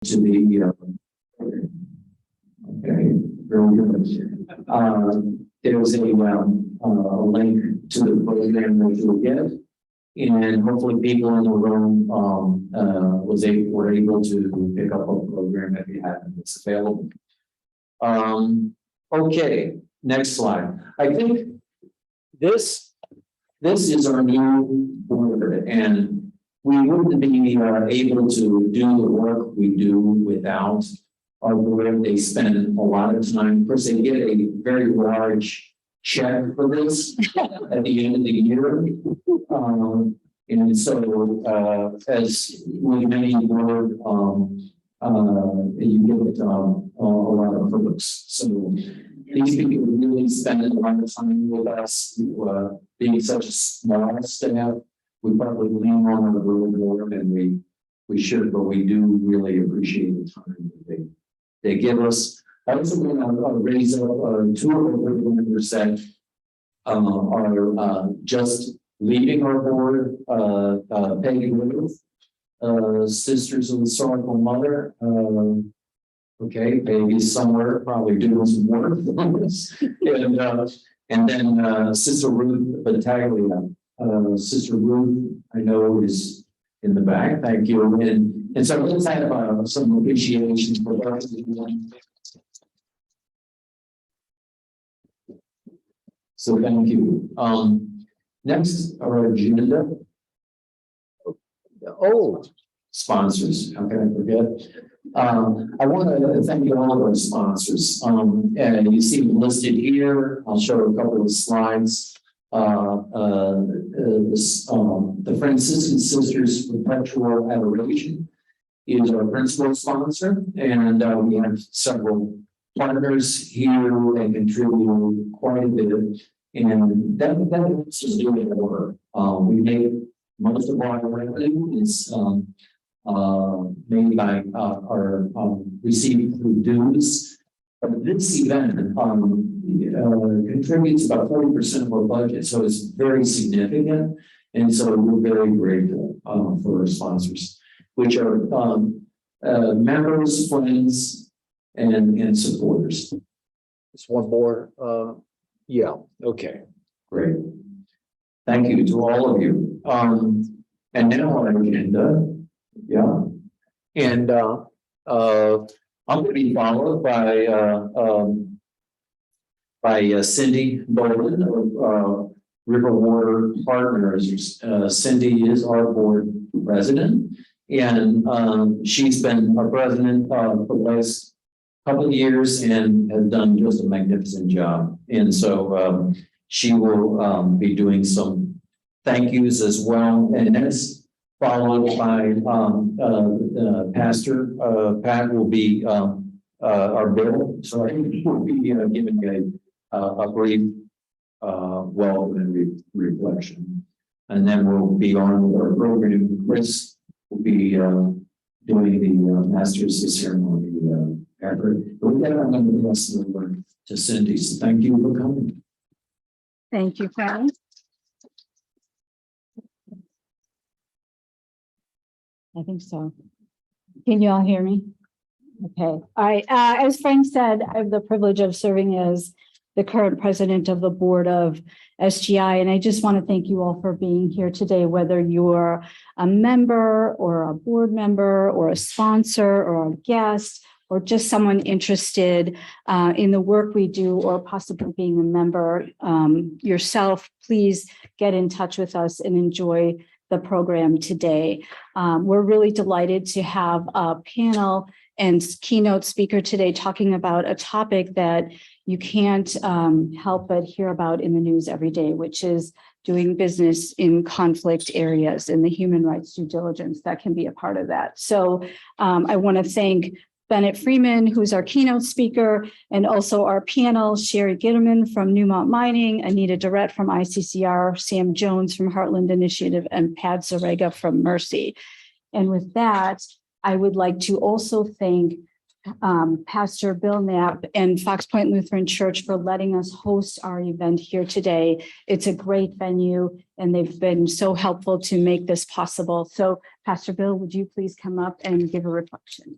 to the okay, very good. There's a link to the program that you'll get, and hopefully people in the room were able to pick up a program if you haven't. It's available. Okay, next slide. I think this is our new board, and we wouldn't be able to do the work we do without our board. They spend a lot of time. Of course, they get a very large check for this at the end of the year. And so, as with many board, you get a lot of perks. So these people really spend a lot of time with us. Being such a small staff, we probably lean on our board more than we should, but we do really appreciate the time that they give us. I also want to raise up two of our board members that are just leaving our board, Peggy Wood, Sisters of the Sorrowful Mother. Okay, Peggy's somewhere probably doing some work on this. And then Sister Ruth Battaglia. Sister Ruth, I know, is in the back. Thank you. And so let's have some appreciation for her. So thank you. Next, our agenda. Oh, sponsors. How can I forget? I want to thank all of our sponsors. And you see them listed here. I'll show a couple of slides. The Franciscan Sisters Perpetual Adoration is our principal sponsor, and we have several partners here that contribute quite a bit, and that helps us do the work. We make most of our revenue is made by our received through dues. But this event contributes about 40% of our budget, so it's very significant, and so we're very grateful for our sponsors, which are members, friends, and supporters. Just one more. Yeah. Okay, great. Thank you to all of you. And now our agenda. Yeah. And I'm going to be followed by Cindy Dolan of River Water Partners. Cindy is our board president, and she's been our president for the last couple of years and has done just a magnificent job. And so she will be doing some thank yous as well, and that's followed by Pastor Pat will be our bill. So I think we'll be giving a brief welcome and reflection, and then we'll be on with our program. Chris will be doing the master's ceremony after. But with that, I'm going to pass the word to Cindy. So thank you for coming. Thank you, Frank. I think so. Can you all hear me? Okay. All right. As Frank said, I have the privilege of serving as the current president of the board of SGI. And I just want to thank you all for being here today, whether you're a member or a board member or a sponsor or a guest or just someone interested in the work we do or possibly being a member yourself. Please get in touch with us and enjoy the program today. We're really delighted to have a panel and keynote speaker today talking about a topic that you can't help but hear about in the news every day, which is doing business in conflict areas and the human rights due diligence that can be a part of that. So I want to thank Bennett Freeman, who's our keynote speaker, and also our panel, Shari Gittleman from Newmont Mining, Anita Dorett from ICCR, Sam Jones from Heartland Initiative, and Pat Zerega from Mercy. And with that, I would like to also thank Pastor Bill Knapp and Fox Point Lutheran Church for letting us host our event here today. It's a great venue, and they've been so helpful to make this possible. So, Pastor Bill, would you please come up and give a reflection?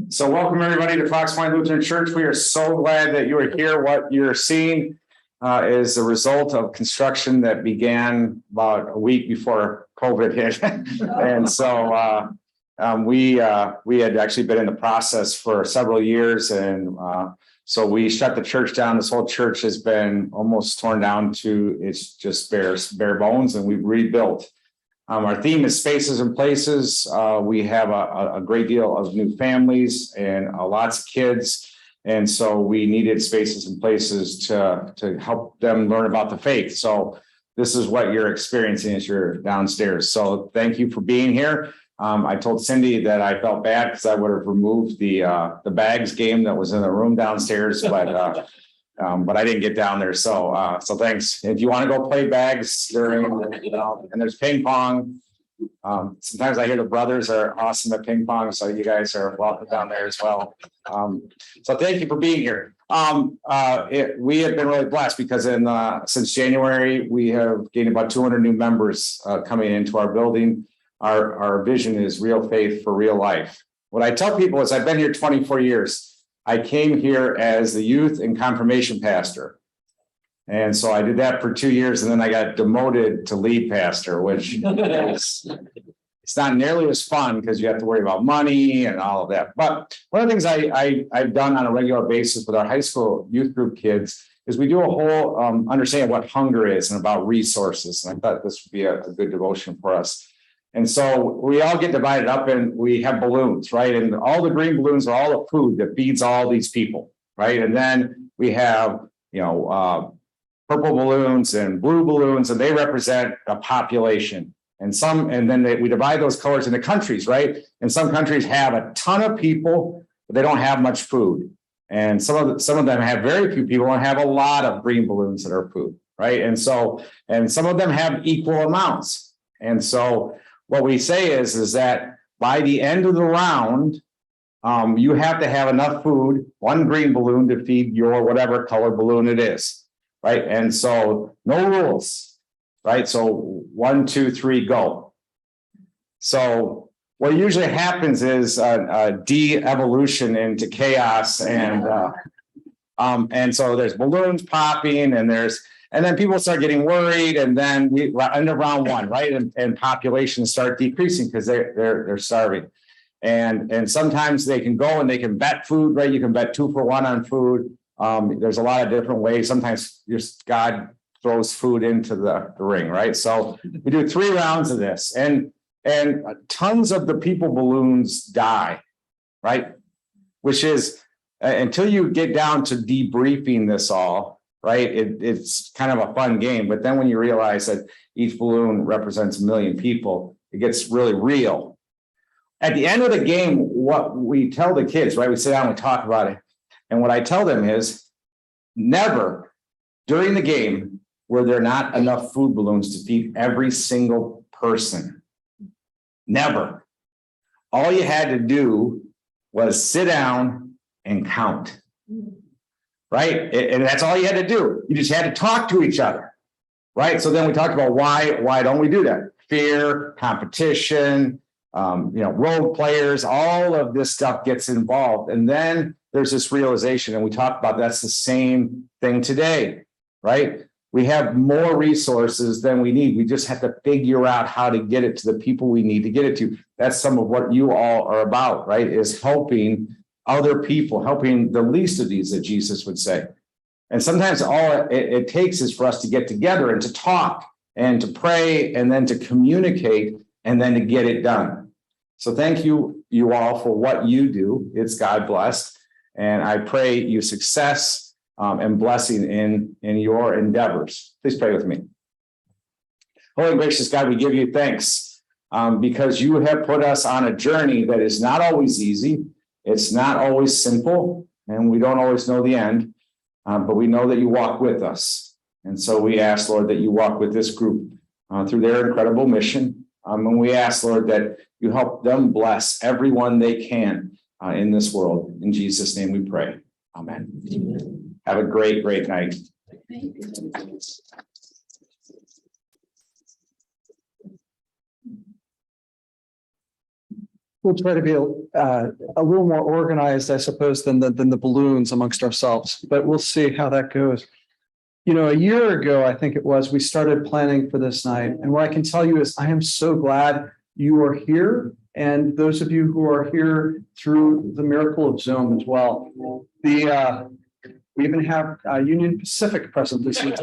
So welcome everybody to Fox Point Lutheran Church. We are so glad that you are here. What you're seeing is the result of construction that began about a week before COVID hit. And so we had actually been in the process for several years. And so we shut the church down. This whole church has been almost torn down to it's just bare bones, and we've rebuilt. Our theme is spaces and places. We have a great deal of new families and lots of kids. And so we needed spaces and places to help them learn about the faith. So this is what you're experiencing as you're downstairs. So thank you for being here. I told Cindy that I felt bad because I would have removed the bags game that was in the room downstairs, but I didn't get down there. So thanks. If you want to go play bags during, and there's ping pong. Sometimes I hear the brothers are awesome at ping pong, so you guys are welcome down there as well. So thank you for being here. We have been really blessed because since January, we have gained about 200 new members coming into our building. Our vision is real faith for real life. What I tell people is I've been here 24 years. I came here as the youth and confirmation pastor. And so I did that for 2 years, and then I got demoted to lead pastor, which is, it's not nearly as fun because you have to worry about money and all of that. But one of the things I've done on a regular basis with our high school youth group kids is we do a whole understanding what hunger is and about resources. And I thought this would be a good devotion for us. And so we all get divided up and we have balloons, right? And all the green balloons are all the food that feeds all these people, right? And then we have, purple balloons and blue balloons, and they represent a population. And then we divide those colors into countries, right? And some countries have a ton of people, but they don't have much food. And some of them have very few people and have a lot of green balloons that are food, right? And some of them have equal amounts. And so what we say is that by the end of the round, you have to have enough food, one green balloon to feed your whatever color balloon it is, right? And so no rules, right? So 1, 2, 3, go. So what usually happens is a de-evolution into chaos, and so there's balloons popping, and then people start getting worried, and then we end of round one, right? And populations start decreasing because they're starving. And sometimes they can go and they can bet food, right? You can bet 2 for 1 on food. There's a lot of different ways. Sometimes God throws food into the ring, right? So we do 3 rounds of this, and tons of the people balloons die, right? Which is until you get down to debriefing this all, right? It's kind of a fun game, but then when you realize that each balloon represents 1 million people, it gets really real. At the end of the game, what we tell the kids, right? We sit down and we talk about it. And what I tell them is never during the game were there not enough food balloons to feed every single person. Never. All you had to do was sit down and count. Right? And that's all you had to do. You just had to talk to each other. Right? So then we talked about why don't we do that? Fear, competition, role players, all of this stuff gets involved. And then there's this realization, and we talked about that's the same thing today, right? We have more resources than we need. We just have to figure out how to get it to the people we need to get it to. That's some of what you all are about, right? Is helping other people, helping the least of these, that Jesus would say. And sometimes all it takes is for us to get together and to talk and to pray and then to communicate and then to get it done. So thank you all for what you do. It's God blessed. And I pray you success and blessing in your endeavors. Please pray with me. Holy and gracious God, we give you thanks because you have put us on a journey that is not always easy. It's not always simple, and we don't always know the end, but we know that you walk with us. And so we ask, Lord, that you walk with this group through their incredible mission. And we ask, Lord, that you help them bless everyone they can in this world. In Jesus' name we pray. Amen. Amen. Have a great, great night. Thank you. We'll try to be a little more organized, I suppose, than the balloons amongst ourselves, but we'll see how that goes. You know, a year ago, I think it was, we started planning for this night. And what I can tell you is I am so glad you are here. And those of you who are here through the miracle of Zoom as well. We even have Union Pacific present this week.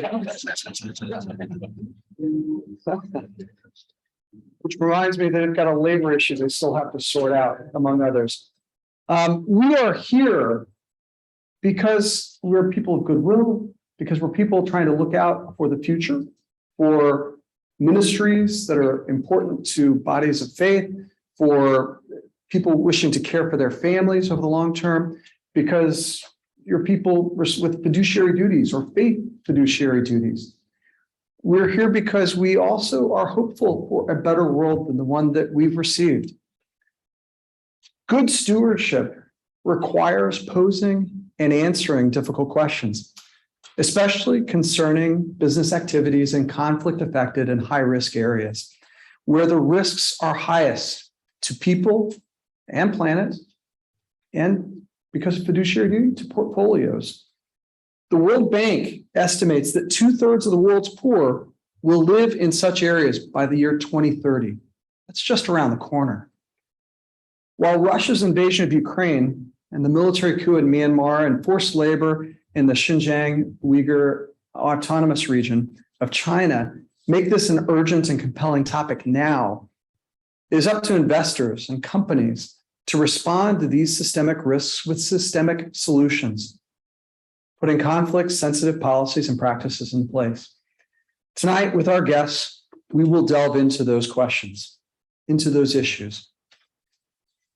Which reminds me that they've got a labor issue they still have to sort out, among others. We are here because we're people of goodwill, because we're people trying to look out for the future, for ministries that are important to bodies of faith, for people wishing to care for their families over the long term, because you're people with fiduciary duties or faith fiduciary duties. We're here because we also are hopeful for a better world than the one that we've received. Good stewardship requires posing and answering difficult questions, especially concerning business activities in conflict-affected and high-risk areas, where the risks are highest to people and planet, and because of fiduciary duty, to portfolios. The World Bank estimates that 2/3 of the world's poor will live in such areas by the year 2030. That's just around the corner. While Russia's invasion of Ukraine and the military coup in Myanmar and forced labor in the Xinjiang Uyghur Autonomous Region of China make this an urgent and compelling topic now, it is up to investors and companies to respond to these systemic risks with systemic solutions, putting conflict-sensitive policies and practices in place. Tonight, with our guests, we will delve into those questions, into those issues.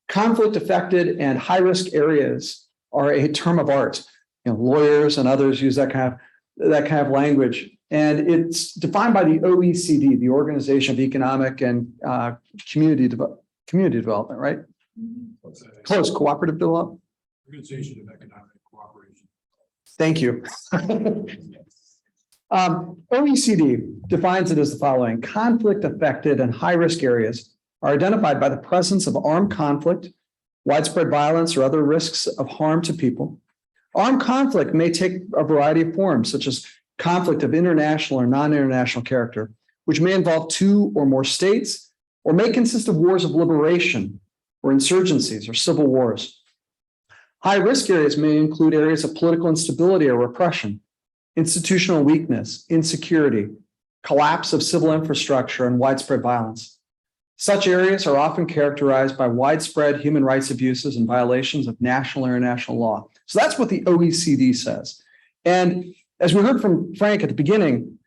Conflict-affected and high-risk areas are a term of art. You know, lawyers and others use that kind of language, and it's defined by the OECD, the Organization of Economic and Community Development, right? Close, cooperative development. Organization of Economic Cooperation. Thank you. OECD defines it as the following: conflict-affected and high-risk areas are identified by the presence of armed conflict, widespread violence, or other risks of harm to people. Armed conflict may take a variety of forms, such as conflict of international or non-international character, which may involve two or more states, or may consist of wars of liberation, or insurgencies, or civil wars. High-risk areas may include areas of political instability or repression, institutional weakness, insecurity, collapse of civil infrastructure, and widespread violence. Such areas are often characterized by widespread human rights abuses and violations of national or international law. So that's what the OECD says. And as we heard from Frank at the beginning,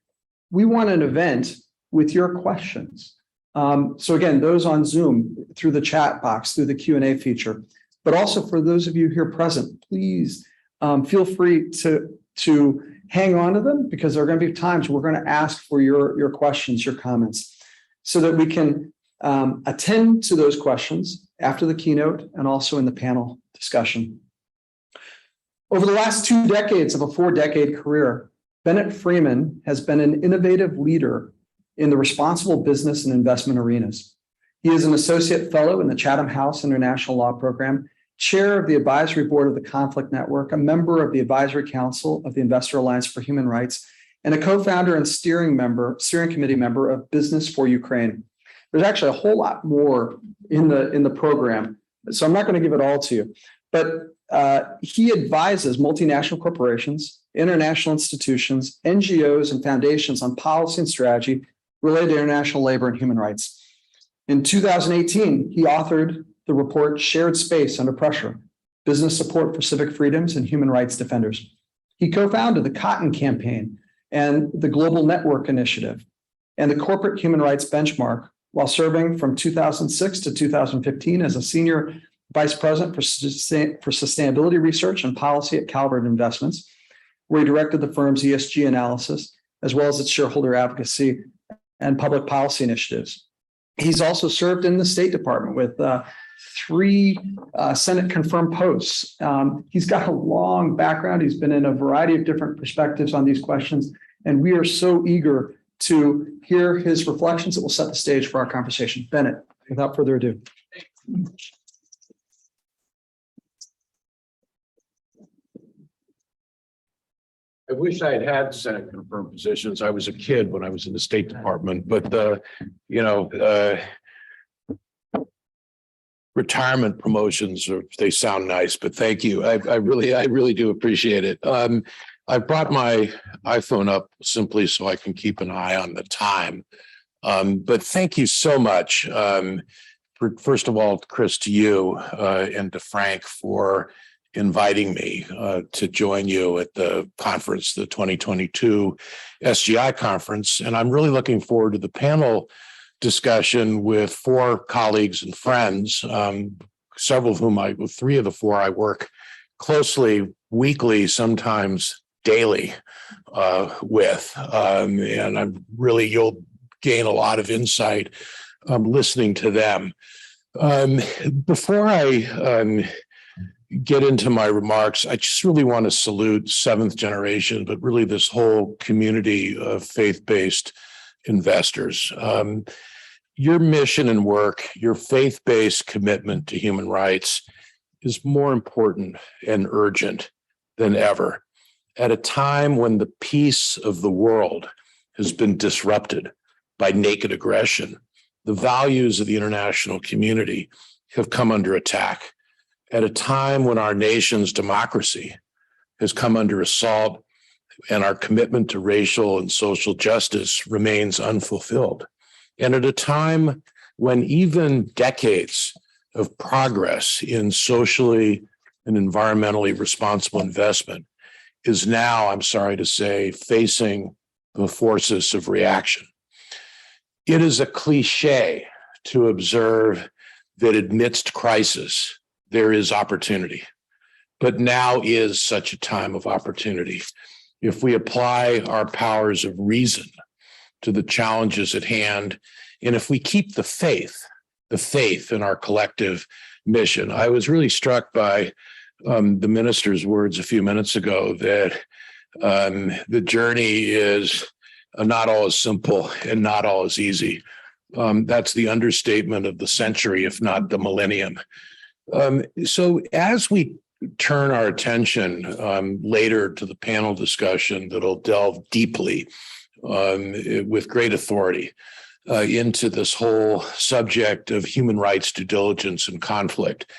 we want an event with your questions. So again, those on Zoom, through the chat box, through the Q&A feature, but also for those of you here present, please feel free to hang on to them, because there are going to be times we're going to ask for your questions, your comments, so that we can attend to those questions after the keynote and also in the panel discussion. Over the last 2 decades of a 4-decade career, Bennett Freeman has been an innovative leader in the responsible business and investment arenas. He is an associate fellow in the Chatham House International Law Program, chair of the advisory board of the Conflict Network, a member of the advisory council of the Investor Alliance for Human Rights, and a co-founder and steering committee member of Business for Ukraine. There's actually a whole lot more in the program, so I'm not going to give it all to you. But he advises multinational corporations, international institutions, NGOs, and foundations on policy and strategy related to international labor and human rights. In 2018, he authored the report Shared Space Under Pressure: Business Support for Civic Freedoms and Human Rights Defenders. He co-founded the Cotton Campaign and the Global Network Initiative and the Corporate Human Rights Benchmark, while serving from 2006 to 2015 as a senior vice president for sustainability research and policy at Calvert Investments, where he directed the firm's ESG analysis, as well as its shareholder advocacy and public policy initiatives. He's also served in the State Department with 3 Senate confirmed posts. He's got a long background. He's been in a variety of different perspectives on these questions, and we are so eager to hear his reflections that will set the stage for our conversation. Bennett, without further ado. I wish I had Senate confirmed positions. I was a kid when I was in the State Department, but retirement promotions, or they sound nice, but thank you. I really do appreciate it. I brought my iPhone up simply so I can keep an eye on the time. But thank you so much. First of all, Chris, to you and to Frank for inviting me to join you at the conference, the 2022 SGI conference. And I'm really looking forward to the panel discussion with 4 colleagues and friends, several of whom 3 of the 4 I work closely, weekly, sometimes daily with. And I'm really, you'll gain a lot of insight listening to them. Before I get into my remarks, I just really want to salute Seventh Generation, but really this whole community of faith-based investors. Your mission and work, your faith-based commitment to human rights is more important and urgent than ever at a time when the peace of the world has been disrupted by naked aggression. The values of the international community have come under attack at a time when our nation's democracy has come under assault and our commitment to racial and social justice remains unfulfilled. And at a time when even decades of progress in socially and environmentally responsible investment is now, I'm sorry to say, facing the forces of reaction. It is a cliche to observe that amidst crisis, there is opportunity. But now is such a time of opportunity. If we apply our powers of reason to the challenges at hand, and if we keep the faith in our collective mission. I was really struck by the minister's words a few minutes ago that the journey is not all as simple and not all as easy. That's the understatement of the century, if not the millennium. So as we turn our attention later to the panel discussion that'll delve deeply with great authority into this whole subject of human rights due diligence and conflict,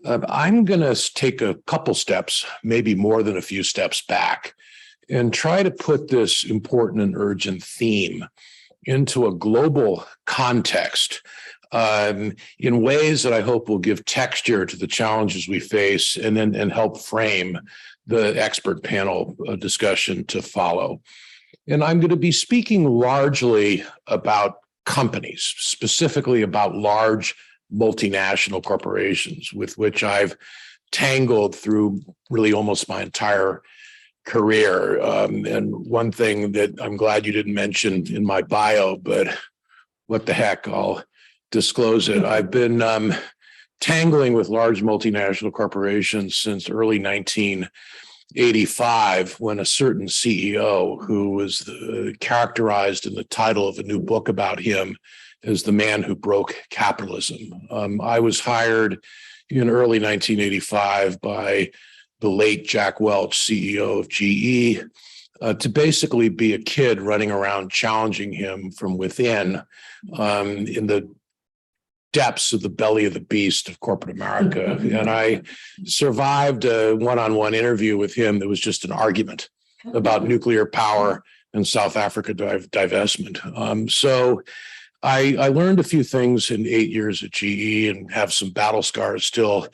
I'm going to take a couple steps, maybe more than a few steps back, and try to put this important and urgent theme into a global context in ways that I hope will give texture to the challenges we face and help frame the expert panel discussion to follow. And I'm going to be speaking largely about companies, specifically about large multinational corporations with which I've tangled through really almost my entire career. And one thing that I'm glad you didn't mention in my bio, but what the heck, I'll disclose it. I've been tangling with large multinational corporations since early 1985, when a certain CEO who was characterized in the title of a new book about him as the man who broke capitalism. I was hired in early 1985 by the late Jack Welch, CEO of GE, to basically be a kid running around challenging him from within in the depths of the belly of the beast of corporate America. And I survived a one-on-one interview with him that was just an argument about nuclear power and South Africa divestment. So I learned a few things in 8 years at GE and have some battle scars still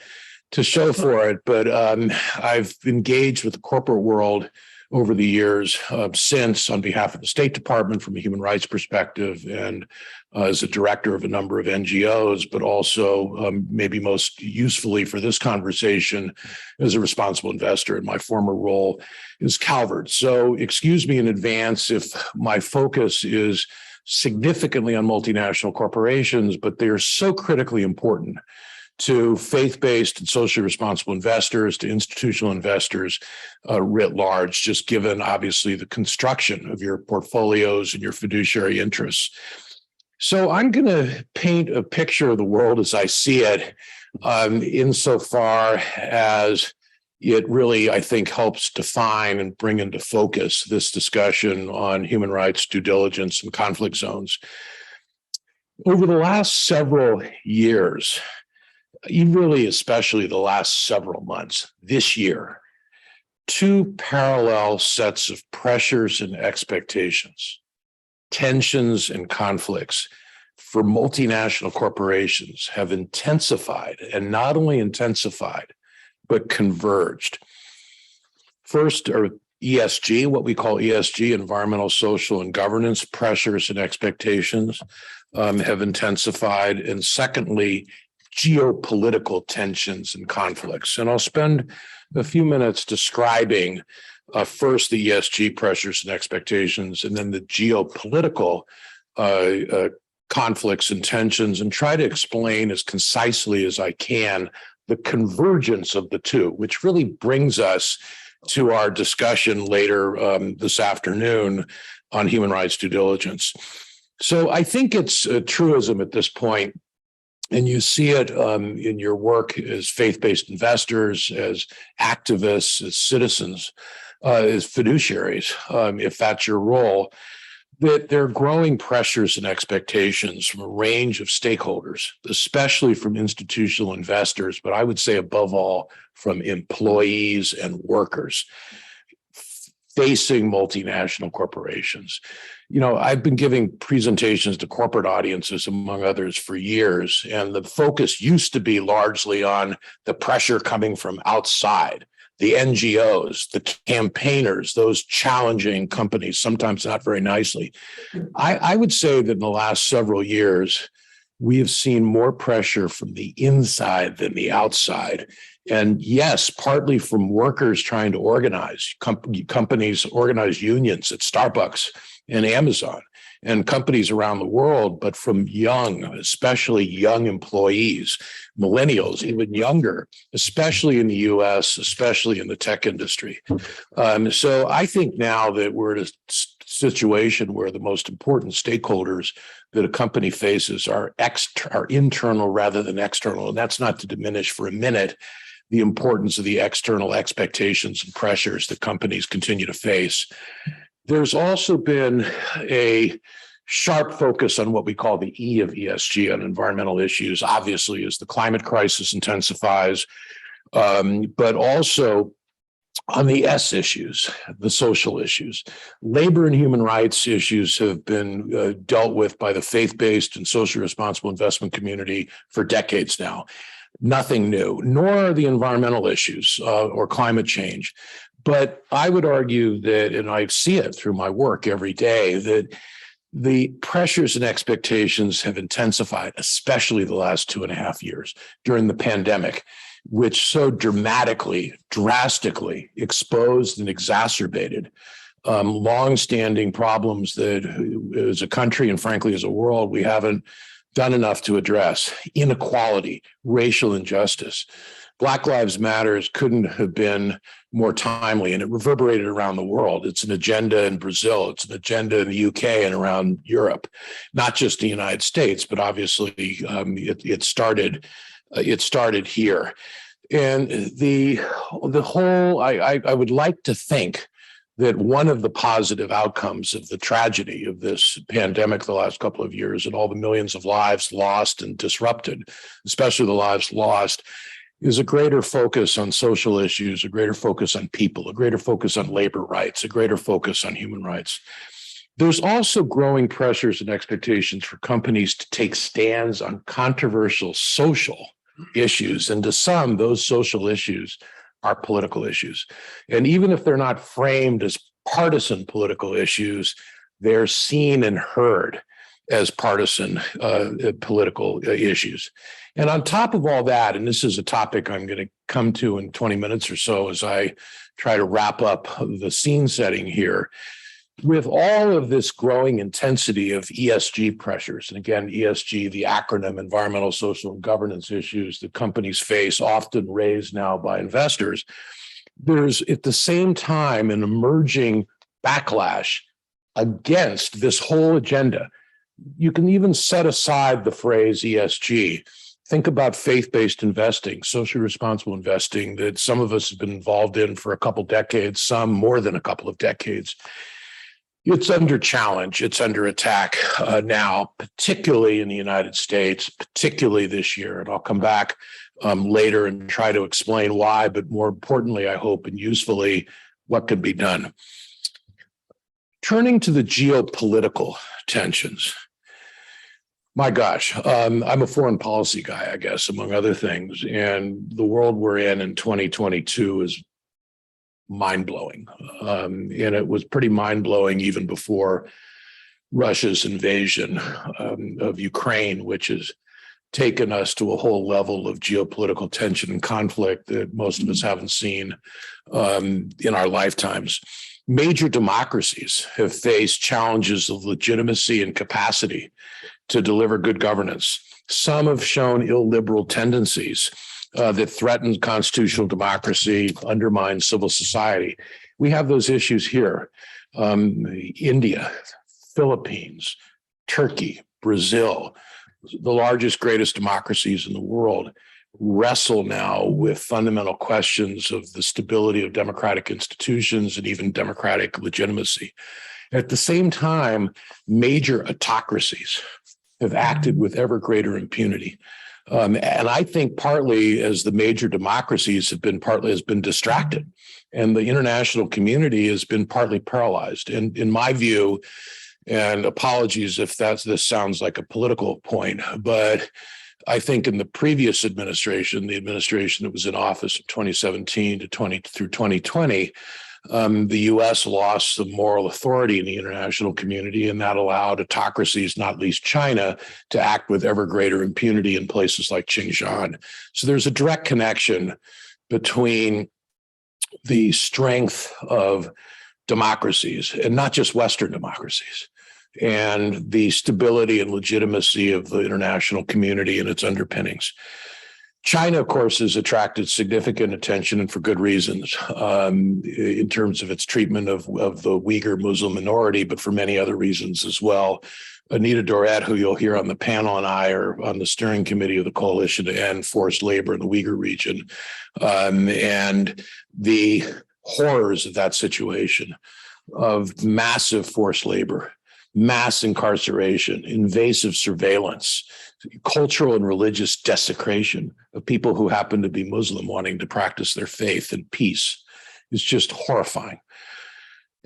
to show for it. But I've engaged with the corporate world over the years since on behalf of the State Department from a human rights perspective and as a director of a number of NGOs, but also maybe most usefully for this conversation as a responsible investor in my former role is Calvert. So excuse me in advance if my focus is significantly on multinational corporations, but they are so critically important to faith-based and socially responsible investors, to institutional investors writ large, just given obviously the construction of your portfolios and your fiduciary interests. So I'm going to paint a picture of the world as I see it, insofar as it really, I think, helps define and bring into focus this discussion on human rights, due diligence, and conflict zones. Over the last several years, really especially the last several months, this year, two parallel sets of pressures and expectations, tensions and conflicts for multinational corporations have intensified, and not only intensified, but converged. First are ESG, what we call ESG, environmental, social, and governance pressures and expectations have intensified. And secondly, geopolitical tensions and conflicts. And I'll spend a few minutes describing first the ESG pressures and expectations, and then the geopolitical conflicts and tensions, and try to explain as concisely as I can the convergence of the two, which really brings us to our discussion later this afternoon on human rights due diligence. So I think it's a truism at this point, and you see it in your work as faith-based investors, as activists, as citizens, as fiduciaries, if that's your role, that there are growing pressures and expectations from a range of stakeholders, especially from institutional investors, but I would say above all from employees and workers facing multinational corporations. You know, I've been giving presentations to corporate audiences, among others, for years, and the focus used to be largely on the pressure coming from outside, the NGOs, the campaigners, those challenging companies, sometimes not very nicely. I would say that in the last several years, we have seen more pressure from the inside than the outside. And yes, partly from workers trying to organize, companies organize unions at Starbucks and Amazon and companies around the world, but from young, especially young employees, millennials, even younger, especially in the US, especially in the tech industry. So I think now that we're at a situation where the most important stakeholders that a company faces are internal rather than external. And that's not to diminish for a minute the importance of the external expectations and pressures that companies continue to face. There's also been a sharp focus on what we call the E of ESG, on environmental issues, obviously, as the climate crisis intensifies, but also on the S issues, the social issues. Labor and human rights issues have been dealt with by the faith-based and socially responsible investment community for decades now. Nothing new, nor are the environmental issues or climate change. But I would argue that, and I see it through my work every day, that the pressures and expectations have intensified, especially the last 2.5 years during the pandemic, which so drastically exposed and exacerbated longstanding problems that as a country and frankly as a world, we haven't done enough to address: inequality, racial injustice. Black Lives Matter couldn't have been more timely, and it reverberated around the world. It's an agenda in Brazil, it's an agenda in the UK and around Europe, not just the United States, but obviously it started here. And the whole, I would like to think that one of the positive outcomes of the tragedy of this pandemic the last couple of years and all the millions of lives lost and disrupted, especially the lives lost, is a greater focus on social issues, a greater focus on people, a greater focus on labor rights, a greater focus on human rights. There's also growing pressures and expectations for companies to take stands on controversial social issues. And to some, those social issues are political issues. And even if they're not framed as partisan political issues, they're seen and heard as partisan political issues. And on top of all that, and this is a topic I'm going to come to in 20 minutes or so as I try to wrap up the scene setting here, with all of this growing intensity of ESG pressures, and again, ESG, the acronym, environmental, social, and governance issues that companies face, often raised now by investors, there's at the same time an emerging backlash against this whole agenda you can even set aside the phrase ESG. Think about faith-based investing, socially responsible investing that some of us have been involved in for a couple decades, some more than a couple of decades. It's under challenge, it's under attack now, particularly in the United States, particularly this year. And I'll come back later and try to explain why, but more importantly, I hope, and usefully, what can be done. Turning to the geopolitical tensions. My gosh, I'm a foreign policy guy, I guess, among other things. And the world we're in 2022 is mind-blowing. And it was pretty mind-blowing even before Russia's invasion of Ukraine, which has taken us to a whole level of geopolitical tension and conflict that most of us haven't seen in our lifetimes. Major democracies have faced challenges of legitimacy and capacity to deliver good governance. Some have shown illiberal tendencies that threaten constitutional democracy, undermine civil society. We have those issues here. India, Philippines, Turkey, Brazil, the largest, greatest democracies in the world, wrestle now with fundamental questions of the stability of democratic institutions and even democratic legitimacy. At the same time, major autocracies have acted with ever greater impunity. And I think partly as the major democracies have been distracted, and the international community has been partly paralyzed. And in my view, and apologies if this sounds like a political point, but I think in the previous administration, the administration that was in office of 2017 through 2020, the U.S. lost the moral authority in the international community, and that allowed autocracies, not least China, to act with ever greater impunity in places like Xinjiang. So there's a direct connection between the strength of democracies, and not just Western democracies, and the stability and legitimacy of the international community and its underpinnings. China, of course, has attracted significant attention, and for good reasons, in terms of its treatment of the Uyghur Muslim minority, but for many other reasons as well. Anita, Dorett, who you'll hear on the panel, and I are on the steering committee of the Coalition to End Forced Labor in the Uyghur region. And the horrors of that situation, of massive forced labor, mass incarceration, invasive surveillance, cultural and religious desecration of people who happen to be Muslim wanting to practice their faith in peace is just horrifying.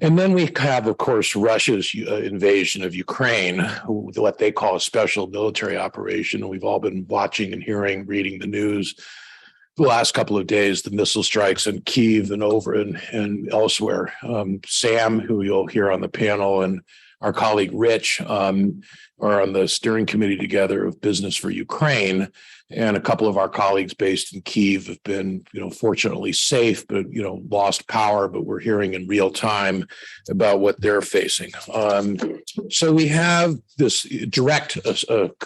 And then we have, of course, Russia's invasion of Ukraine, what they call a special military operation. And we've all been watching and hearing, reading the news the last couple of days, the missile strikes in Kyiv and elsewhere. Sam, who you'll hear on the panel, and our colleague Rich are on the steering committee together of Business for Ukraine, and a couple of our colleagues based in Kyiv have been, fortunately safe, but lost power. But we're hearing in real time about what they're facing. So we have this direct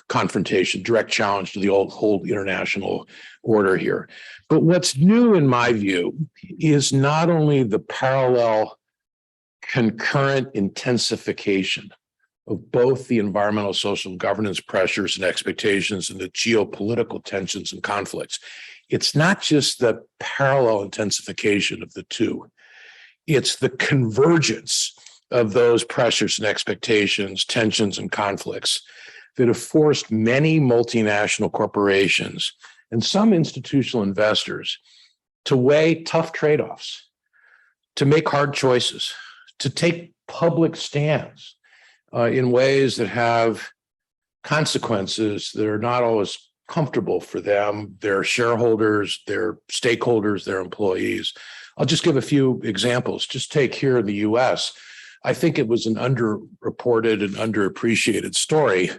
confrontation, direct challenge to the whole international order here. But what's new, in my view, is not only the parallel concurrent intensification of both the environmental, social, and governance pressures and expectations and the geopolitical tensions and conflicts. It's not just the parallel intensification of the two. It's the convergence of those pressures and expectations, tensions, and conflicts that have forced many multinational corporations and some institutional investors to weigh tough trade-offs, to make hard choices, to take public stands in ways that have consequences that are not always comfortable for them, their shareholders, their stakeholders, their employees. I'll just give a few examples. Just take here in the US, I think it was an underreported and underappreciated story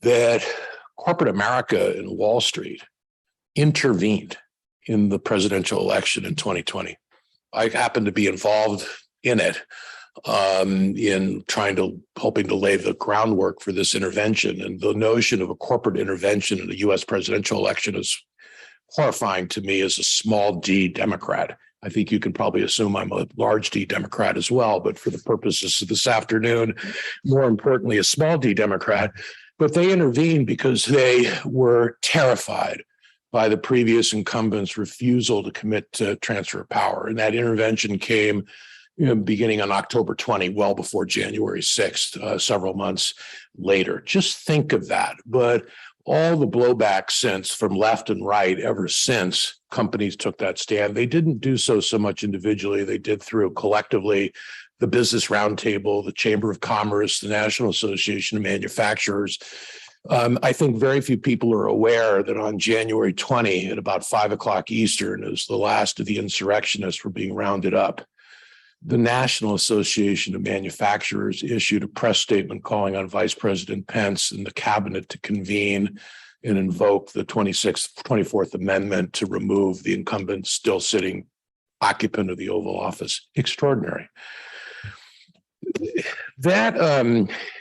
that corporate America and Wall Street intervened in the presidential election in 2020. I happened to be involved in it, hoping to lay the groundwork for this intervention. And the notion of a corporate intervention in the US presidential election is horrifying to me as a small d Democrat. I think you can probably assume I'm a large D Democrat as well, but for the purposes of this afternoon, more importantly, a small d Democrat. But they intervened because they were terrified by the previous incumbent's refusal to commit to transfer of power. And that intervention came beginning on October 20, well before January 6th, several months later. Just think of that. But all the blowback since from left and right ever since companies took that stand, they didn't do so much individually. They did through collectively the Business Roundtable, the Chamber of Commerce, the National Association of Manufacturers. I think very few people are aware that on January 20 at about 5 o'clock Eastern, as the last of the insurrectionists were being rounded up, the National Association of Manufacturers issued a press statement calling on Vice President Pence and the cabinet to convene and invoke the 24th Amendment to remove the incumbent still sitting occupant of the Oval Office. Extraordinary. That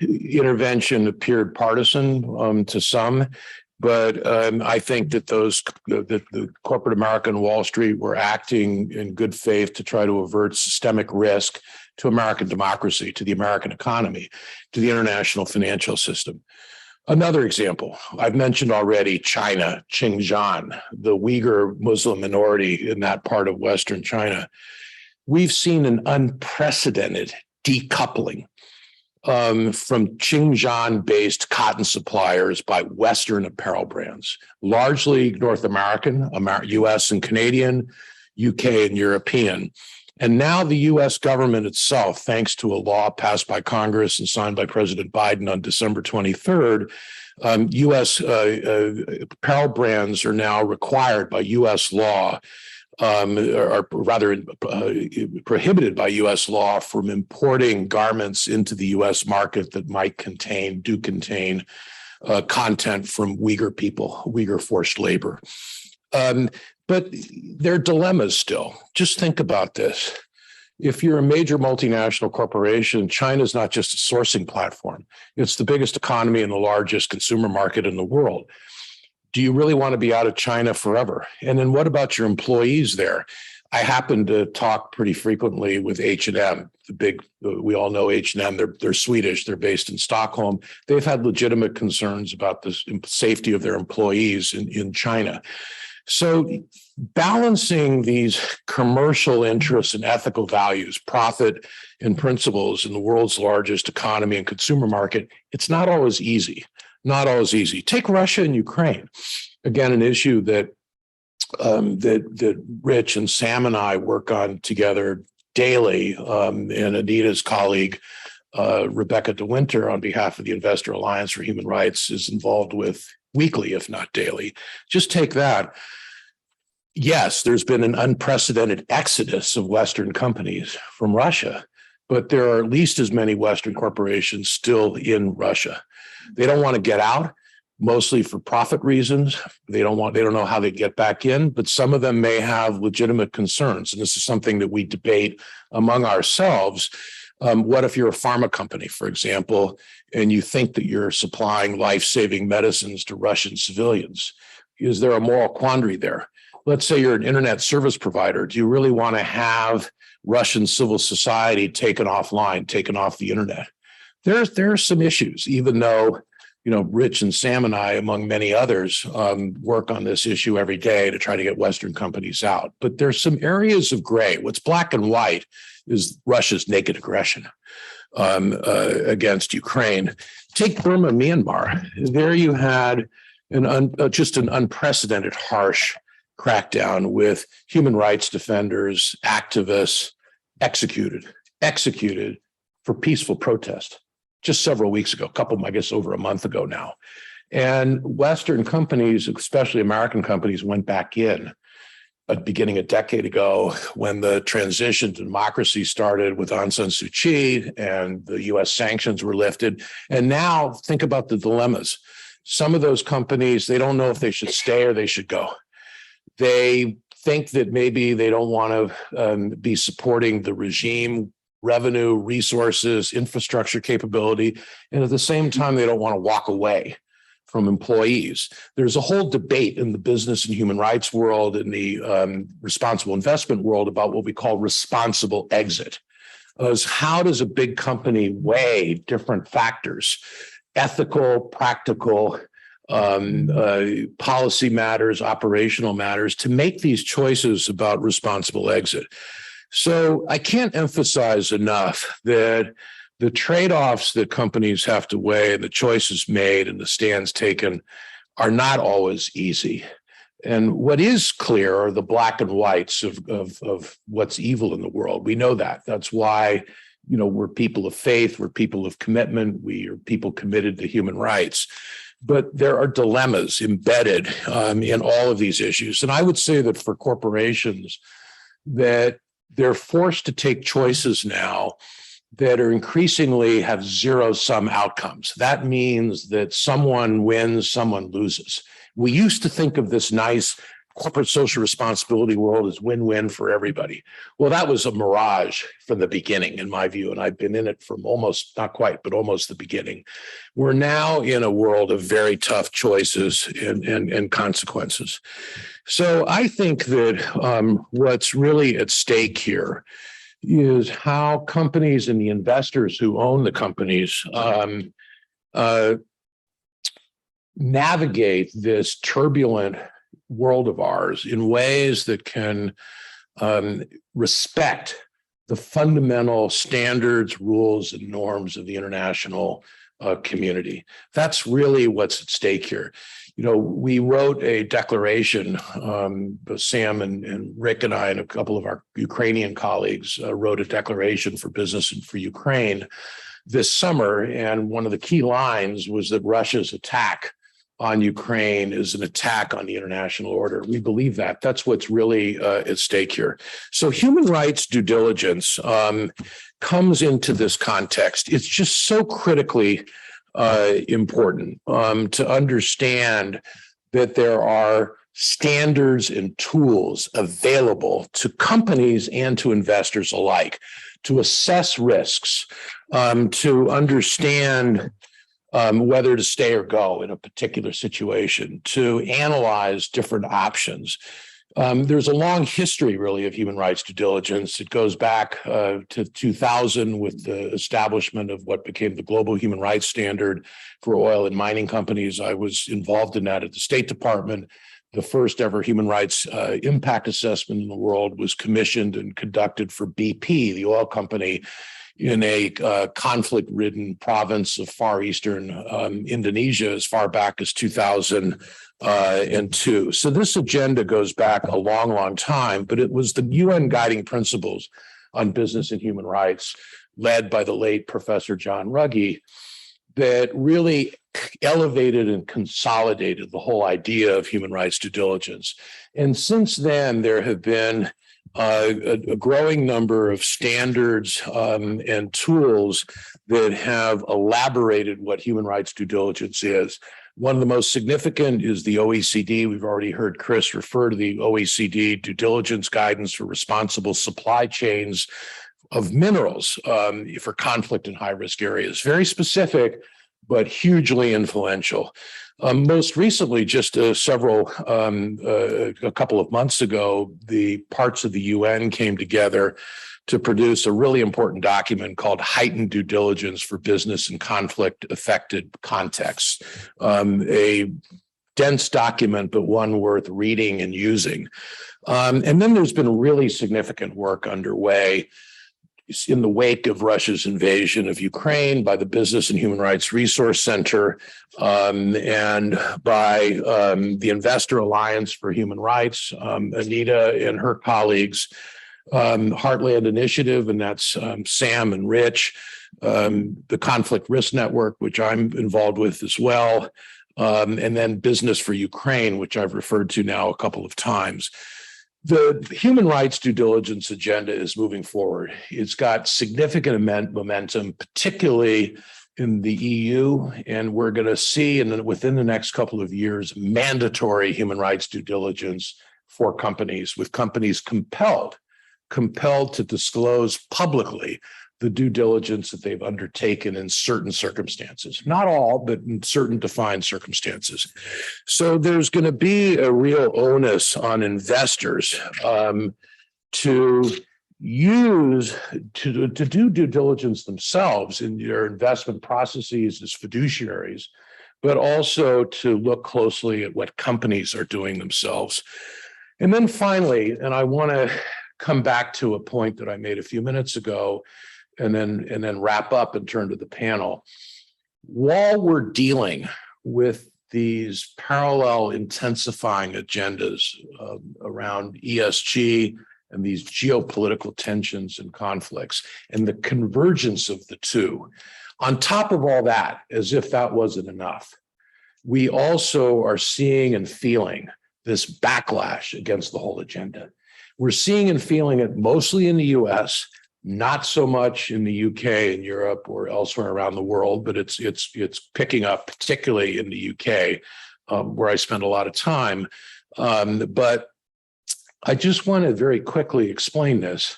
intervention appeared partisan to some, but I think that the corporate America and Wall Street were acting in good faith to try to avert systemic risk to American democracy, to the American economy, to the international financial system. Another example, I've mentioned already China, Xinjiang, the Uyghur Muslim minority in that part of Western China. We've seen an unprecedented decoupling from Xinjiang-based cotton suppliers by Western apparel brands, largely North American, US and Canadian, UK and European. And now the US government itself, thanks to a law passed by Congress and signed by President Biden on December 23rd, US apparel brands are now required by US law, or rather prohibited by US law from importing garments into the US market that might contain content from Uyghur people, Uyghur forced labor. But there are dilemmas still. Just think about this. If you're a major multinational corporation, China's not just a sourcing platform. It's the biggest economy and the largest consumer market in the world. Do you really want to be out of China forever? And then what about your employees there? I happen to talk pretty frequently with H&M, we all know H&M, they're Swedish, they're based in Stockholm. They've had legitimate concerns about the safety of their employees in China. So balancing these commercial interests and ethical values, profit and principles in the world's largest economy and consumer market, it's not always easy. Not always easy. Take Russia and Ukraine. Again, an issue that Rich and Sam and I work on together daily, and Anita's colleague, Rebecca DeWinter, on behalf of the Investor Alliance for Human Rights, is involved with weekly, if not daily. Just take that. Yes, there's been an unprecedented exodus of Western companies from Russia, but there are at least as many Western corporations still in Russia. They don't want to get out, mostly for profit reasons. They don't know how they get back in, but some of them may have legitimate concerns. And this is something that we debate among ourselves. What if you're a pharma company, for example, and you think that you're supplying life-saving medicines to Russian civilians? Is there a moral quandary there? Let's say you're an internet service provider. Do you really want to have Russian civil society taken offline, taken off the internet? There are some issues, even though, Rich and Sam and I, among many others, work on this issue every day to try to get Western companies out. But there's some areas of gray. What's black and white is Russia's naked aggression against Ukraine. Take Burma, Myanmar. There you had just an unprecedented, harsh crackdown with human rights defenders, activists executed for peaceful protest just several weeks ago, over a month ago now. And Western companies, especially American companies, went back in beginning a decade ago when the transition to democracy started with Aung San Suu Kyi and the US sanctions were lifted. And now think about the dilemmas. Some of those companies, they don't know if they should stay or they should go. They think that maybe they don't want to be supporting the regime, revenue, resources, infrastructure capability, and at the same time, they don't want to walk away from employees. There's a whole debate in the business and human rights world, in the responsible investment world, about what we call responsible exit. How does a big company weigh different factors, ethical, practical, policy matters, operational matters, to make these choices about responsible exit? So I can't emphasize enough that the trade-offs that companies have to weigh, and the choices made and the stands taken, are not always easy. And what is clear are the black and whites of what's evil in the world. We know that. That's why, we're people of faith, we're people of commitment, we are people committed to human rights. But there are dilemmas embedded in all of these issues. And I would say that for corporations, that they're forced to take choices now that are increasingly have zero-sum outcomes. That means that someone wins, someone loses. We used to think of this nice corporate social responsibility world as win-win for everybody. Well, that was a mirage from the beginning, in my view, and I've been in it from almost, not quite, but almost the beginning. We're now in a world of very tough choices and consequences. So I think that what's really at stake here is how companies and the investors who own the companies navigate this turbulent world of ours in ways that can respect the fundamental standards, rules, and norms of the international community. That's really what's at stake here. We wrote a declaration, Sam and Rick and I and a couple of our Ukrainian colleagues wrote a declaration for business and for Ukraine this summer. And one of the key lines was that Russia's attack on Ukraine is an attack on the international order. We believe that. That's what's really at stake here. So human rights due diligence comes into this context. It's just so critically important to understand that there are standards and tools available to companies and to investors alike to assess risks, to understand whether to stay or go in a particular situation, to analyze different options. There's a long history, really, of human rights due diligence. It goes back to 2000 with the establishment of what became the global human rights standard for oil and mining companies. I was involved in that at the State Department. The first ever human rights impact assessment in the world was commissioned and conducted for BP, the oil company, in a conflict-ridden province of far eastern Indonesia as far back as 2002. So this agenda goes back a long, long time, but it was the UN guiding principles on business and human rights, led by the late Professor John Ruggie, that really elevated and consolidated the whole idea of human rights due diligence. And since then, there have been a growing number of standards and tools that have elaborated what human rights due diligence is. One of the most significant is the OECD. We've already heard Chris refer to the OECD due diligence guidance for responsible supply chains of minerals for conflict in high-risk areas. Very specific, but hugely influential. Most recently, just a couple of months ago, the parts of the UN came together to produce a really important document called Heightened Due Diligence for Business and Conflict-Affected Contexts. A dense document, but one worth reading and using. And then there's been really significant work underway in the wake of Russia's invasion of Ukraine by the Business and Human Rights Resource Center and by the Investor Alliance for Human Rights, Anita and her colleagues, Heartland Initiative, and that's Sam and Rich, the Conflict Risk Network, which I'm involved with as well, and then Business for Ukraine, which I've referred to now a couple of times. The human rights due diligence agenda is moving forward. It's got significant momentum, particularly in the EU, and we're going to see within the next couple of years mandatory human rights due diligence for companies, with companies compelled to disclose publicly the due diligence that they've undertaken in certain circumstances. Not all, but in certain defined circumstances. So there's going to be a real onus on investors to do due diligence themselves in their investment processes as fiduciaries, but also to look closely at what companies are doing themselves. And then finally, and I want to come back to a point that I made a few minutes ago, and then wrap up and turn to the panel. While we're dealing with these parallel intensifying agendas around ESG and these geopolitical tensions and conflicts and the convergence of the two, on top of all that, as if that wasn't enough, we also are seeing and feeling this backlash against the whole agenda. We're seeing and feeling it mostly in the US, not so much in the UK and Europe or elsewhere around the world, but it's picking up, particularly in the UK, where I spend a lot of time. But I just want to very quickly explain this.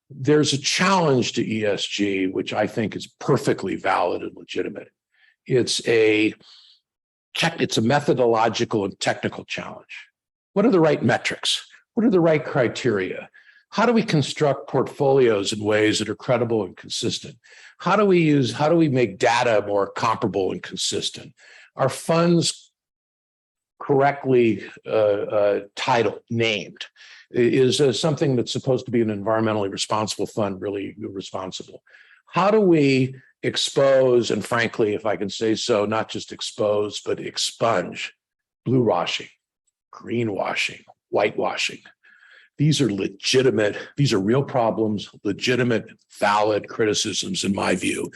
There's a challenge to ESG, which I think is perfectly valid and legitimate. It's a methodological and technical challenge. What are the right metrics? What are the right criteria? How do we construct portfolios in ways that are credible and consistent? How do we make data more comparable and consistent? Are funds correctly named? Is something that's supposed to be an environmentally responsible fund really responsible? How do we expose, and frankly, if I can say so, not just expose, but expunge blue washing, greenwashing, whitewashing? These are legitimate, these are real problems, legitimate, valid criticisms in my view.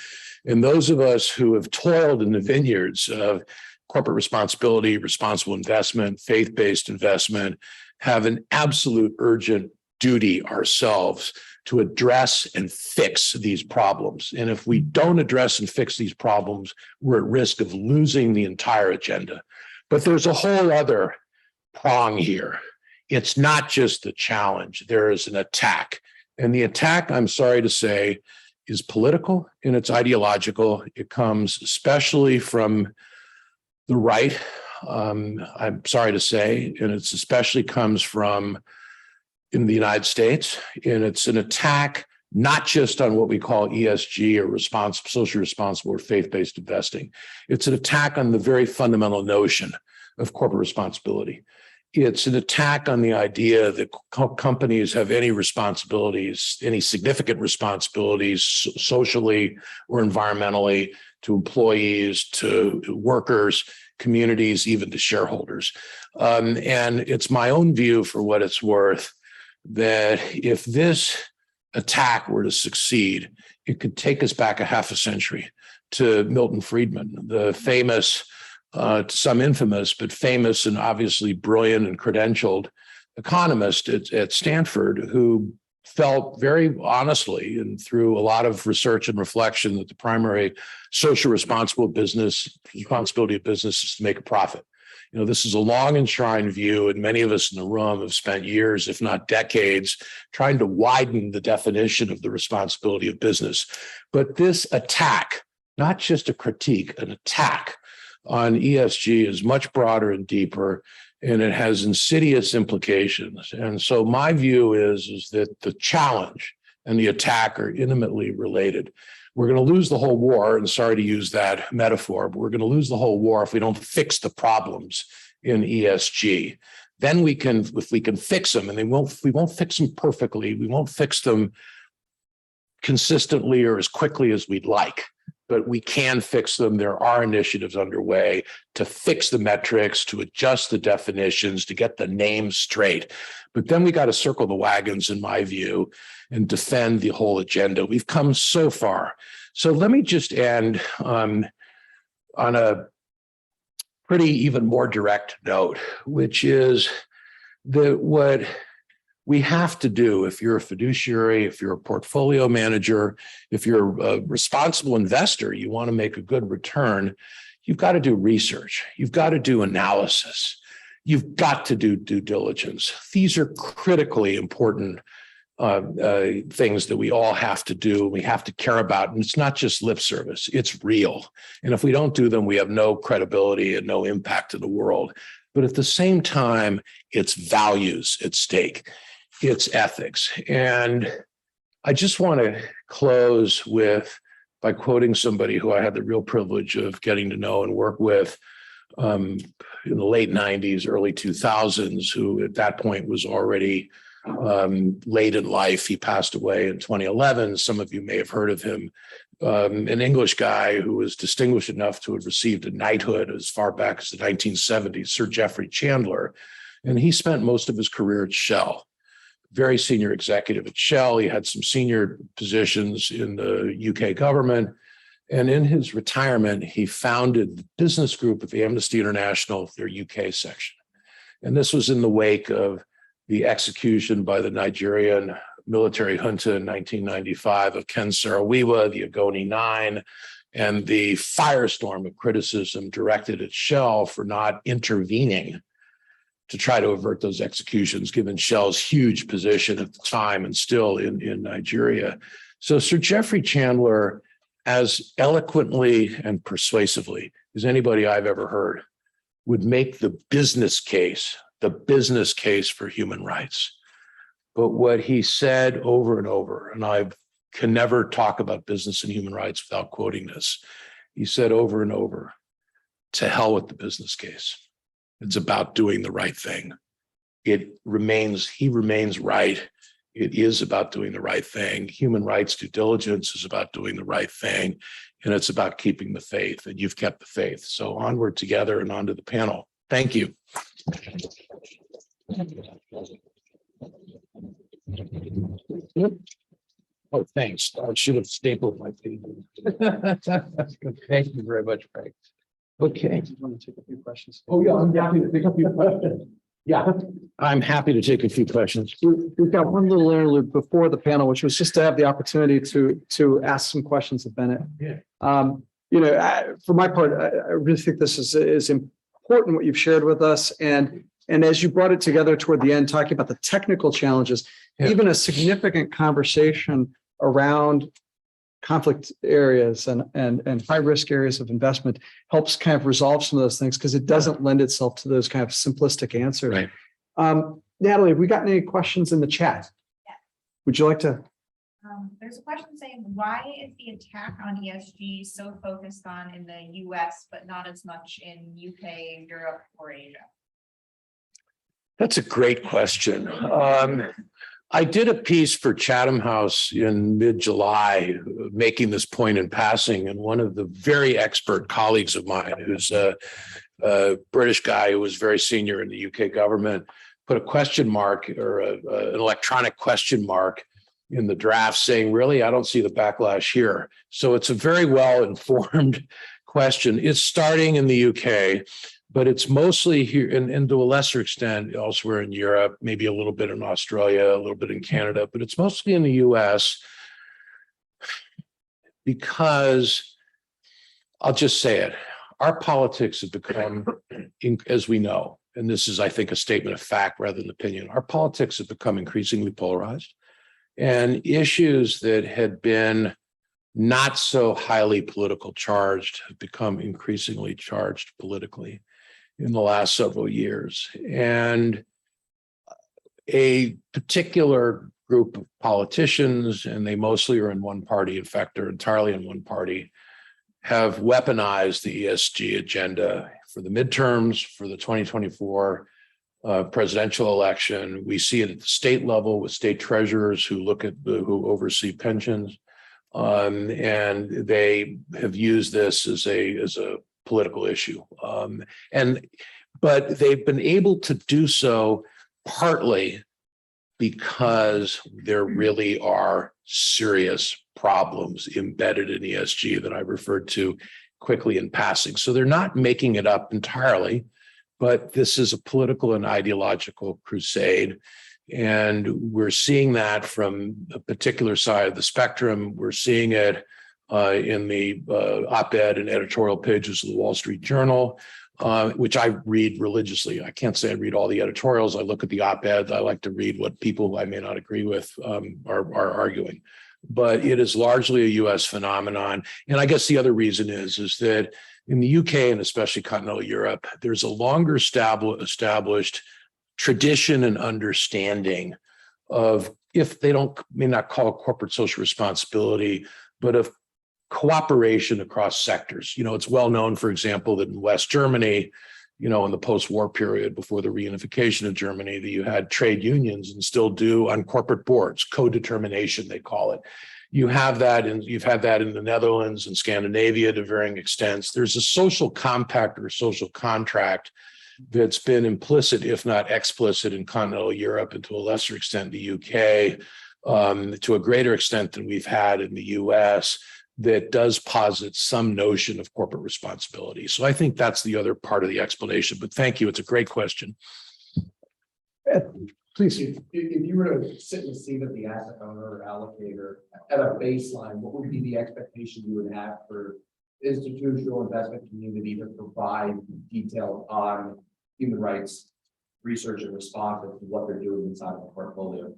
And those of us who have toiled in the vineyards of corporate responsibility, responsible investment, faith-based investment, have an absolute urgent duty ourselves to address and fix these problems. And if we don't address and fix these problems, we're at risk of losing the entire agenda. But there's a whole other prong here. It's not just a challenge, there is an attack. And the attack, I'm sorry to say, is political and it's ideological. It comes especially from the right, I'm sorry to say, and it's especially comes from in the United States. And it's an attack not just on what we call ESG or socially responsible or faith-based investing. It's an attack on the very fundamental notion of corporate responsibility. It's an attack on the idea that companies have any responsibilities, any significant responsibilities socially or environmentally to employees, to workers, communities, even to shareholders. And it's my own view, for what it's worth, that if this attack were to succeed, it could take us back a half a century to Milton Friedman, the famous, to some infamous, but famous and obviously brilliant and credentialed economist at Stanford, who felt very honestly and through a lot of research and reflection that the primary social responsibility of business is to make a profit. You know, this is a long enshrined view, and many of us in the room have spent years, if not decades, trying to widen the definition of the responsibility of business. But this attack, not just a critique, an attack on ESG is much broader and deeper, and it has insidious implications. And so my view is that the challenge and the attack are intimately related. We're going to lose the whole war, and sorry to use that metaphor, but we're going to lose the whole war if we don't fix the problems in ESG. Then if we can fix them, and we won't fix them perfectly, we won't fix them consistently or as quickly as we'd like, but we can fix them. There are initiatives underway to fix the metrics, to adjust the definitions, to get the names straight. But then we got to circle the wagons, in my view, and defend the whole agenda. We've come so far. So let me just end on a pretty even more direct note, which is that what we have to do, if you're a fiduciary, if you're a portfolio manager, if you're a responsible investor, you want to make a good return, you've got to do research. You've got to do analysis. You've got to do due diligence. These are critically important things that we all have to do, we have to care about. And it's not just lip service, it's real. And if we don't do them, we have no credibility and no impact in the world. But at the same time, it's values at stake, it's ethics. And I just want to close by quoting somebody who I had the real privilege of getting to know and work with in the late 90s, early 2000s, who at that point was already late in life. He passed away in 2011. Some of you may have heard of him. An English guy who was distinguished enough to have received a knighthood as far back as the 1970s, Sir Geoffrey Chandler. And he spent most of his career at Shell, very senior executive at Shell. He had some senior positions in the UK government. And in his retirement, he founded the business group of the Amnesty International, their UK section. And this was in the wake of the execution by the Nigerian military junta in 1995 of Ken Saro-Wiwa, the Ogoni Nine, and the firestorm of criticism directed at Shell for not intervening to try to avert those executions, given Shell's huge position at the time and still in Nigeria. So Sir Geoffrey Chandler, as eloquently and persuasively as anybody I've ever heard, would make the business case for human rights. But what he said over and over, and I can never talk about business and human rights without quoting this, he said over and over, to hell with the business case. It's about doing the right thing. He remains right. It is about doing the right thing. Human rights due diligence is about doing the right thing, and it's about keeping the faith, and you've kept the faith. So onward together and onto the panel. Thank you. Oh, thanks. I should have stapled my paper. Thank you very much, Frank. Okay. Do you want to take a few questions? Oh, yeah, I'm happy to take a few questions. Yeah, I'm happy to take a few questions. We've got one little interlude before the panel, which was just to have the opportunity to ask some questions of Bennett. Yeah. For my part, I really think this is important what you've shared with us, and as you brought it together toward the end, talking about the technical challenges, even a significant conversation around conflict areas and high risk areas of investment helps kind of resolve some of those things, because it doesn't lend itself to those kind of simplistic answers. Right. Natalie, have we gotten any questions in the chat? Yeah. Would you like to? There's a question saying, why is the attack on ESG so focused on in the US, but not as much in UK, Europe, or Asia? That's a great question. I did a piece for Chatham House in mid-July, making this point in passing, and one of the very expert colleagues of mine, who's a British guy who was very senior in the UK government, put a question mark or an electronic question mark in the draft saying, really, I don't see the backlash here. So it's a very well-informed question. It's starting in the UK, but it's mostly here and to a lesser extent elsewhere in Europe, maybe a little bit in Australia, a little bit in Canada, but it's mostly in the US because, I'll just say it, our politics have become, as we know, and this is, I think, a statement of fact rather than opinion, our politics have become increasingly polarized, and issues that had been not so highly political charged have become increasingly charged politically in the last several years. And a particular group of politicians, and they mostly are in one party, in fact, they're entirely in one party, have weaponized the ESG agenda for the midterms, for the 2024 presidential election. We see it at the state level with state treasurers who who oversee pensions. And they have used this as a political issue. But they've been able to do so partly because there really are serious problems embedded in ESG that I referred to quickly in passing. So they're not making it up entirely, but this is a political and ideological crusade. And we're seeing that from a particular side of the spectrum. We're seeing it in the op-ed and editorial pages of the Wall Street Journal. which I read religiously. I can't say I read all the editorials. I look at the op-eds. I like to read what people I may not agree with are arguing. But it is largely a U.S. phenomenon. And I guess the other reason is that in the UK and especially continental Europe, there's a longer established tradition and understanding of, if they may not call it corporate social responsibility, but of cooperation across sectors. It's well known, for example, that in West Germany, in the post-war period before the reunification of Germany, that you had trade unions and still do on corporate boards, co-determination, they call it. You've had that in the Netherlands and Scandinavia to varying extents. There's a social compact or social contract that's been implicit, if not explicit, in continental Europe, and to a lesser extent the UK, to a greater extent than we've had in the US, that does posit some notion of corporate responsibility. So I think that's the other part of the explanation. But thank you. It's a great question. Please. If you were to sit in the seat of the asset owner or allocator at a baseline, what would be the expectation you would have for institutional investment community to provide detail on human rights research and response to what they're doing inside of the portfolio?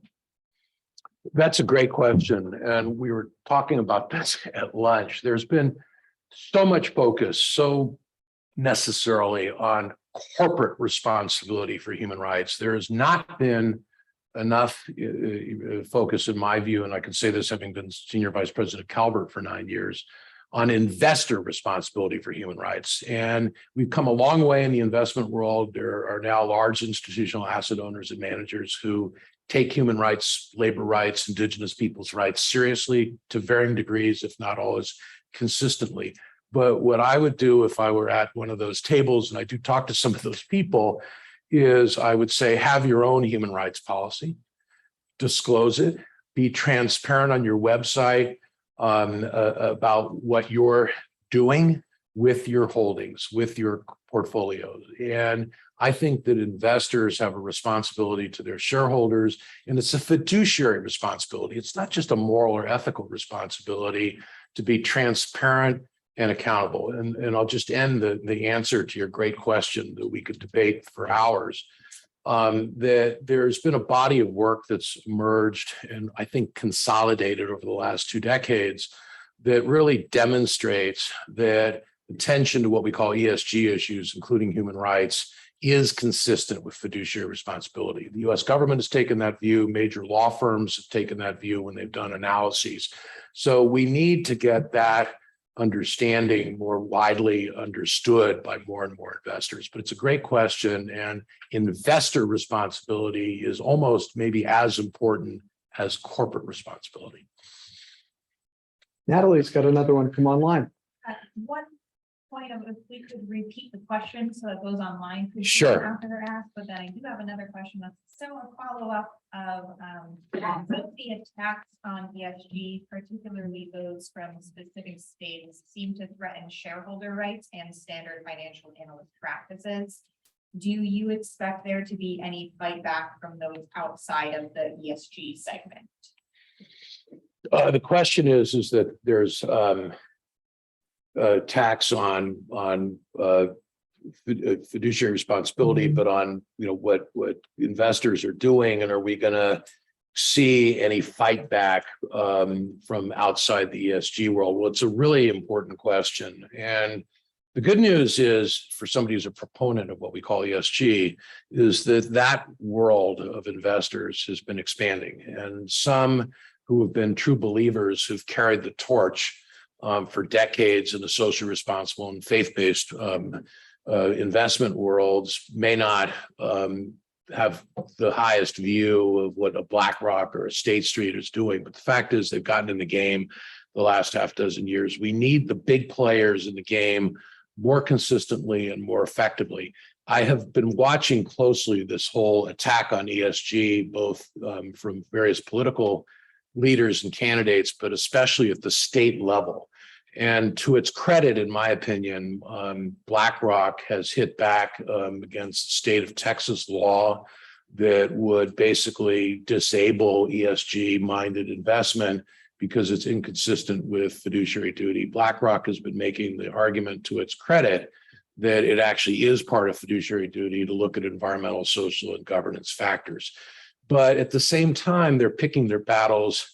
That's a great question. And we were talking about this at lunch. There's been so much focus, so necessarily, on corporate responsibility for human rights. There has not been enough focus, in my view, and I can say this having been Senior Vice President of Calvert for 9 years, on investor responsibility for human rights. And we've come a long way in the investment world. There are now large institutional asset owners and managers who take human rights, labor rights, indigenous people's rights seriously to varying degrees, if not always consistently. But what I would do if I were at one of those tables, and I do talk to some of those people, is I would say, have your own human rights policy, disclose it, be transparent on your website about what you're doing with your holdings, with your portfolios. And I think that investors have a responsibility to their shareholders, and it's a fiduciary responsibility. It's not just a moral or ethical responsibility to be transparent and accountable. And I'll just end the answer to your great question that we could debate for hours, that there's been a body of work that's emerged and I think consolidated over the last 2 decades that really demonstrates that attention to what we call ESG issues, including human rights, is consistent with fiduciary responsibility. The US government has taken that view. Major law firms have taken that view when they've done analyses. So we need to get that understanding more widely understood by more and more investors. But it's a great question, and investor responsibility is almost maybe as important as corporate responsibility. Natalie's got another one come online. One point of, if we could repeat the question so it goes online. Sure. After they're asked, but then I do have another question that's still a follow-up of both the attacks on ESG, particularly those from specific states, seem to threaten shareholder rights and standard financial analyst practices. Do you expect there to be any fight back from those outside of the ESG segment? The question is that there's tax on fiduciary responsibility, but on what investors are doing, and are we going to see any fight back from outside the ESG world? Well, it's a really important question, and the good news is, for somebody who's a proponent of what we call ESG, is that world of investors has been expanding, and some who have been true believers who've carried the torch for decades in the socially responsible and faith-based investment worlds may not have the highest view of what a BlackRock or a State Street is doing. But the fact is, they've gotten in the game the last half dozen years. We need the big players in the game more consistently and more effectively. I have been watching closely this whole attack on ESG, both from various political leaders and candidates, but especially at the state level. And to its credit, in my opinion, BlackRock has hit back against the state of Texas law that would basically disable ESG-minded investment because it's inconsistent with fiduciary duty. BlackRock has been making the argument, to its credit, that it actually is part of fiduciary duty to look at environmental, social, and governance factors. But at the same time, they're picking their battles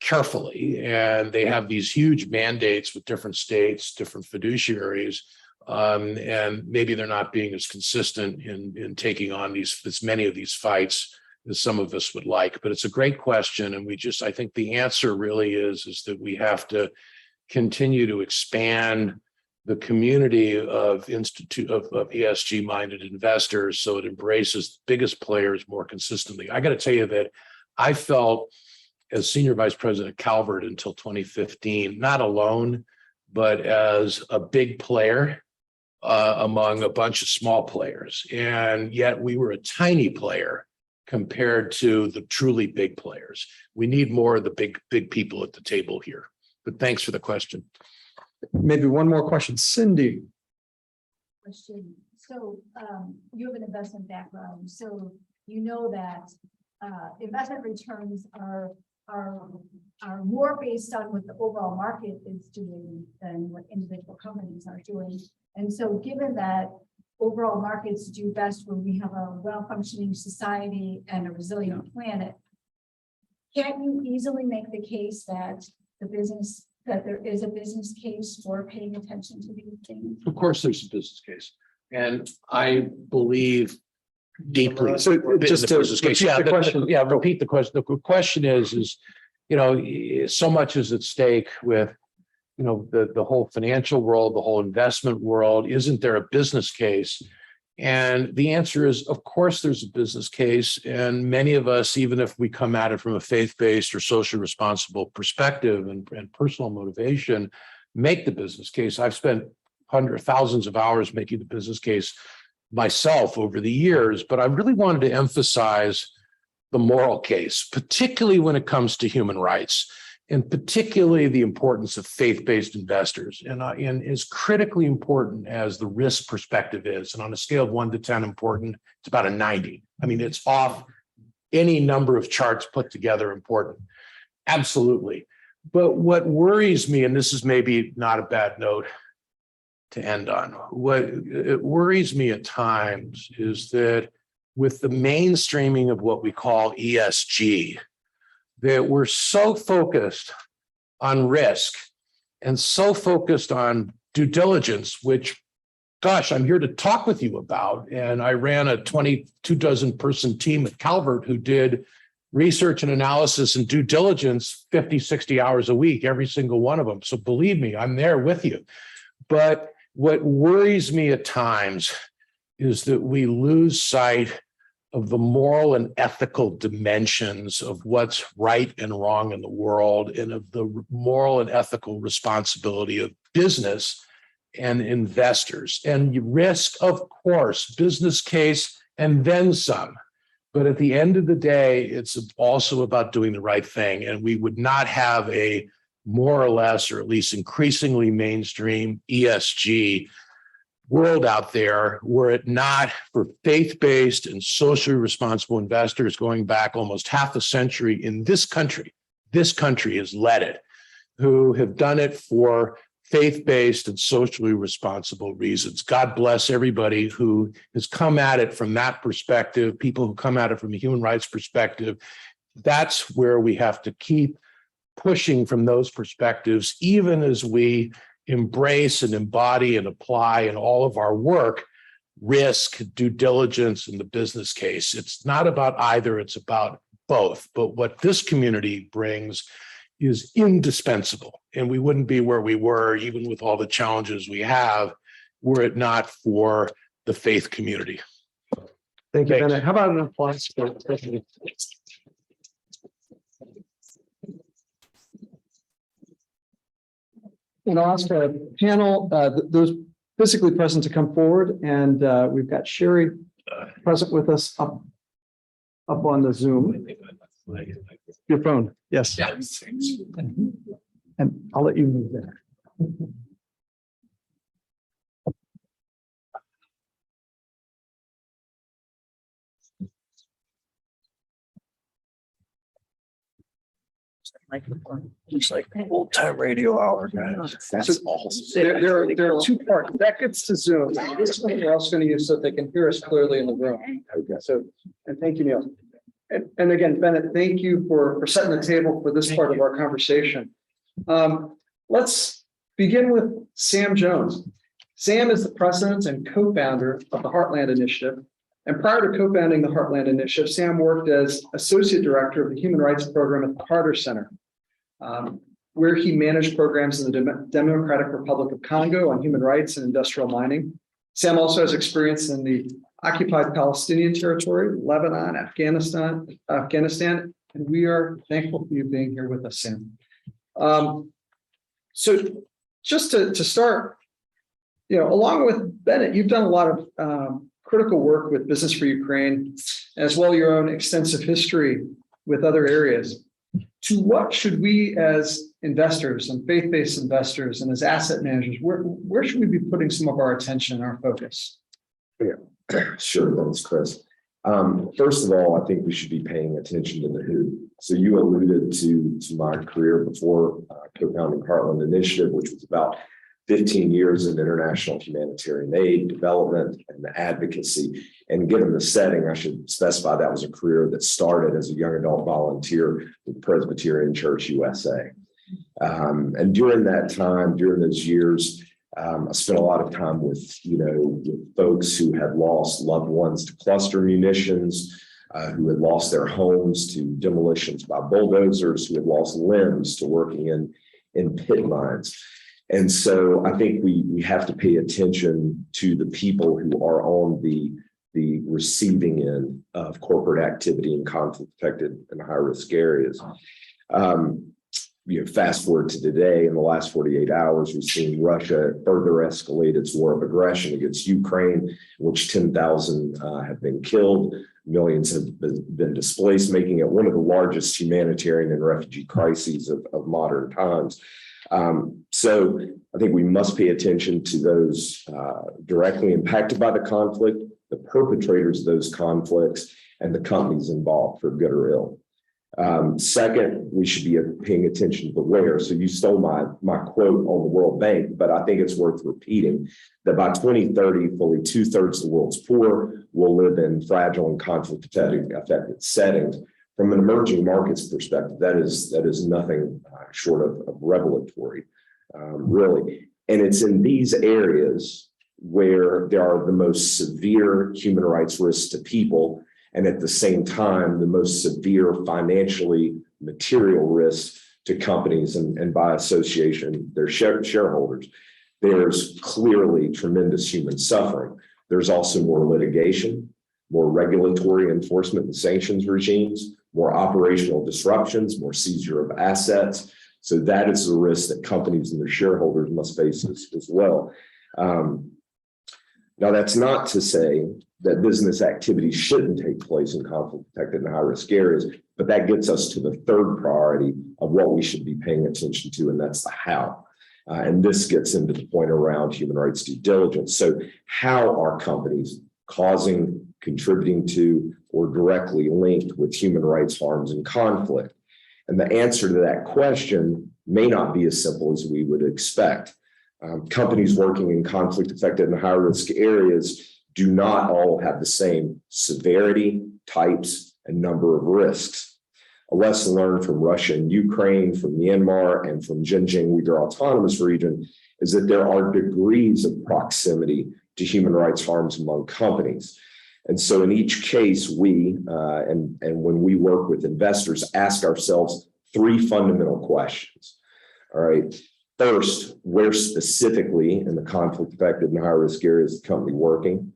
carefully, and they have these huge mandates with different states, different fiduciaries, and maybe they're not being as consistent in taking on as many of these fights as some of us would like. But it's a great question, and I think the answer really is that we have to continue to expand the community of ESG minded investors so it embraces the biggest players more consistently. I got to tell you that I felt as senior vice president at Calvert until 2015, not alone, but as a big player among a bunch of small players. And yet we were a tiny player compared to the truly big players. We need more of the big people at the table here. But thanks for the question. Maybe one more question, Cindy. Question. So you have an investment background, so you know that investment returns are more based on what the overall market is doing than what individual companies are doing. And so given that overall markets do best when we have a well-functioning society and a resilient planet, can't you easily make the case that there is a business case for paying attention to these things? Of course, there's a business case. And I believe deeply. So just to business case. repeat the question. Repeat the question. The question is, so much is at stake with, the whole financial world, the whole investment world. Isn't there a business case? And the answer is, of course, there's a business case. And many of us, even if we come at it from a faith-based or socially responsible perspective and personal motivation, make the business case. I've spent thousands of hours making the business case myself over the years, but I really wanted to emphasize the moral case, particularly when it comes to human rights, and particularly the importance of faith-based investors, and as critically important as the risk perspective is. And on a scale of 1 to 10 important, it's about a 90. I mean, it's off any number of charts put together important. Absolutely. But what worries me, and this is maybe not a bad note to end on, what it worries me at times is that with the mainstreaming of what we call ESG, that we're so focused on risk and so focused on due diligence, which, gosh, I'm here to talk with you about. And I ran a 22 person team at Calvert who did research and analysis and due diligence 50, 60 hours a week, every single one of them. So believe me, I'm there with you. But what worries me at times is that we lose sight of the moral and ethical dimensions of what's right and wrong in the world, and of the moral and ethical responsibility of business and investors. And risk, of course, business case, and then some. But at the end of the day, it's also about doing the right thing. And we would not have a more or less, or at least increasingly mainstream ESG world out there were it not for faith-based and socially responsible investors going back almost half a century in this country. This country has led it, who have done it for faith-based and socially responsible reasons. God bless everybody who has come at it from that perspective, people who come at it from a human rights perspective. That's where we have to keep pushing from those perspectives, even as we embrace and embody and apply in all of our work, risk, due diligence, and the business case. It's not about either, it's about both. But what this community brings is indispensable. And we wouldn't be where we were, even with all the challenges we have, were it not for the faith community. Thank you, Thanks. Bennett. How about an applause for and I'll ask our panel, those physically present to come forward, and we've got Shari present with us up on the Zoom. Your phone, yes. Yes. And I'll let you move there. microphone. It's like old time radio hour, guys. That's awesome. There are two parts. That gets to Zoom. This is what we're also going to use so that they can hear us clearly in the room. Okay. So, and thank you, Neil. And again, Bennett, thank you for setting the table for this part of our conversation. Let's begin with Sam Jones. Sam is the president and co-founder of the Heartland Initiative. And prior to co-founding the Heartland Initiative, Sam worked as associate director of the Human Rights Program at the Carter Center, where he managed programs in the Democratic Republic of Congo on human rights and industrial mining. Sam also has experience in the occupied Palestinian territory, Lebanon, Afghanistan, and we are thankful for you being here with us, Sam. So just to start, along with Bennett, you've done a lot of critical work with Business for Ukraine, as well as your own extensive history with other areas. To what should we as investors and faith-based investors and as asset managers, where should we be putting some of our attention and our focus? Yeah, sure. Thanks, Chris. First of all, I think we should be paying attention to the who. So you alluded to my career before co-founding Heartland Initiative, which was about 15 years in international humanitarian aid, development, and advocacy. And given the setting, I should specify that was a career that started as a young adult volunteer with Presbyterian Church USA. And during that time, during those years, I spent a lot of time with folks who had lost loved ones to cluster munitions, who had lost their homes to demolitions by bulldozers, who had lost limbs to working in pit mines. And so I think we have to pay attention to the people who are on the receiving end of corporate activity in conflict-affected and high-risk areas. Fast forward to today, in the last 48 hours, we've seen Russia further escalate its war of aggression against Ukraine, in which 10,000 have been killed, millions have been displaced, making it one of the largest humanitarian and refugee crises of modern times. So I think we must pay attention to those directly impacted by the conflict, the perpetrators of those conflicts, and the companies involved for good or ill. Second, we should be paying attention to the where. So you stole my quote on the World Bank, but I think it's worth repeating that by 2030, fully 2/3 of the world's poor will live in fragile and conflict-affected settings. From an emerging markets perspective, that is nothing short of revelatory, really. And it's in these areas where there are the most severe human rights risks to people, and at the same time, the most severe financially material risks to companies and by association, their shareholders. There's clearly tremendous human suffering. There's also more litigation, more regulatory enforcement and sanctions regimes, more operational disruptions, more seizure of assets. So that is the risk that companies and their shareholders must face as well. Now, that's not to say that business activity shouldn't take place in conflict-affected and high-risk areas, but that gets us to the third priority of what we should be paying attention to, and that's the how. And this gets into the point around human rights due diligence. So how are companies causing, contributing to, or directly linked with human rights harms and conflict? And the answer to that question may not be as simple as we would expect. Companies working in conflict-affected and high-risk areas do not all have the same severity, types, and number of risks. A lesson learned from Russia and Ukraine, from Myanmar, and from Xinjiang Uyghur Autonomous Region is that there are degrees of proximity to human rights harms among companies. And so in each case, we, and when we work with investors, ask ourselves three fundamental questions. All right. First, where specifically in the conflict-affected and high-risk areas is the company working?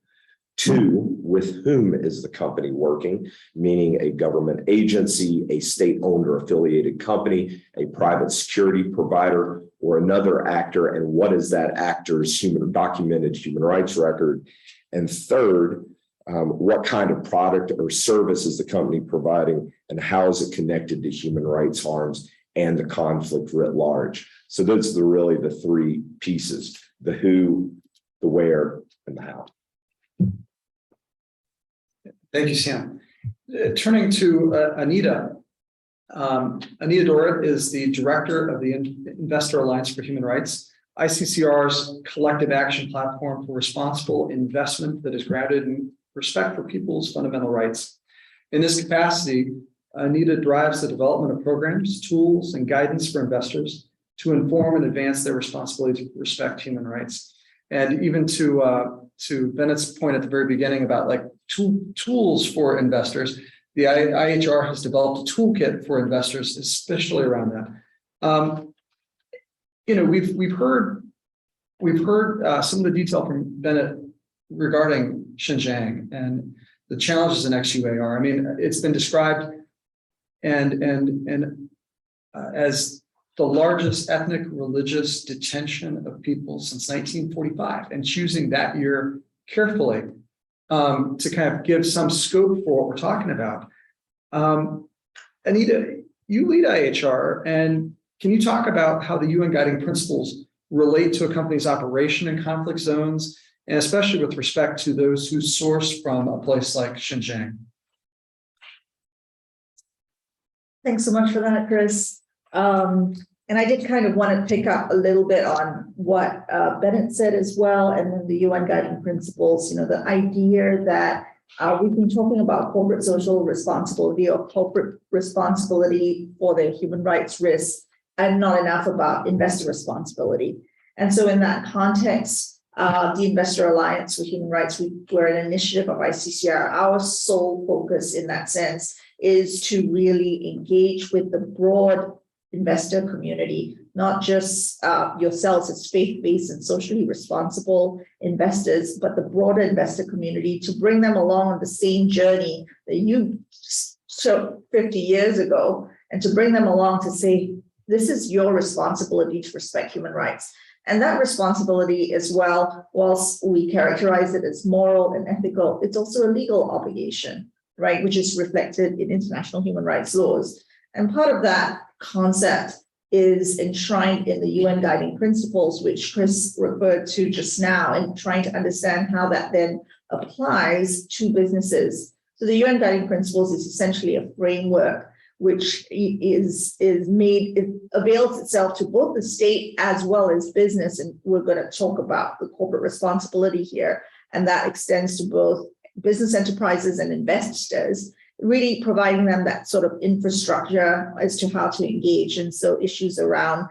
Two, with whom is the company working? Meaning a government agency, a state-owned or affiliated company, a private security provider, or another actor, and what is that actor's documented human rights record? And third, what kind of product or service is the company providing, and how is it connected to human rights harms and the conflict writ large? So those are really the three pieces: the who, the where, and the how. Thank you, Sam. Turning to Anita, Anita Dorett is the director of the Investor Alliance for Human Rights, ICCR's collective action platform for responsible investment that is grounded in respect for people's fundamental rights. In this capacity, Anita drives the development of programs, tools, and guidance for investors to inform and advance their responsibility to respect human rights. And even to Bennett's point at the very beginning about like tools for investors, the IHR has developed a toolkit for investors, especially around that. We've heard some of the detail from Bennett regarding Xinjiang and the challenges in XUAR. I mean, it's been described and as the largest ethnic religious detention of people since 1945, and choosing that year carefully to kind of give some scope for what we're talking about. Anita, you lead IHR, and can you talk about how the UN guiding principles relate to a company's operation in conflict zones, and especially with respect to those who source from a place like Xinjiang? Thanks so much for that, Chris. And I did kind of want to pick up a little bit on what Bennett said as well, and then the UN guiding principles, the idea that we've been talking about corporate social responsibility or corporate responsibility for their human rights risks, and not enough about investor responsibility. And so in that context, the Investor Alliance for Human Rights, we're an initiative of ICCR. Our sole focus in that sense is to really engage with the broad investor community, not just yourselves as faith-based and socially responsible investors, but the broader investor community, to bring them along on the same journey that you took 50 years ago, and to bring them along to say, this is your responsibility to respect human rights. And that responsibility as well, whilst we characterize it as moral and ethical, it's also a legal obligation, right, which is reflected in international human rights laws. And part of that concept is enshrined in the UN guiding principles, which Chris referred to just now, and trying to understand how that then applies to businesses. So the UN guiding principles is essentially a framework which is made, it avails itself to both the state as well as business. And we're going to talk about the corporate responsibility here, and that extends to both business enterprises and investors, really providing them that sort of infrastructure as to how to engage. And so issues around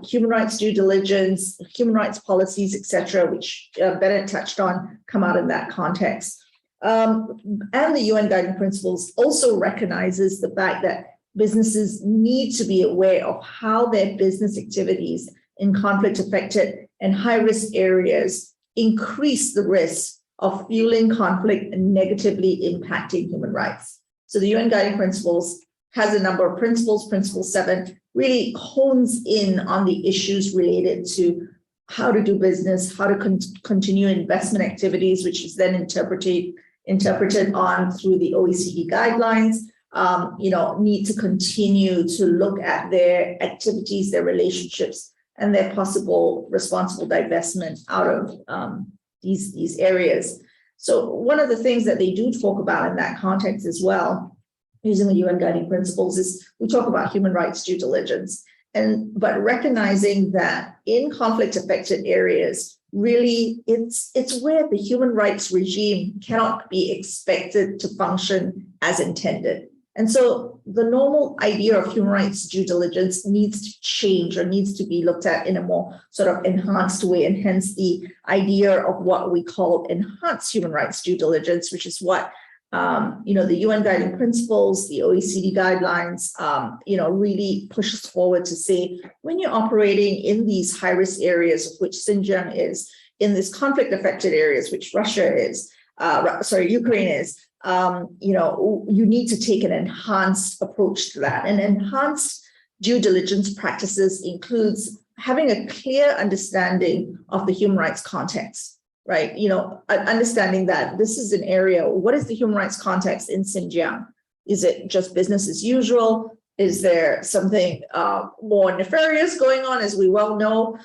human rights due diligence, human rights policies, etc., which Bennett touched on, come out in that context. And the UN guiding principles also recognizes the fact that businesses need to be aware of how their business activities in conflict affected and high risk areas increase the risk of fueling conflict and negatively impacting human rights. So the UN guiding principles has a number of principles. Principle 7 really hones in on the issues related to how to do business, how to continue investment activities, which is then interpreted on through the OECD guidelines. Need to continue to look at their activities, their relationships, and their possible responsible divestment out of these areas. So one of the things that they do talk about in that context as well, using the UN guiding principles, is we talk about human rights due diligence, but recognizing that in conflict affected areas, really it's where the human rights regime cannot be expected to function as intended. And so the normal idea of human rights due diligence needs to change, or needs to be looked at in a more sort of enhanced way. And hence the idea of what we call enhanced human rights due diligence, which is what the UN guiding principles, the OECD guidelines, really pushes forward to say, when you're operating in these high risk areas, of which Xinjiang is, in this conflict affected areas, which Russia is, Ukraine is, you need to take an enhanced approach to that. And enhanced due diligence practices includes having a clear understanding of the human rights context, right? Understanding that this is an area, what is the human rights context in Xinjiang? Is it just business as usual? Is there something more nefarious going on, as we well know?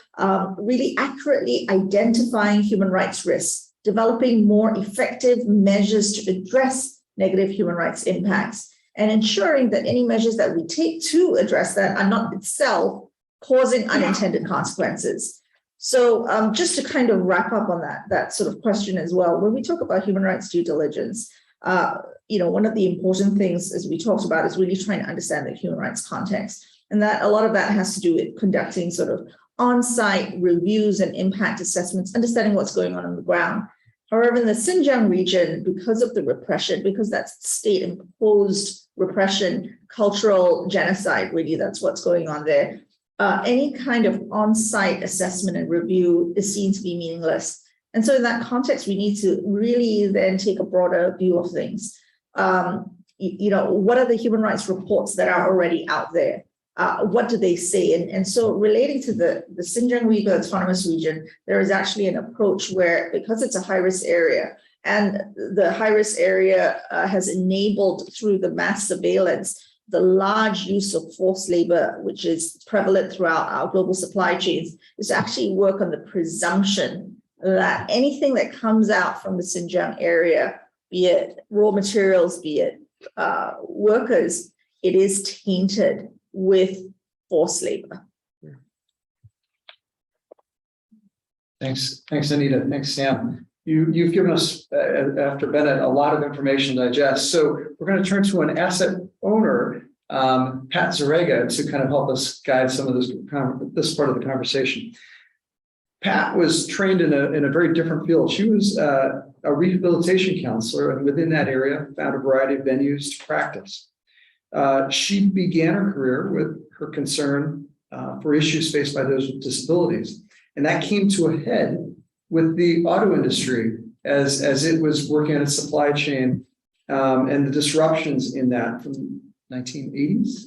Really accurately identifying human rights risks, developing more effective measures to address negative human rights impacts, and ensuring that any measures that we take to address that are not itself causing unintended consequences. So just to kind of wrap up on that sort of question as well, when we talk about human rights due diligence, one of the important things, as we talked about, is really trying to understand the human rights context. And that a lot of that has to do with conducting sort of on-site reviews and impact assessments, understanding what's going on the ground. However, in the Xinjiang region, because of the repression, because that's state-imposed repression, cultural genocide, really, that's what's going on there. Any kind of on-site assessment and review is seen to be meaningless. And so in that context, we need to really then take a broader view of things. What are the human rights reports that are already out there? What do they say? And so relating to the Xinjiang Uyghur Autonomous Region, there is actually an approach where, because it's a high-risk area, and the high-risk area has enabled through the mass surveillance, the large use of forced labor, which is prevalent throughout our global supply chains, is to actually work on the presumption that anything that comes out from the Xinjiang area, be it raw materials, be it workers, it is tainted with forced labor. Thanks, Anita. Thanks, Sam. You've given us, after Bennett, a lot of information to digest. So we're going to turn to an asset owner, Pat Zerega, to kind of help us guide some of this part of the conversation. Pat was trained in a very different field. She was a rehabilitation counselor, and within that area, found a variety of venues to practice. She began her career with her concern for issues faced by those with disabilities, and that came to a head with the auto industry as it was working on its supply chain and the disruptions in that from 1980s.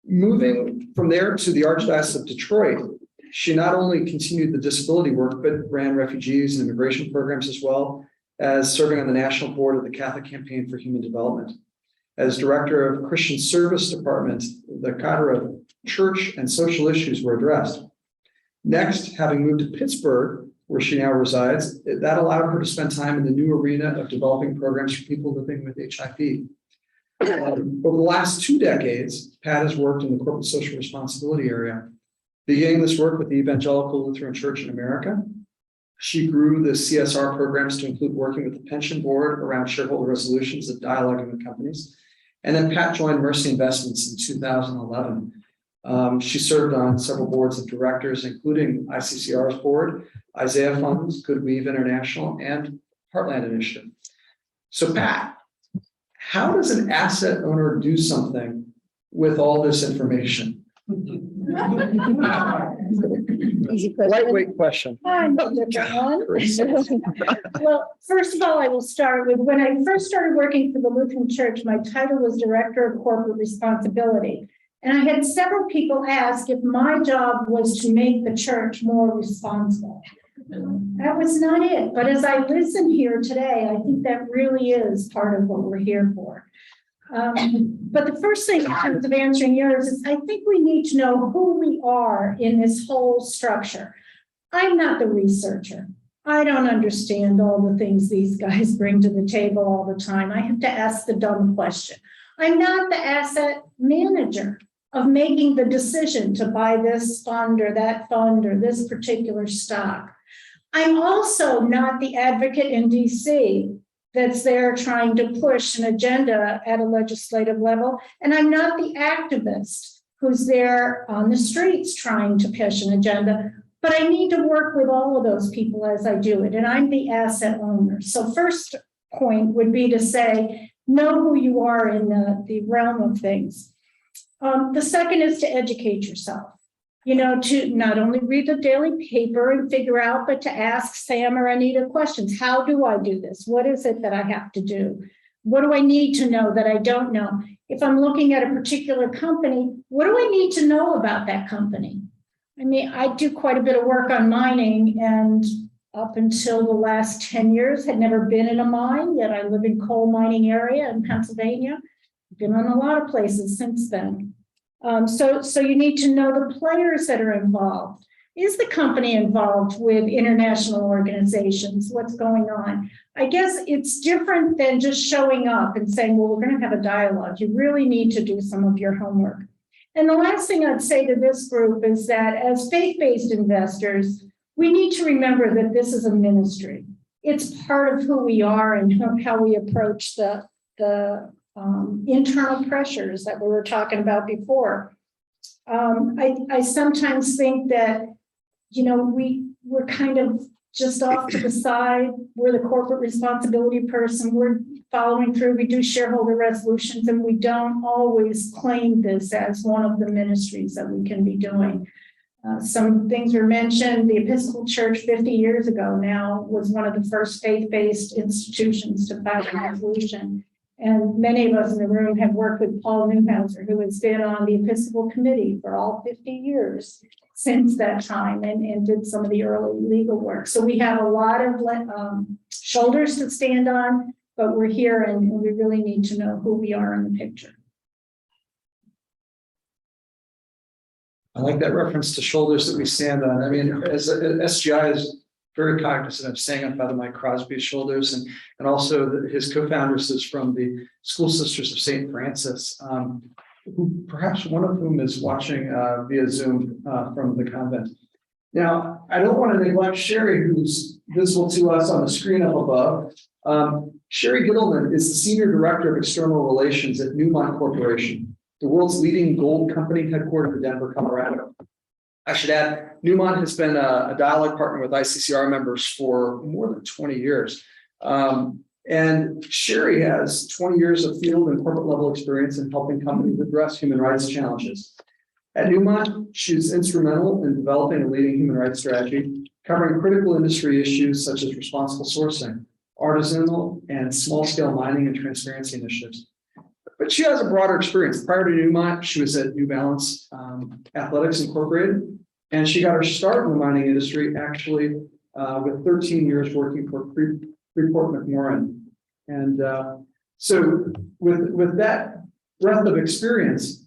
Moving from there to the Archdiocese of Detroit, she not only continued the disability work, but ran refugees and immigration programs, as well as serving on the national board of the Catholic Campaign for Human Development. As director of Christian Service Department, the cadre of church and social issues were addressed. Next, having moved to Pittsburgh, where she now resides, that allowed her to spend time in the new arena of developing programs for people living with HIV. Over the last 2 decades, Pat has worked in the corporate social responsibility area, beginning this work with the Evangelical Lutheran Church in America. She grew the CSR programs to include working with the pension board around shareholder resolutions and dialoguing with companies. And then Pat joined Mercy Investments in 2011. She served on several boards of directors, including ICCR's board, Isaiah Funds, Good Weave International, and Heartland Initiative. So Pat, how does an asset owner do something with all this information? Easy question. Lightweight question. Well, first of all, I will start with when I first started working for the Lutheran Church, my title was Director of Corporate Responsibility. And I had several people ask if my job was to make the church more responsible. That was not it. But as I listen here today, I think that really is part of what we're here for. But the first thing in terms of answering yours is I think we need to know who we are in this whole structure. I'm not the researcher. I don't understand all the things these guys bring to the table all the time. I have to ask the dumb question. I'm not the asset manager of making the decision to buy this fund or that fund or this particular stock. I'm also not the advocate in DC that's there trying to push an agenda at a legislative level. And I'm not the activist who's there on the streets trying to push an agenda, but I need to work with all of those people as I do it. And I'm the asset owner. So first point would be to say, know who you are in the realm of things. The second is to educate yourself, to not only read the daily paper and figure out, but to ask Sam or Anita questions. How do I do this? What is it that I have to do? What do I need to know that I don't know? If I'm looking at a particular company, what do I need to know about that company? I mean, I do quite a bit of work on mining, and up until the last 10 years had never been in a mine, yet I live in coal mining area in Pennsylvania. Been on a lot of places since then. So you need to know the players that are involved. is the company involved with international organizations? What's going on? I guess it's different than just showing up and saying, well, we're going to have a dialogue. You really need to do some of your homework. And the last thing I'd say to this group is that as faith-based investors, we need to remember that this is a ministry. It's part of who we are and how we approach the internal pressures that we were talking about before. I sometimes think that, you know, we're kind of just off to the side. We're the corporate responsibility person. We're following through. We do shareholder resolutions, and we don't always claim this as one of the ministries that we can be doing. Some things were mentioned. The Episcopal Church 50 years ago now was one of the first faith-based institutions to file a resolution. And many of us in the room have worked with Paul Newhouser, who has been on the Episcopal Committee for all 50 years since that time and did some of the early legal work. So we have a lot of shoulders to stand on, but we're here and we really need to know who we are in the picture. I like that reference to shoulders that we stand on. I mean, as SGI is very cognizant of staying on Father Mike Crosby's shoulders, and also his co-founders is from the School Sisters of St. Francis, who perhaps one of whom is watching via Zoom from the convent. Now, I don't want to neglect Shari, who's visible to us on the screen up above. Shari Gittleman is the Senior Director of External Relations at Newmont Corporation, the world's leading gold company headquartered in Denver, Colorado. I should add, Newmont has been a dialogue partner with ICCR members for more than 20 years. And Shari has 20 years of field and corporate level experience in helping companies address human rights challenges. At Newmont, she's instrumental in developing a leading human rights strategy, covering critical industry issues such as responsible sourcing, artisanal and small-scale mining and transparency initiatives. But she has a broader experience. Prior to Newmont, she was at New Balance Athletics Incorporated, and she got her start in the mining industry actually with 13 years working for Freeport-McMoRan. And so with that breadth of experience,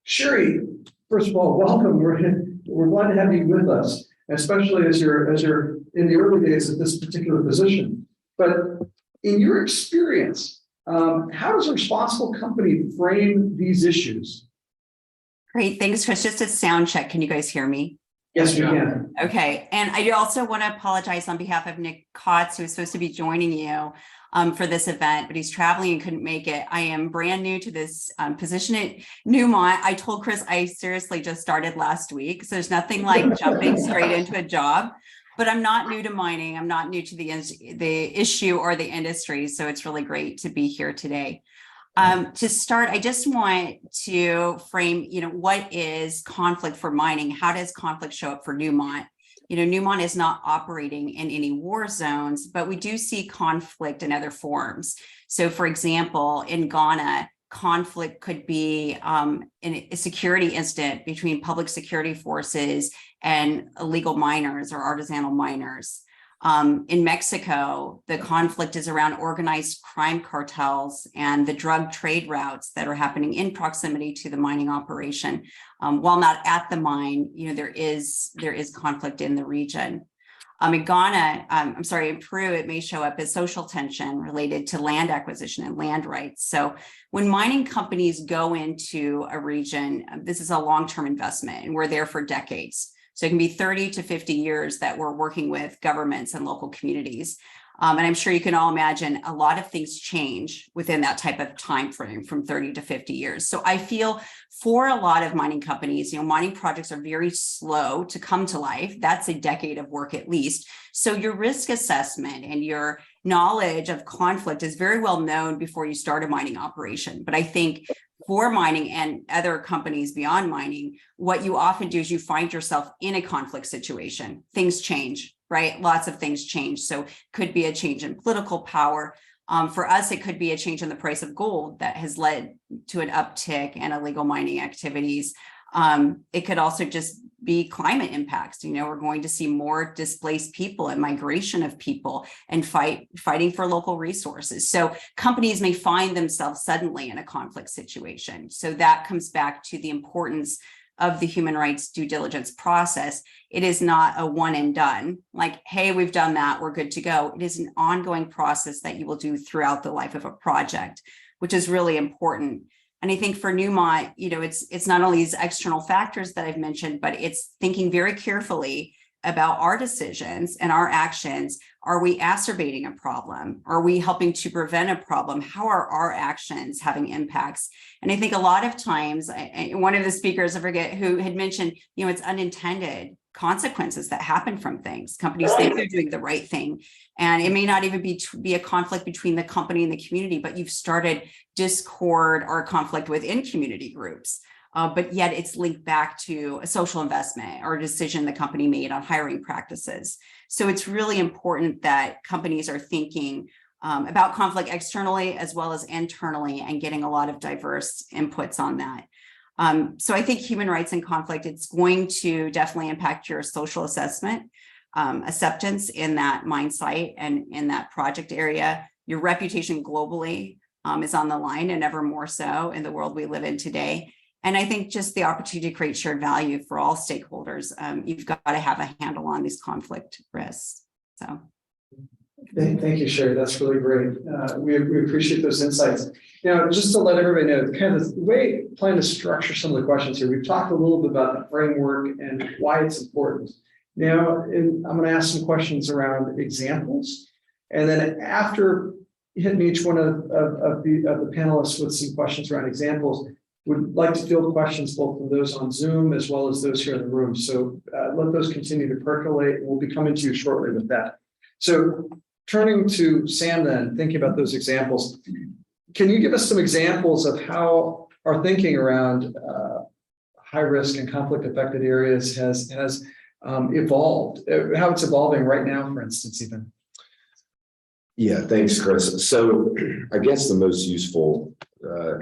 Shari, first of all, welcome. We're glad to have you with us, especially as you're in the early days of this particular position. But in your experience, how does a responsible company frame these issues? Great, thanks, Chris. Just a sound check. Can you guys hear me? Yes, we can. Okay, and I also want to apologize on behalf of Nick Kotz, who was supposed to be joining you for this event, but he's traveling and couldn't make it. I am brand new to this position at Newmont. I told Chris I seriously just started last week, so there's nothing like jumping straight into a job. But I'm not new to mining. I'm not new to the issue or the industry, so it's really great to be here today. To start, I just want to frame, what is conflict for mining? How does conflict show up for Newmont? Newmont is not operating in any war zones, but we do see conflict in other forms. So, for example, in Ghana, conflict could be in a security incident between public security forces and illegal miners or artisanal miners. In Mexico, the conflict is around organized crime cartels and the drug trade routes that are happening in proximity to the mining operation. While not at the mine, there is conflict in the region. In Ghana, in Peru, it may show up as social tension related to land acquisition and land rights. So when mining companies go into a region, this is a long-term investment and we're there for decades. So it can be 30 to 50 years that we're working with governments and local communities. And I'm sure you can all imagine a lot of things change within that type of time frame from 30 to 50 years. So I feel for a lot of mining companies, mining projects are very slow to come to life. That's a decade of work at least. So your risk assessment and your knowledge of conflict is very well known before you start a mining operation. But I think for mining and other companies beyond mining, what you often do is you find yourself in a conflict situation. Things change, right? Lots of things change. So could be a change in political power. For us, it could be a change in the price of gold that has led to an uptick in illegal mining activities. It could also just be climate impacts. We're going to see more displaced people and migration of people and fighting for local resources. So companies may find themselves suddenly in a conflict situation. So that comes back to the importance of the human rights due diligence process. It is not a one and done, like, hey, we've done that, we're good to go. It is an ongoing process that you will do throughout the life of a project, which is really important. And I think for Newmont, it's not only these external factors that I've mentioned, but it's thinking very carefully about our decisions and our actions. Are we exacerbating a problem? Are we helping to prevent a problem? How are our actions having impacts? And I think a lot of times, one of the speakers, I forget who had mentioned, it's unintended consequences that happen from things. Companies think they're doing the right thing. And it may not even be a conflict between the company and the community, but you've started discord or conflict within community groups. But yet it's linked back to a social investment or a decision the company made on hiring practices. So it's really important that companies are thinking about conflict externally as well as internally and getting a lot of diverse inputs on that. So I think human rights and conflict, it's going to definitely impact your social assessment, acceptance in that mine site and in that project area. Your reputation globally is on the line, and ever more so in the world we live in today. And I think just the opportunity to create shared value for all stakeholders, you've got to have a handle on these conflict risks. So. Thank you, Shari. That's really great. We appreciate those insights. Just to let everybody know, kind of the way I plan to structure some of the questions here, we've talked a little bit about the framework and why it's important. Now, I'm going to ask some questions around examples. And then after hitting each one of the panelists with some questions around examples, would like to field questions both from those on Zoom as well as those here in the room. So let those continue to percolate. We'll be coming to you shortly with that. So turning to Sam then, thinking about those examples, can you give us some examples of how our thinking around high risk and conflict affected areas has evolved, how it's evolving right now, for instance, even? Yeah, thanks, Chris. So I guess the most useful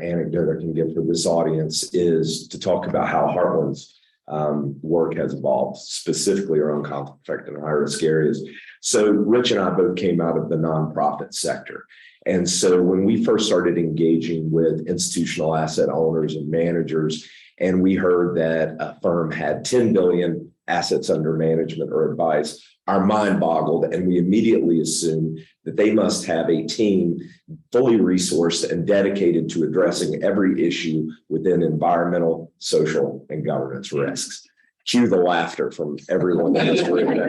anecdote I can give for this audience is to talk about how Heartland's work has evolved, specifically around conflict affected and high risk areas. So Rich and I both came out of the nonprofit sector. And so when we first started engaging with institutional asset owners and managers, and we heard that a firm had 10 billion assets under management or advice, our mind boggled, and we immediately assumed that they must have a team fully resourced and dedicated to addressing every issue within environmental, social, and governance risks. Cue the laughter from everyone in this room.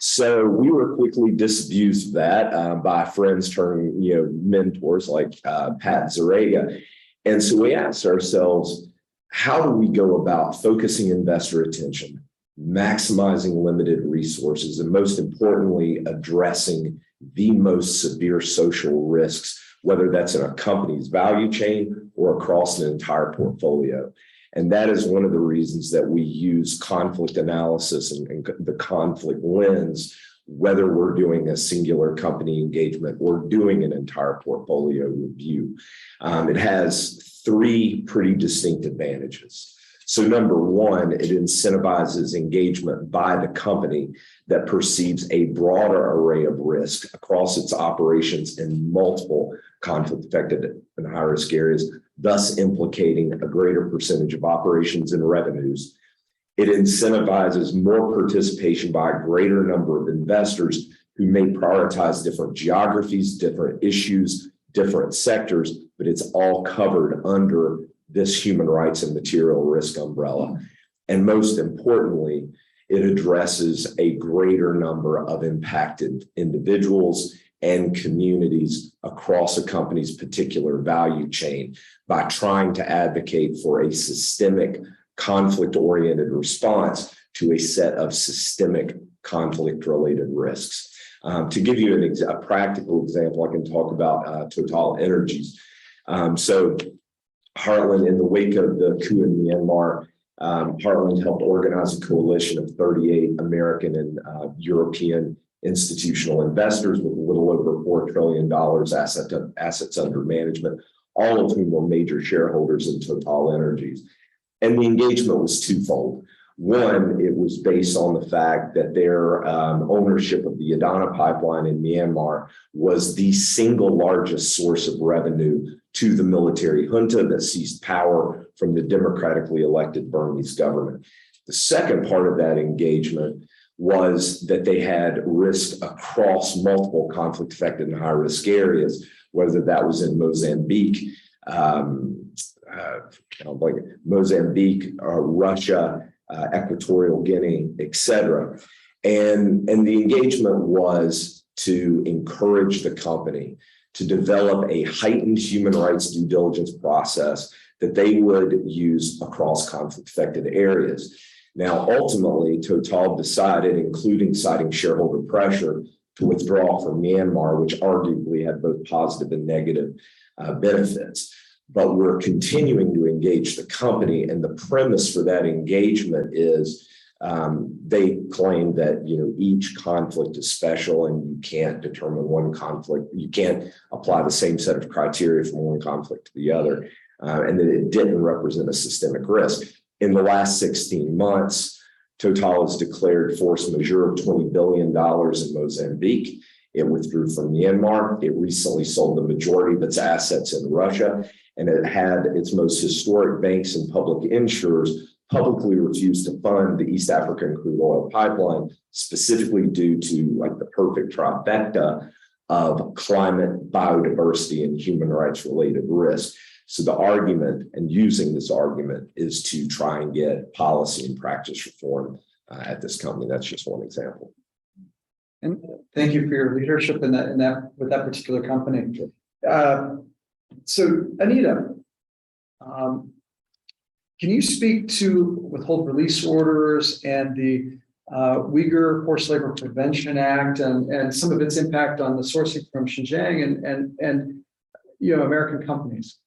So we were quickly disabused of that by friends turned, mentors like Pat Zerega. And so we asked ourselves, how do we go about focusing investor attention, maximizing limited resources, and most importantly, addressing the most severe social risks, whether that's in a company's value chain or across an entire portfolio? And that is one of the reasons that we use conflict analysis and the conflict lens, whether we're doing a singular company engagement or doing an entire portfolio review. It has three pretty distinct advantages. So number one, it incentivizes engagement by the company that perceives a broader array of risk across its operations in multiple conflict affected and high risk areas, thus implicating a greater percentage of operations and revenues. It incentivizes more participation by a greater number of investors who may prioritize different geographies, different issues, different sectors, but it's all covered under this human rights and material risk umbrella. And most importantly, it addresses a greater number of impacted individuals and communities across a company's particular value chain by trying to advocate for a systemic conflict-oriented response to a set of systemic conflict-related risks. To give you a practical example, I can talk about Total Energies. So Heartland, in the wake of the coup in Myanmar, Heartland helped organize a coalition of 38 American and European institutional investors with a little over $4 trillion assets under management, all of whom were major shareholders in Total Energies. And the engagement was twofold. One, it was based on the fact that their ownership of the Adana pipeline in Myanmar was the single largest source of revenue to the military junta that seized power from the democratically elected Burmese government. The second part of that engagement was that they had risk across multiple conflict affected and high risk areas, whether that was in Mozambique, Russia, Equatorial Guinea, etc. And the engagement was to encourage the company to develop a heightened human rights due diligence process that they would use across conflict affected areas. Now, ultimately, Total decided, including citing shareholder pressure, to withdraw from Myanmar, which arguably had both positive and negative benefits. But we're continuing to engage the company, and the premise for that engagement is they claim that each conflict is special, and you can't determine one conflict. You can't apply the same set of criteria from one conflict to the other, and that it didn't represent a systemic risk. In the last 16 months, Total has declared force majeure of $20 billion in Mozambique. It withdrew from Myanmar. It recently sold the majority of its assets in Russia, and it had its most historic banks and public insurers publicly refuse to fund the East African crude oil pipeline, specifically due to the perfect trifecta of climate, biodiversity, and human rights related risk. So the argument, and using this argument, is to try and get policy and practice reform at this company. That's just one example. And thank you for your leadership in that with that particular company. So Anita, can you speak to withhold release orders and the Uyghur Forced Labor Prevention Act and some of its impact on the sourcing from Xinjiang and American companies?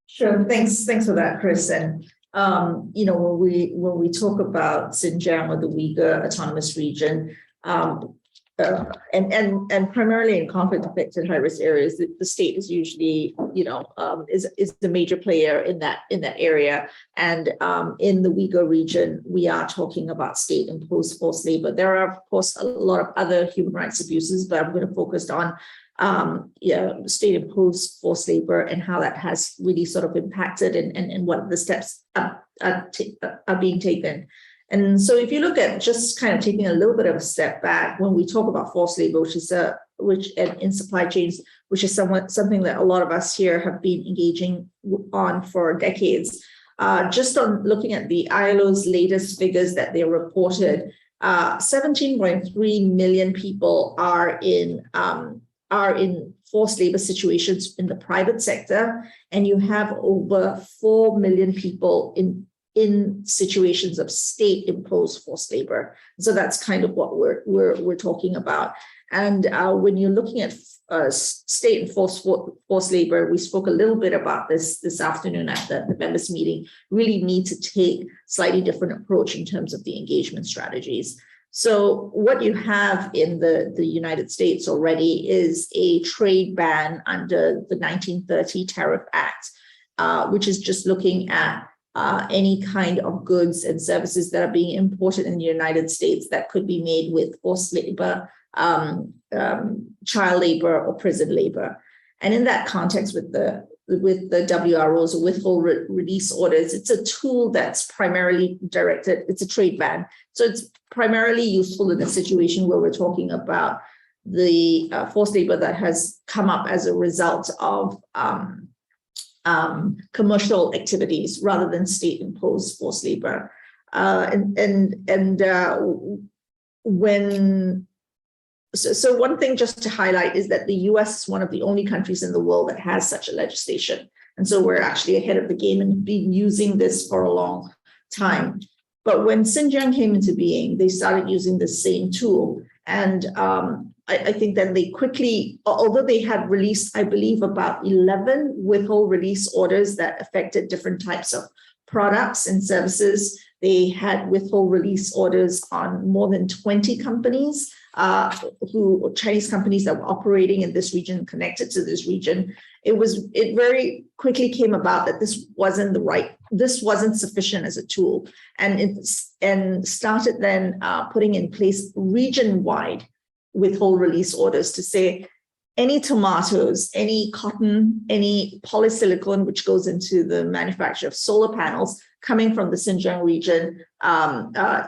Sure. Thanks for that, Chris. And when we talk about Xinjiang or the Uyghur Autonomous Region, and primarily in conflict affected high risk areas, the state is usually is the major player in that area. And in the Uyghur region, we are talking about state imposed forced labor. There are of course a lot of other human rights abuses, but I'm going to focus on state imposed forced labor and how that has really sort of impacted and what the steps are being taken. And so if you look at just kind of taking a little bit of a step back, when we talk about forced labor, which in supply chains, which is something that a lot of us here have been engaging on for decades, just on looking at the ILO's latest figures that they reported, 17.3 million people are in forced labor situations in the private sector, and you have over 4 million people in situations of state-imposed forced labor. So that's kind of what we're talking about. And when you're looking at state-enforced forced labor, we spoke a little bit about this afternoon at the members meeting. Really need to take slightly different approach in terms of the engagement strategies. So what you have in the United States already is a trade ban under the 1930 Tariff Act, which is just looking at any kind of goods and services that are being imported in the United States that could be made with forced labor, child labor, or prison labor. And in that context, with the WROs or withhold release orders, it's a tool that's primarily directed, it's a trade ban. So it's primarily useful in a situation where we're talking about the forced labor that has come up as a result of commercial activities rather than state-imposed forced labor. So one thing just to highlight is that the US is one of the only countries in the world that has such a legislation. And so we're actually ahead of the game and been using this for a long time. But when Xinjiang came into being, they started using the same tool. And I think that they quickly, although they had released, I believe, about 11 withhold release orders that affected different types of products and services, they had withhold release orders on more than 20 companies Chinese companies that were operating in this region, connected to this region. It very quickly came about that this wasn't sufficient as a tool, and started then putting in place region-wide withhold release orders to say any tomatoes, any cotton, any polysilicon, which goes into the manufacture of solar panels coming from the Xinjiang region,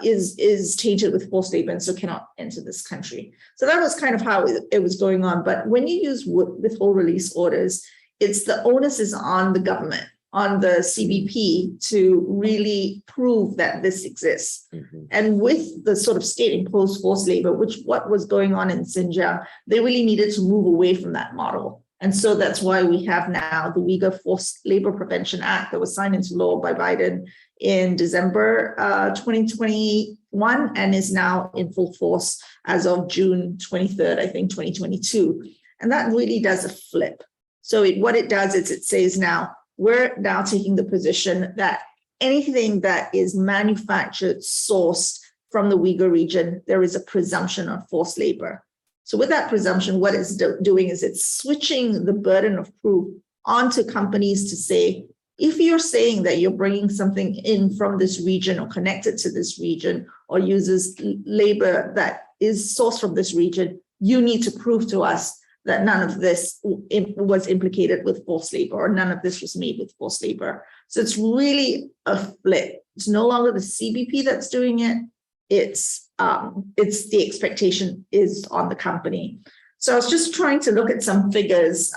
is tainted with forced labor and so cannot enter this country. So that was kind of how it was going on. But when you use withhold release orders, it's the onus is on the government, on the CBP, to really prove that this exists. Mhm. And with the sort of state-imposed forced labor, what was going on in Xinjiang, they really needed to move away from that model. And so that's why we have now the Uyghur Forced Labor Prevention Act that was signed into law by Biden in December 2021 and is now in full force as of June 23rd, I think, 2022. And that really does a flip. So what it does is it says now, we're now taking the position that anything that is manufactured, sourced from the Uyghur region, there is a presumption of forced labor. So with that presumption, what it's doing is it's switching the burden of proof onto companies to say, if you're saying that you're bringing something in from this region or connected to this region or uses labor that is sourced from this region, you need to prove to us that none of this was implicated with forced labor or none of this was made with forced labor. So it's really a flip. It's no longer the CBP that's doing it. It's the expectation is on the company. So I was just trying to look at some figures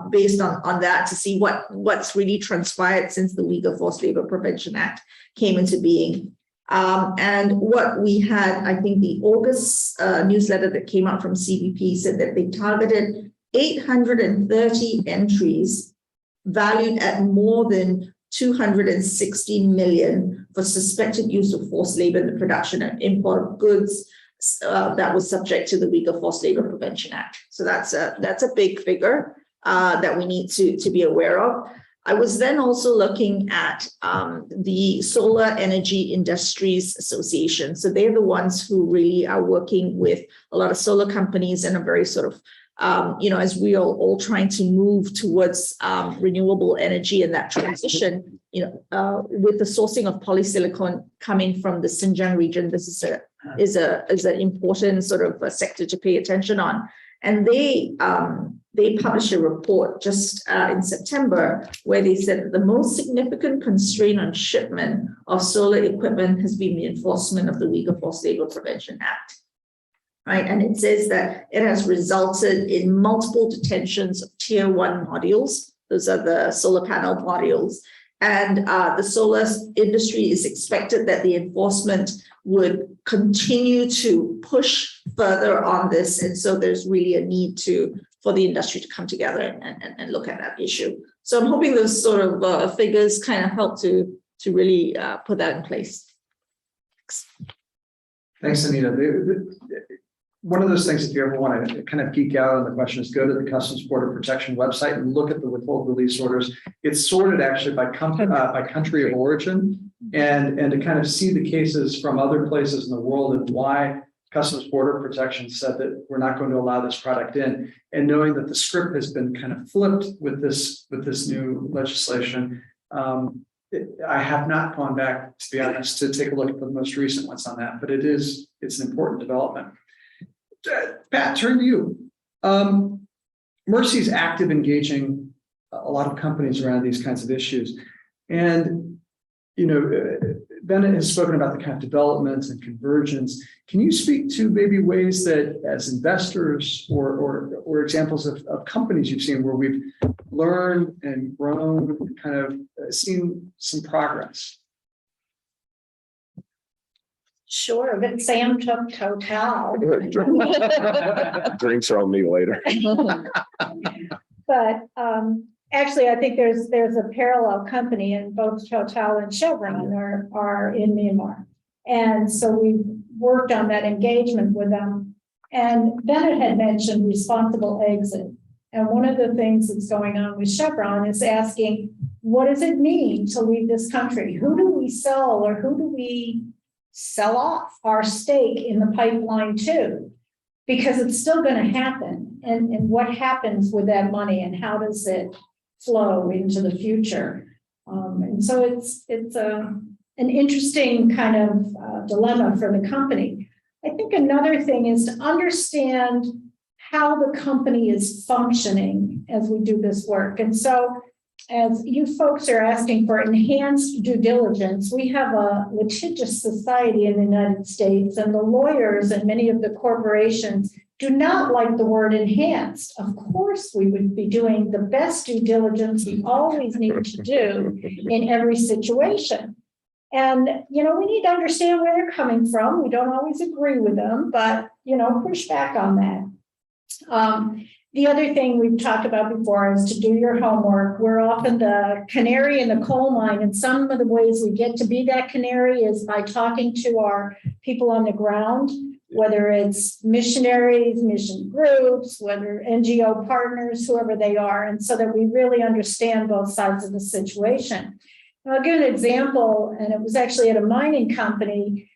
based on that to see what's really transpired since the Uyghur Forced Labor Prevention Act came into being. And what we had, I think the August newsletter that came out from CBP said that they targeted 830 entries valued at more than 260 million for suspected use of forced labor in the production and import of goods that was subject to the Uyghur Forced Labor Prevention Act. So that's a big figure that we need to be aware of. I was then also looking at the Solar Energy Industries Association. So they're the ones who really are working with a lot of solar companies and are very sort of, as we are all trying to move towards renewable energy and that transition, with the sourcing of polysilicon coming from the Xinjiang region, this is an important sort of a sector to pay attention on. And they published a report just in September where they said that the most significant constraint on shipment of solar equipment has been the enforcement of the Uyghur Forced Labor Prevention Act. Right, and it says that it has resulted in multiple detentions of tier 1 modules. Those are the solar panel modules. And the solar industry is expected that the enforcement would continue to push further on this. And so there's really a need for the industry to come together and look at that issue. So I'm hoping those sort of figures kind of help to really put that in place. Thanks, Anita. One of those things, if you ever want to kind of geek out on the question, is go to the Customs Border Protection website and look at the withhold release orders. It's sorted actually by country of origin, and to kind of see the cases from other places in the world and why Customs Border Protection said that we're not going to allow this product in, and knowing that the script has been kind of flipped with this new legislation. I have not gone back, to be honest, to take a look at the most recent ones on that, but it's an important development. Pat, turn to you. Mercy's active engaging a lot of companies around these kinds of issues. And, Bennett has spoken about the kind of developments and convergence. Can you speak to maybe ways that as investors or examples of companies you've seen where we've learned and grown, kind of seen some progress? Sure, but Sam took Total. Drinks are on me later. But actually, I think there's a parallel company, and both Total and Chevron are in Myanmar. And so we worked on that engagement with them. And Bennett had mentioned responsible exit. And one of the things that's going on with Chevron is asking, what does it mean to leave this country? Who do we sell, or who do we sell off our stake in the pipeline to? because it's still going to happen. And what happens with that money and how does it flow into the future? And so it's an interesting kind of dilemma for the company. I think another thing is to understand how the company is functioning as we do this work. And so as you folks are asking for enhanced due diligence, we have a litigious society in the United States, and the lawyers and many of the corporations do not like the word enhanced. Of course, we would be doing the best due diligence we always need to do in every situation. And, you know, we need to understand where they're coming from. We don't always agree with them, but, you know, push back on that. The other thing we've talked about before is to do your homework. We're often the canary in the coal mine, and some of the ways we get to be that canary is by talking to our people on the ground, whether it's missionaries, mission groups, whether NGO partners, whoever they are, and so that we really understand both sides of the situation. I'll give an example, and it was actually at a mining company.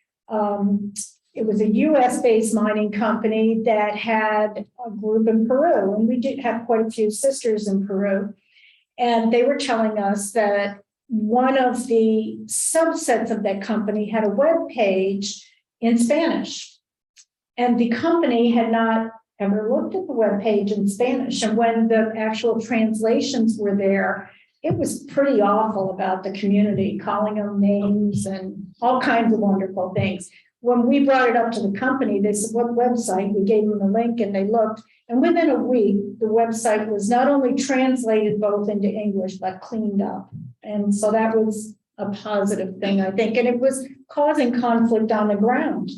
It was a US-based mining company that had a group in Peru, and we did have quite a few sisters in Peru. And they were telling us that one of the subsets of that company had a web page in Spanish. And the company had not ever looked at the web page in Spanish. And when the actual translations were there, it was pretty awful about the community, calling them names and all kinds of wonderful things. When we brought it up to the company, they said, what website? We gave them the link and they looked. And within a week, the website was not only translated both into English, but cleaned up. And so that was a positive thing, I think. And it was causing conflict on the ground.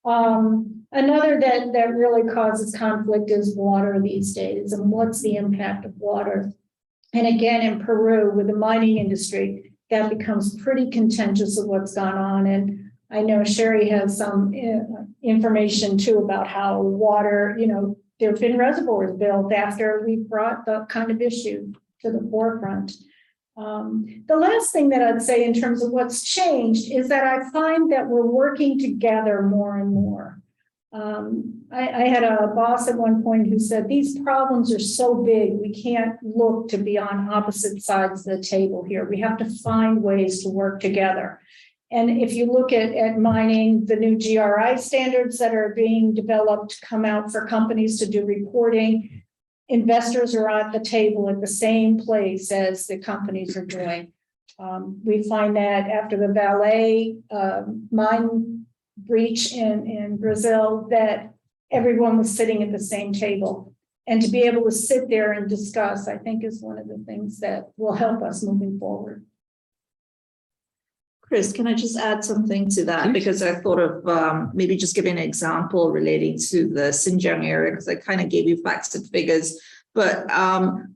Another that really causes conflict is water these days. And what's the impact of water? And again, in Peru, with the mining industry, that becomes pretty contentious of what's gone on. And I know Shari has some information too about how water, you know, there have been reservoirs built after we brought the kind of issue to the forefront. The last thing that I'd say in terms of what's changed is that I find that we're working together more and more. I had a boss at one point who said, these problems are so big, we can't look to be on opposite sides of the table here. We have to find ways to work together. And if you look at mining, the new GRI standards that are being developed come out for companies to do reporting. Investors are at the table at the same place as the companies are doing. We find that after the Vale mine breach in Brazil, that everyone was sitting at the same table. And to be able to sit there and discuss, I think, is one of the things that will help us moving forward. Chris, can I just add something to that? Because I thought of maybe just giving an example relating to the Xinjiang area, because I kind of gave you facts and figures. But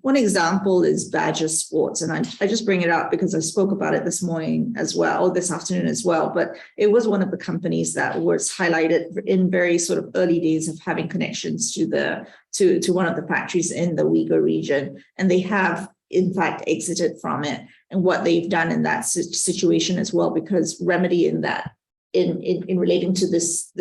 one example is Badger Sports. And I just bring it up because I spoke about it this morning as well, this afternoon as well. But it was one of the companies that was highlighted in very sort of early days of having connections to one of the factories in the Uyghur region. And they have, in fact, exited from it. And what they've done in that situation as well, because remedy in that in relating to this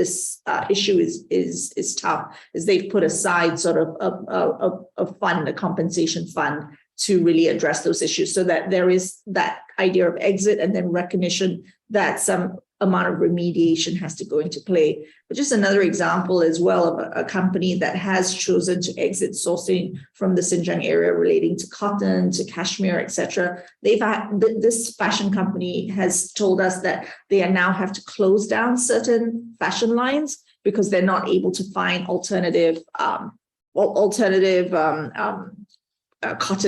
issue is tough, is they've put aside sort of a fund, a compensation fund, to really address those issues, so that there is that idea of exit and then recognition that some amount of remediation has to go into play. But just another example as well of a company that has chosen to exit sourcing from the Xinjiang area relating to cotton, to cashmere, etc. They've had, this fashion company has told us that they now have to close down certain fashion lines because they're not able to find alternative cotton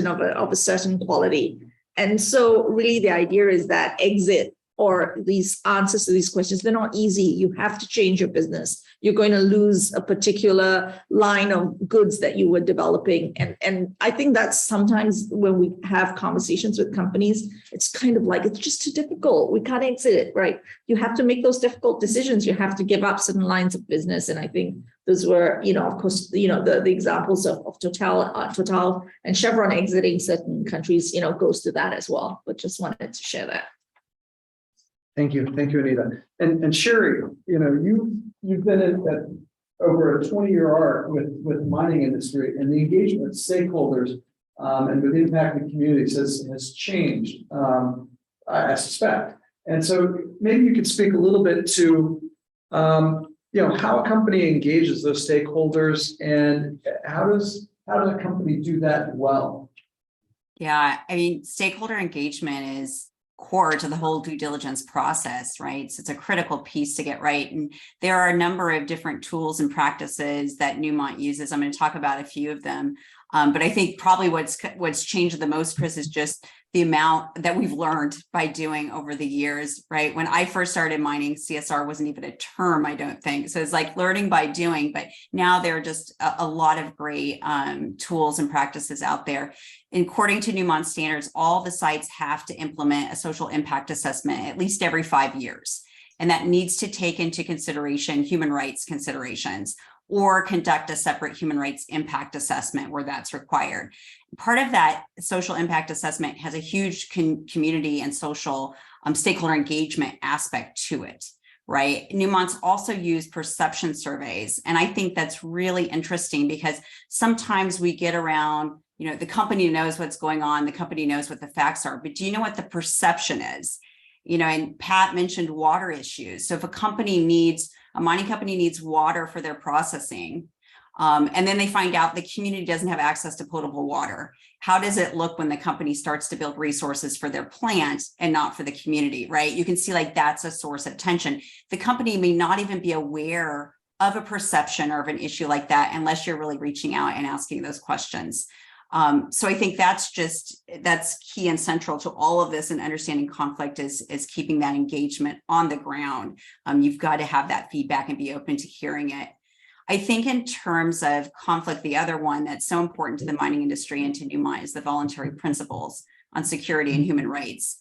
of a certain quality. And so really the idea is that exit, or these answers to these questions, they're not easy. You have to change your business. You're going to lose a particular line of goods that you were developing. And I think that's sometimes when we have conversations with companies, it's kind of like, it's just too difficult. We can't exit it, right? You have to make those difficult decisions. You have to give up certain lines of business. And I think those were, of course, the examples of Total and Chevron exiting certain countries, goes to that as well. But just wanted to share that. Thank you, Anita. And Shari, you've been at over a 20-year arc with mining industry, and the engagement with stakeholders and with impacted communities has changed, I suspect. And so maybe you could speak a little bit to how a company engages those stakeholders, and how does a company do that well? Yeah, I mean, stakeholder engagement is core to the whole due diligence process, right? So it's a critical piece to get right. And there are a number of different tools and practices that Newmont uses. I'm going to talk about a few of them. But I think probably what's changed the most, Chris, is just the amount that we've learned by doing over the years, right? When I first started mining, CSR wasn't even a term, I don't think. So it's like learning by doing, but now there are just a lot of great tools and practices out there. And according to Newmont standards, all the sites have to implement a social impact assessment at least every 5 years. And that needs to take into consideration human rights considerations, or conduct a separate human rights impact assessment where that's required. Part of that social impact assessment has a huge community and social stakeholder engagement aspect to it, right? Newmont's also used perception surveys. And I think that's really interesting because sometimes we get around, the company knows what's going on, the company knows what the facts are, but do you know what the perception is? And Pat mentioned water issues. So if a mining company needs water for their processing, and then they find out the community doesn't have access to potable water, how does it look when the company starts to build resources for their plant and not for the community, right? You can see like that's a source of tension. The company may not even be aware of a perception or of an issue like that unless you're really reaching out and asking those questions. So I think that's key and central to all of this, and understanding conflict is keeping that engagement on the ground. You've got to have that feedback and be open to hearing it. I think in terms of conflict, the other one that's so important to the mining industry and to Newmont is the voluntary principles on security and human rights,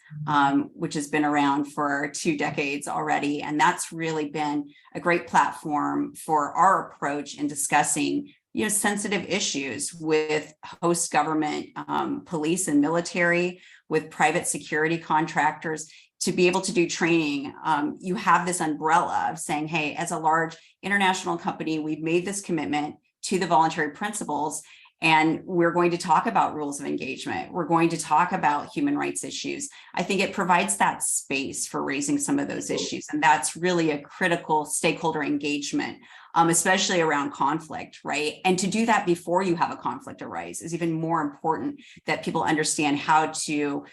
which has been around for 2 decades already. And that's really been a great platform for our approach in discussing sensitive issues with host government, police and military, with private security contractors, to be able to do training. You have this umbrella of saying, hey, as a large international company, we've made this commitment to the voluntary principles, and we're going to talk about rules of engagement. We're going to talk about human rights issues. I think it provides that space for raising some of those issues. And that's really a critical stakeholder engagement, especially around conflict, right? And to do that before you have a conflict arise is even more important, that people understand how to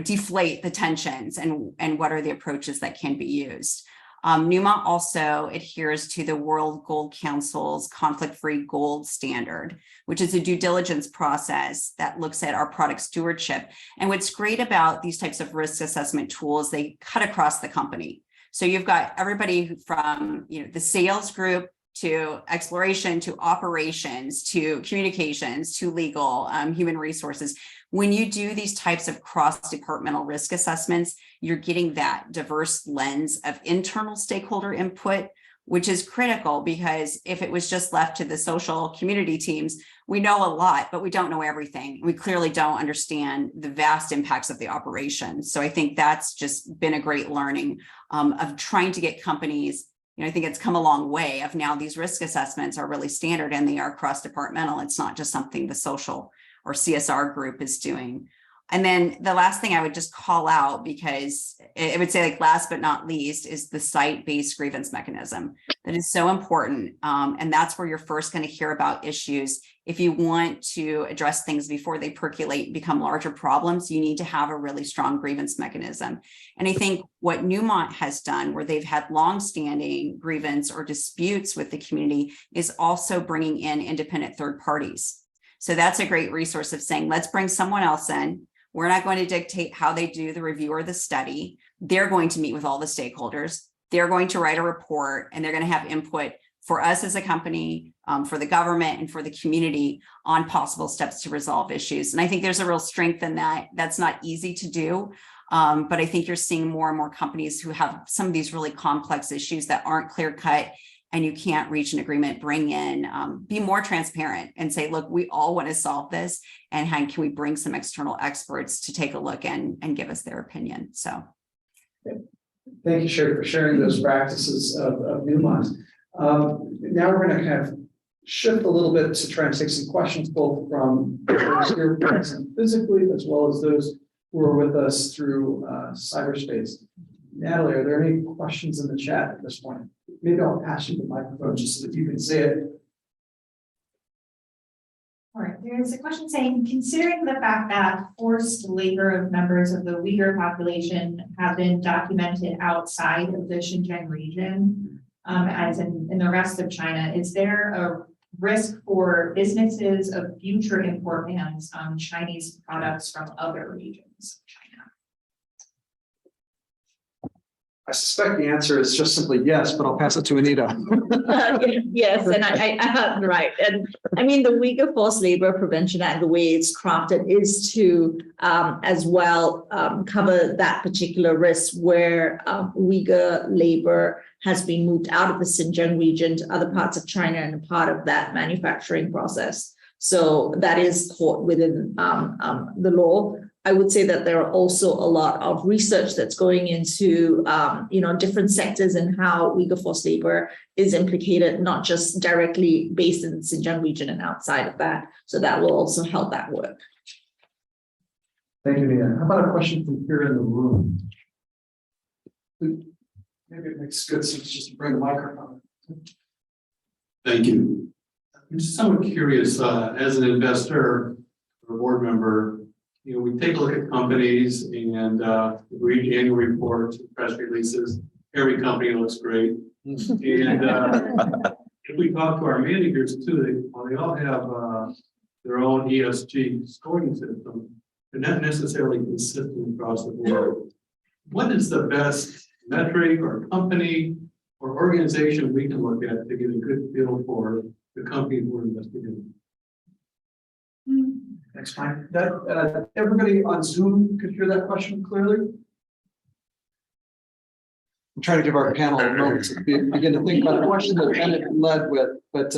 deflate the tensions and what are the approaches that can be used. Newmont also adheres to the World Gold Council's conflict-free gold standard, which is a due diligence process that looks at our product stewardship. And what's great about these types of risk assessment tools, they cut across the company. So you've got everybody from the sales group to exploration, to operations, to communications, to legal, human resources. When you do these types of cross-departmental risk assessments, you're getting that diverse lens of internal stakeholder input, which is critical, because if it was just left to the social community teams, we know a lot, but we don't know everything. We clearly don't understand the vast impacts of the operation. So I think that's just been a great learning of trying to get companies. I think it's come a long way of now these risk assessments are really standard and they are cross-departmental. It's not just something the social or CSR group is doing. And then the last thing I would just call out, because it would say like last but not least, is the site-based grievance mechanism. That is so important. And that's where you're first going to hear about issues. If you want to address things before they percolate and become larger problems, you need to have a really strong grievance mechanism. And I think what Newmont has done, where they've had longstanding grievance or disputes with the community, is also bringing in independent third parties. So that's a great resource of saying, let's bring someone else in. We're not going to dictate how they do the review or the study. They're going to meet with all the stakeholders. They're going to write a report, and they're going to have input for us as a company, for the government, and for the community on possible steps to resolve issues. And I think there's a real strength in that. That's not easy to do. But I think you're seeing more and more companies who have some of these really complex issues that aren't clear cut, and you can't reach an agreement, bring in, be more transparent and say, look, we all want to solve this, and how can we bring some external experts to take a look and give us their opinion? So. Thank you, Shari, for sharing those practices of Newmont. Now we're going to kind of shift a little bit to try and take some questions, both from those here present physically, as well as those who are with us through cyberspace. Natalie, are there any questions in the chat at this point? Maybe I'll pass you the microphone just so that you can say it. All right, there's a question saying, considering the fact that forced labor of members of the Uyghur population have been documented outside of the Xinjiang region, as in the rest of China, is there a risk for businesses of future import bans on Chinese products from other regions of China? I suspect the answer is just simply yes, but I'll pass it to Anita. Yes, and I right. And I mean, the Uyghur Forced Labor Prevention Act, the way it's crafted is to as well cover that particular risk where Uyghur labor has been moved out of the Xinjiang region to other parts of China and a part of that manufacturing process. So that is caught within the law. I would say that there are also a lot of research that's going into, different sectors and how Uyghur forced labor is implicated, not just directly based in the Xinjiang region and outside of that. So that will also help that work. Thank you, Anita. How about a question from here in the room? Maybe it makes good sense just to bring the microphone. Thank you. I'm just somewhat curious, as an investor or board member, we take a look at companies and read annual reports, press releases. Every company looks great. And if we talk to our managers too, they all have their own ESG scoring system. They're not necessarily consistent across the board. What is the best metric or company or organization we can look at to get a good feel for the company we're investing in? Thanks, Mike. That everybody on Zoom could hear that question clearly. I'm trying to give our panel a moment to begin to think about the question that Bennett led with, but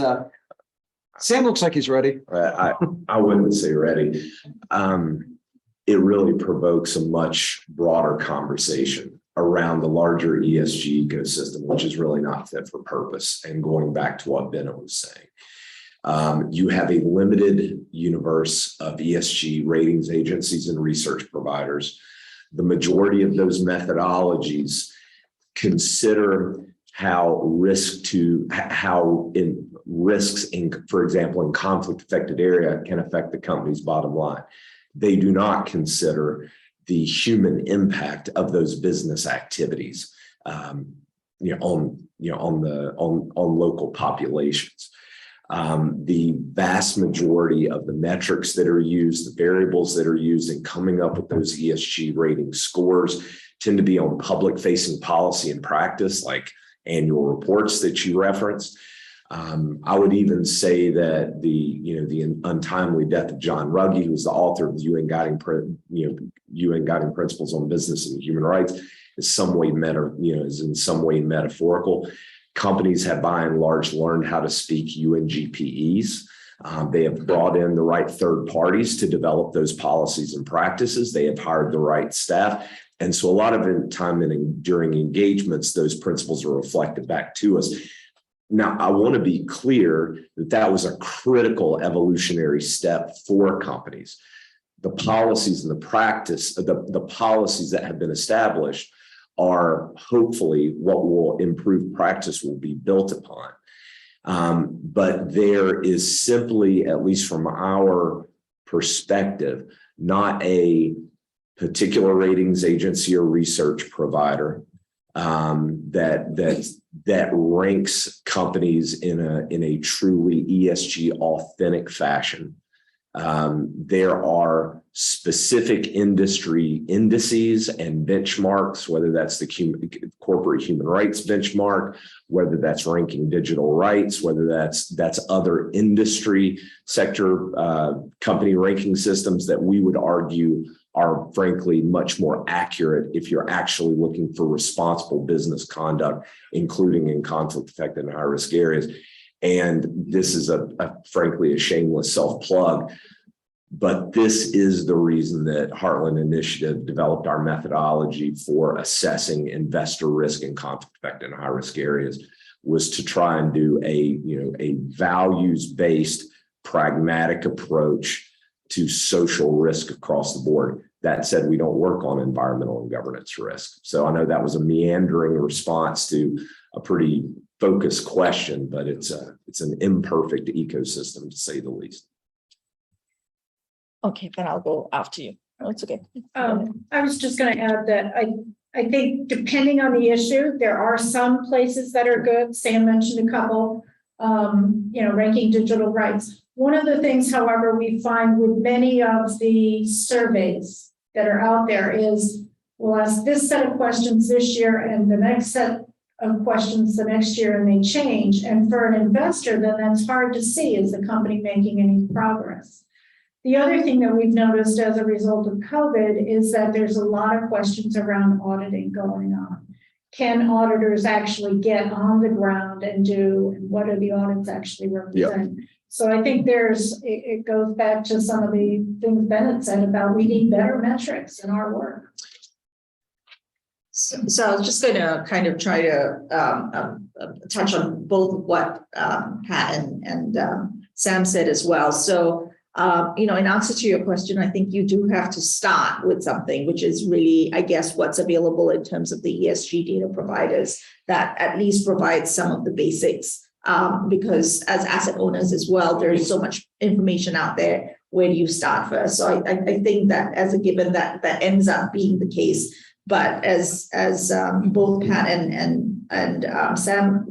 Sam looks like he's ready. I wouldn't say ready. It really provokes a much broader conversation around the larger ESG ecosystem, which is really not fit for purpose. And going back to what Bennett was saying. You have a limited universe of ESG ratings agencies and research providers. The majority of those methodologies consider how risks for example, in conflict affected area can affect the company's bottom line. They do not consider the human impact of those business activities, on local populations. The vast majority of the metrics that are used, the variables that are used in coming up with those ESG rating scores tend to be on public facing policy and practice, like annual reports that you referenced. I would even say that the untimely death of John Ruggie, who's the author of the UN Guiding Principles on Business and Human Rights, is in some way metaphorical. Companies have by and large learned how to speak UNGPEs. They have brought in the right third parties to develop those policies and practices. They have hired the right staff. And so a lot of time during engagements, those principles are reflected back to us. Now, I want to be clear that was a critical evolutionary step for companies. The policies and the practice, the policies that have been established are hopefully what will improve practice will be built upon. But there is simply, at least from our perspective, not a particular ratings agency or research provider that ranks companies in a truly ESG authentic fashion. There are specific industry indices and benchmarks, whether that's the corporate human rights benchmark, whether that's ranking digital rights, whether that's other industry sector company ranking systems that we would argue are frankly much more accurate if you're actually looking for responsible business conduct, including in conflict affected and high risk areas. And this is frankly a shameless self-plug. But this is the reason that Heartland Initiative developed our methodology for assessing investor risk and conflict affected in high risk areas, was to try and do a values-based pragmatic approach to social risk across the board. That said, we don't work on environmental and governance risk. So I know that was a meandering response to a pretty focused question, but it's an imperfect ecosystem to say the least. Okay, then I'll go after you. Oh, it's okay. I was just going to add that I think depending on the issue, there are some places that are good. Sam mentioned a couple, ranking digital rights. One of the things, however, we find with many of the surveys that are out there is we'll ask this set of questions this year and the next set of questions the next year, and they change. And for an investor, then that's hard to see, is the company making any progress? The other thing that we've noticed as a result of COVID is that there's a lot of questions around auditing going on. Can auditors actually get on the ground and and what do the audits actually represent? Yep. So I think it goes back to some of the things Bennett said about we need better metrics in our work. So I was just going to kind of try to touch on both what Pat and Sam said as well. So, in answer to your question, I think you do have to start with something, which is really, I guess, what's available in terms of the ESG data providers that at least provide some of the basics. Because as asset owners as well, there's so much information out there. Where do you start first? So I think that as a given that ends up being the case. But as both Pat and Sam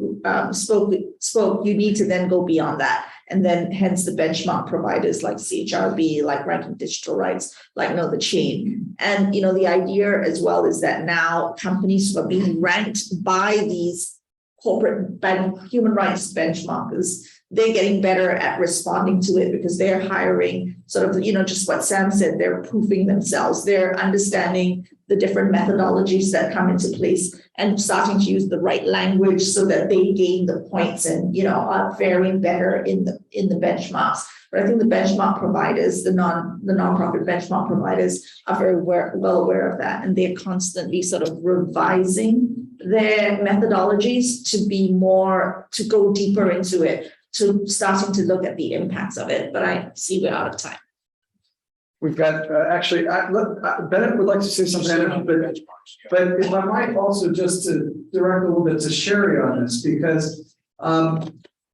spoke, you need to then go beyond that. And then hence the benchmark providers like CHRB, like Ranking Digital Rights, like Know the Chain. And, the idea as well is that now companies who are being ranked by these corporate human rights benchmarkers, they're getting better at responding to it because they're hiring sort of, just what Sam said, they're proofing themselves. They're understanding the different methodologies that come into place and starting to use the right language so that they gain the points and, are faring better in the benchmarks. But I think the benchmark providers, the nonprofit benchmark providers are very well aware of that. And they're constantly sort of revising their methodologies to go deeper into it, to starting to look at the impacts of it. But I see we're out of time. We've got Bennett would like to say something, but if I might also just to direct a little bit to Shari on this, because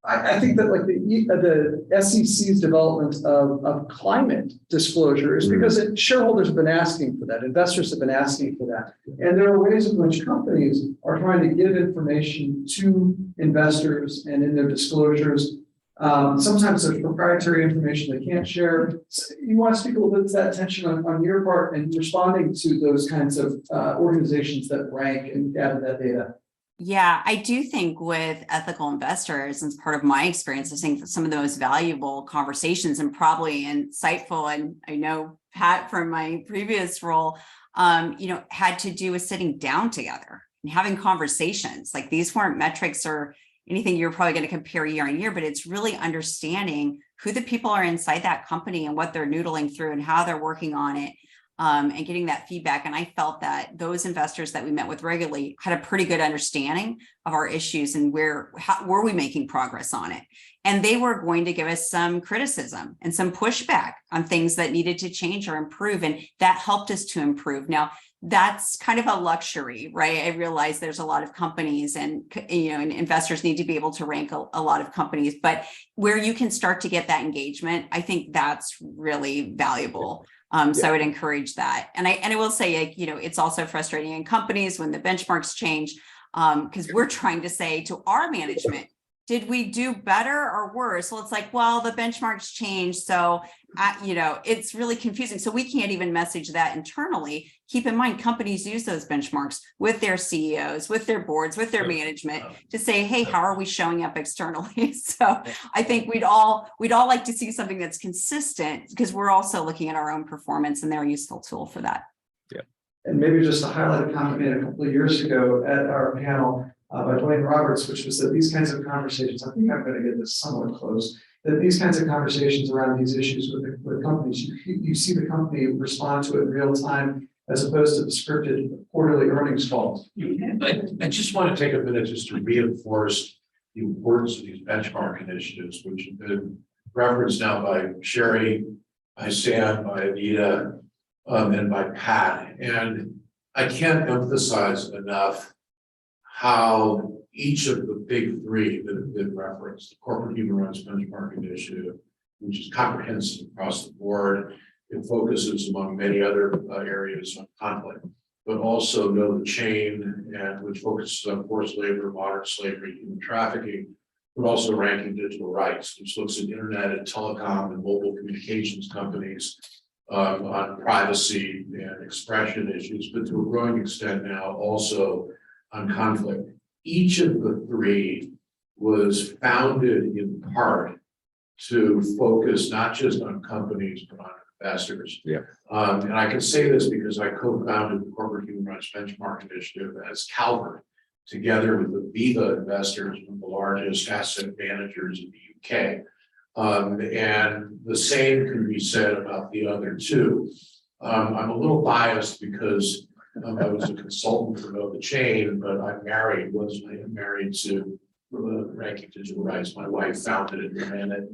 I think that like the SEC's development of climate disclosure is because shareholders have been asking for that, investors have been asking for that, and there are ways in which companies are trying to give information to investors and in their disclosures. Sometimes there's proprietary information they can't share. So you want to speak a little bit to that tension on your part and responding to those kinds of organizations that rank and gather that data? Yeah, I do think with ethical investors, and part of my experience, I think some of the most valuable conversations and probably insightful, and I know Pat from my previous role, had to do with sitting down together and having conversations. Like these weren't metrics or anything you're probably going to compare year on year, but it's really understanding who the people are inside that company and what they're noodling through and how they're working on it, and getting that feedback. And I felt that those investors that we met with regularly had a pretty good understanding of our issues and how were we making progress on it. And they were going to give us some criticism and some pushback on things that needed to change or improve. And that helped us to improve. Now, that's kind of a luxury, right? I realize there's a lot of companies and, and investors need to be able to rank a lot of companies, but where you can start to get that engagement, I think that's really valuable. So I would encourage that. And I will say, it's also frustrating in companies when the benchmarks change, because we're trying to say to our management, did we do better or worse? Well, it's like, well, the benchmarks changed. So, it's really confusing. So we can't even message that internally. Keep in mind, companies use those benchmarks with their CEOs, with their boards, with their management to say, hey, how are we showing up externally? So I think we'd all like to see something that's consistent because we're also looking at our own performance and they're a useful tool for that. Yeah. And maybe just to highlight a comment made a couple of years ago at our panel by Dwayne Roberts, which was that these kinds of conversations, I think I'm going to get this somewhat close, that these kinds of conversations around these issues with companies, you see the company respond to it in real time as opposed to the scripted quarterly earnings calls. I just want to take a minute just to reinforce the importance of these benchmark initiatives, which have been referenced now by Shari, by Sam, by Anita, and by Pat. And I can't emphasize enough how each of the big three that have been referenced, the Corporate Human Rights Benchmark Initiative, which is comprehensive across the board, it focuses among many other areas on conflict, but also Know the Chain, and which focuses on forced labor, modern slavery, human trafficking, but also ranking digital rights, which looks at internet and telecom and mobile communications companies on privacy and expression issues, but to a growing extent now also on conflict. Each of the three was founded in part to focus not just on companies, but on investors. Yeah. And I can say this because I co-founded the Corporate Human Rights Benchmark Initiative as Calvert, together with the Viva investors, one of the largest asset managers in the UK. And the same can be said about the other two. I'm a little biased because I was a consultant for Know the Chain, but I'm married, I'm married to Ranking Digital Rights. My wife founded it and ran it.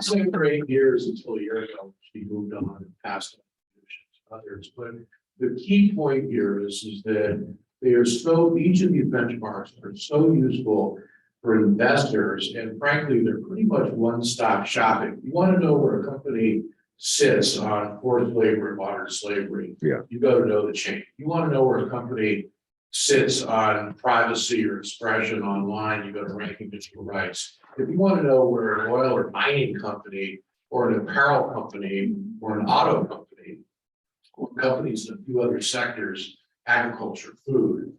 7 or 8 years until a year ago, she moved on and passed on to others. But the key point here is that they are so, each of these benchmarks are so useful for investors, and frankly, they're pretty much one-stop shopping. You want to know where a company sits on forced labor and modern slavery, you go to Know the Chain. You want to know where a company sits on privacy or expression online, you go to Ranking Digital Rights. If you want to know where an oil or mining company or an apparel company or an auto company or companies in a few other sectors, agriculture, food,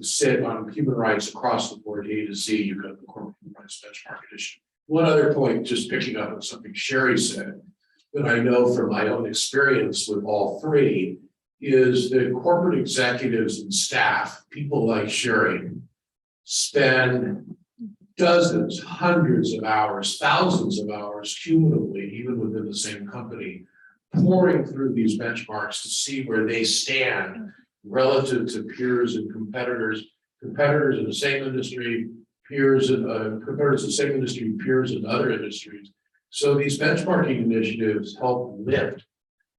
sit on human rights across the board, A to Z, you go to the Corporate Human Rights Benchmark Edition. One other point, just picking up on something Shari said, that I know from my own experience with all three, is that corporate executives and staff, people like Shari, spend dozens, hundreds of hours, thousands of hours cumulatively, even within the same company, pouring through these benchmarks to see where they stand relative to peers and competitors in the same industry, peers in competitors in the same industry, peers in other industries. So these benchmarking initiatives help lift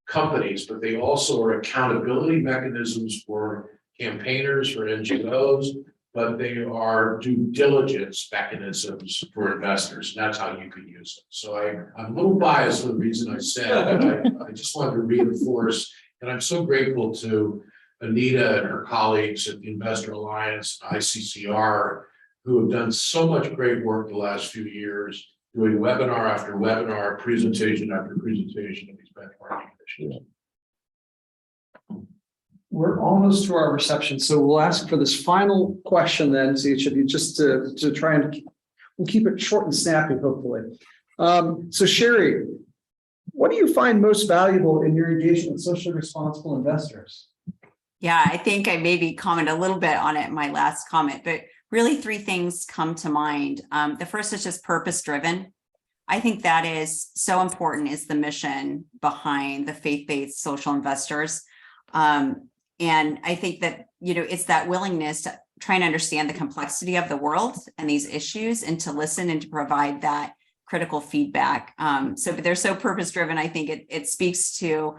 companies, but they also are accountability mechanisms for campaigners, for NGOs, but they are due diligence mechanisms for investors. And that's how you can use them. So I'm a little biased for the reason I said, but I just wanted to reinforce, and I'm so grateful to Anita and her colleagues at the Investor Alliance, ICCR, who have done so much great work the last few years, doing webinar after webinar, presentation after presentation of these benchmarking initiatives. We're almost to our reception, so we'll ask for this final question then to each of you, just to try and we'll keep it short and snappy, hopefully. So Shari, what do you find most valuable in your engagement with socially responsible investors? Yeah, I think I maybe commented a little bit on it in my last comment, but really 3 things come to mind. The first is just purpose-driven. I think that is so important, is the mission behind the faith-based social investors. And I think that, it's that willingness to try and understand the complexity of the world and these issues, and to listen and to provide that critical feedback. So they're so purpose-driven. I think it speaks to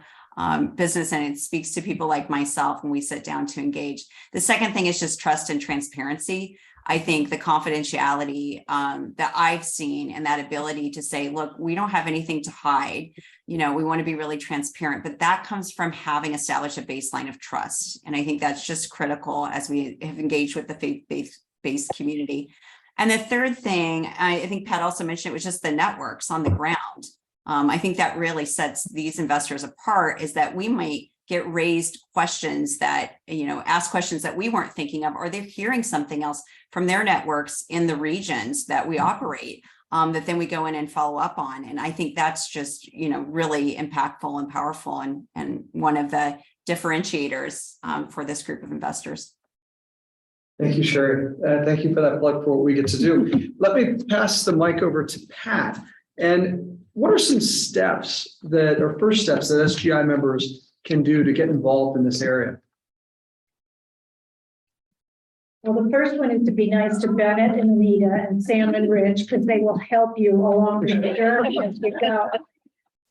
business, and it speaks to people like myself when we sit down to engage. The second thing is just trust and transparency. I think the confidentiality that I've seen, and that ability to say, look, we don't have anything to hide. We want to be really transparent, but that comes from having established a baseline of trust. And I think that's just critical as we have engaged with the faith-based community. And the third thing, I think Pat also mentioned, it was just the networks on the ground. I think that really sets these investors apart, is that we might get raised questions that, ask questions that we weren't thinking of, or they're hearing something else from their networks in the regions that we operate, that then we go in and follow up on. And I think that's just, really impactful and powerful, and one of the differentiators for this group of investors. Thank you, Shari. Thank you for that plug for what we get to do. Let me pass the mic over to Pat. And what are some steps or first steps that SGI members can do to get involved in this area? Well, the first one is to be nice to Bennett and Anita and Sam and Rich, because they will help you along the journey as you go.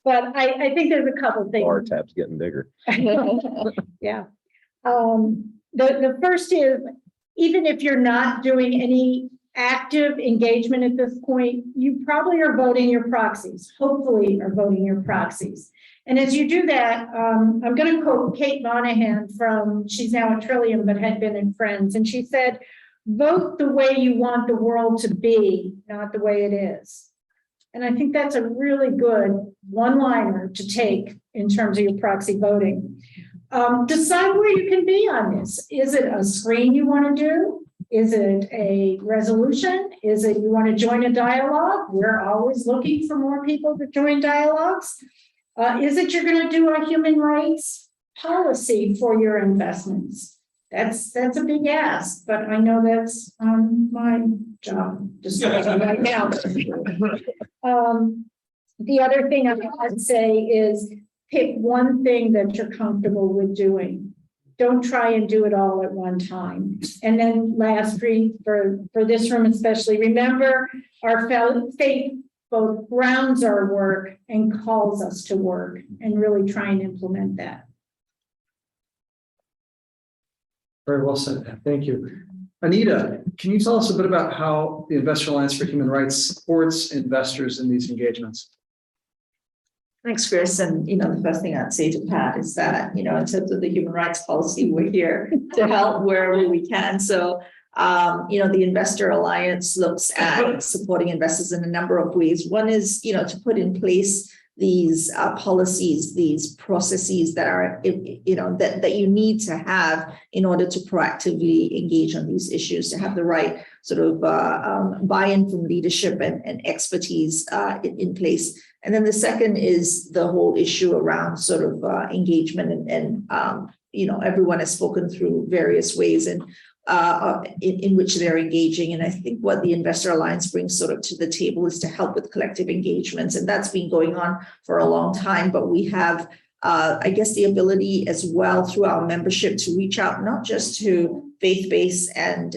But I think there's a couple things. Bar tab's getting bigger. Yeah. The first is, even if you're not doing any active engagement at this point, you probably are voting your proxies, hopefully are voting your proxies. And as you do that, I'm going to quote Kate Monahan she's now at Trillium, but had been in Friends. And she said, vote the way you want the world to be, not the way it is. And I think that's a really good one-liner to take in terms of your proxy voting. Decide where you can be on this. Is it a screen you want to do? Is it a resolution? Is it you want to join a dialogue? We're always looking for more people to join dialogues. Is it you're going to do a human rights policy for your investments? That's a big ask, but I know that's my job description right now. The other thing I'd say is pick one thing that you're comfortable with doing. Don't try and do it all at one time. And then lastly, for this room especially, remember our faith both grounds our work and calls us to work, and really try and implement that. Very well said. Thank you. Anita, can you tell us a bit about how the Investor Alliance for Human Rights supports investors in these engagements? Thanks, Chris. And, the first thing I'd say to Pat is that, in terms of the human rights policy, we're here to help wherever we can. So, the Investor Alliance looks at supporting investors in a number of ways. One is, to put in place these policies, these processes that are, that you need to have in order to proactively engage on these issues, to have the right sort of buy-in from leadership and expertise in place. And then the second is the whole issue around sort of engagement and everyone has spoken through various ways and in which they're engaging. And I think what the Investor Alliance brings sort of to the table is to help with collective engagements. And that's been going on for a long time, but we have, the ability as well through our membership to reach out, not just to faith-based and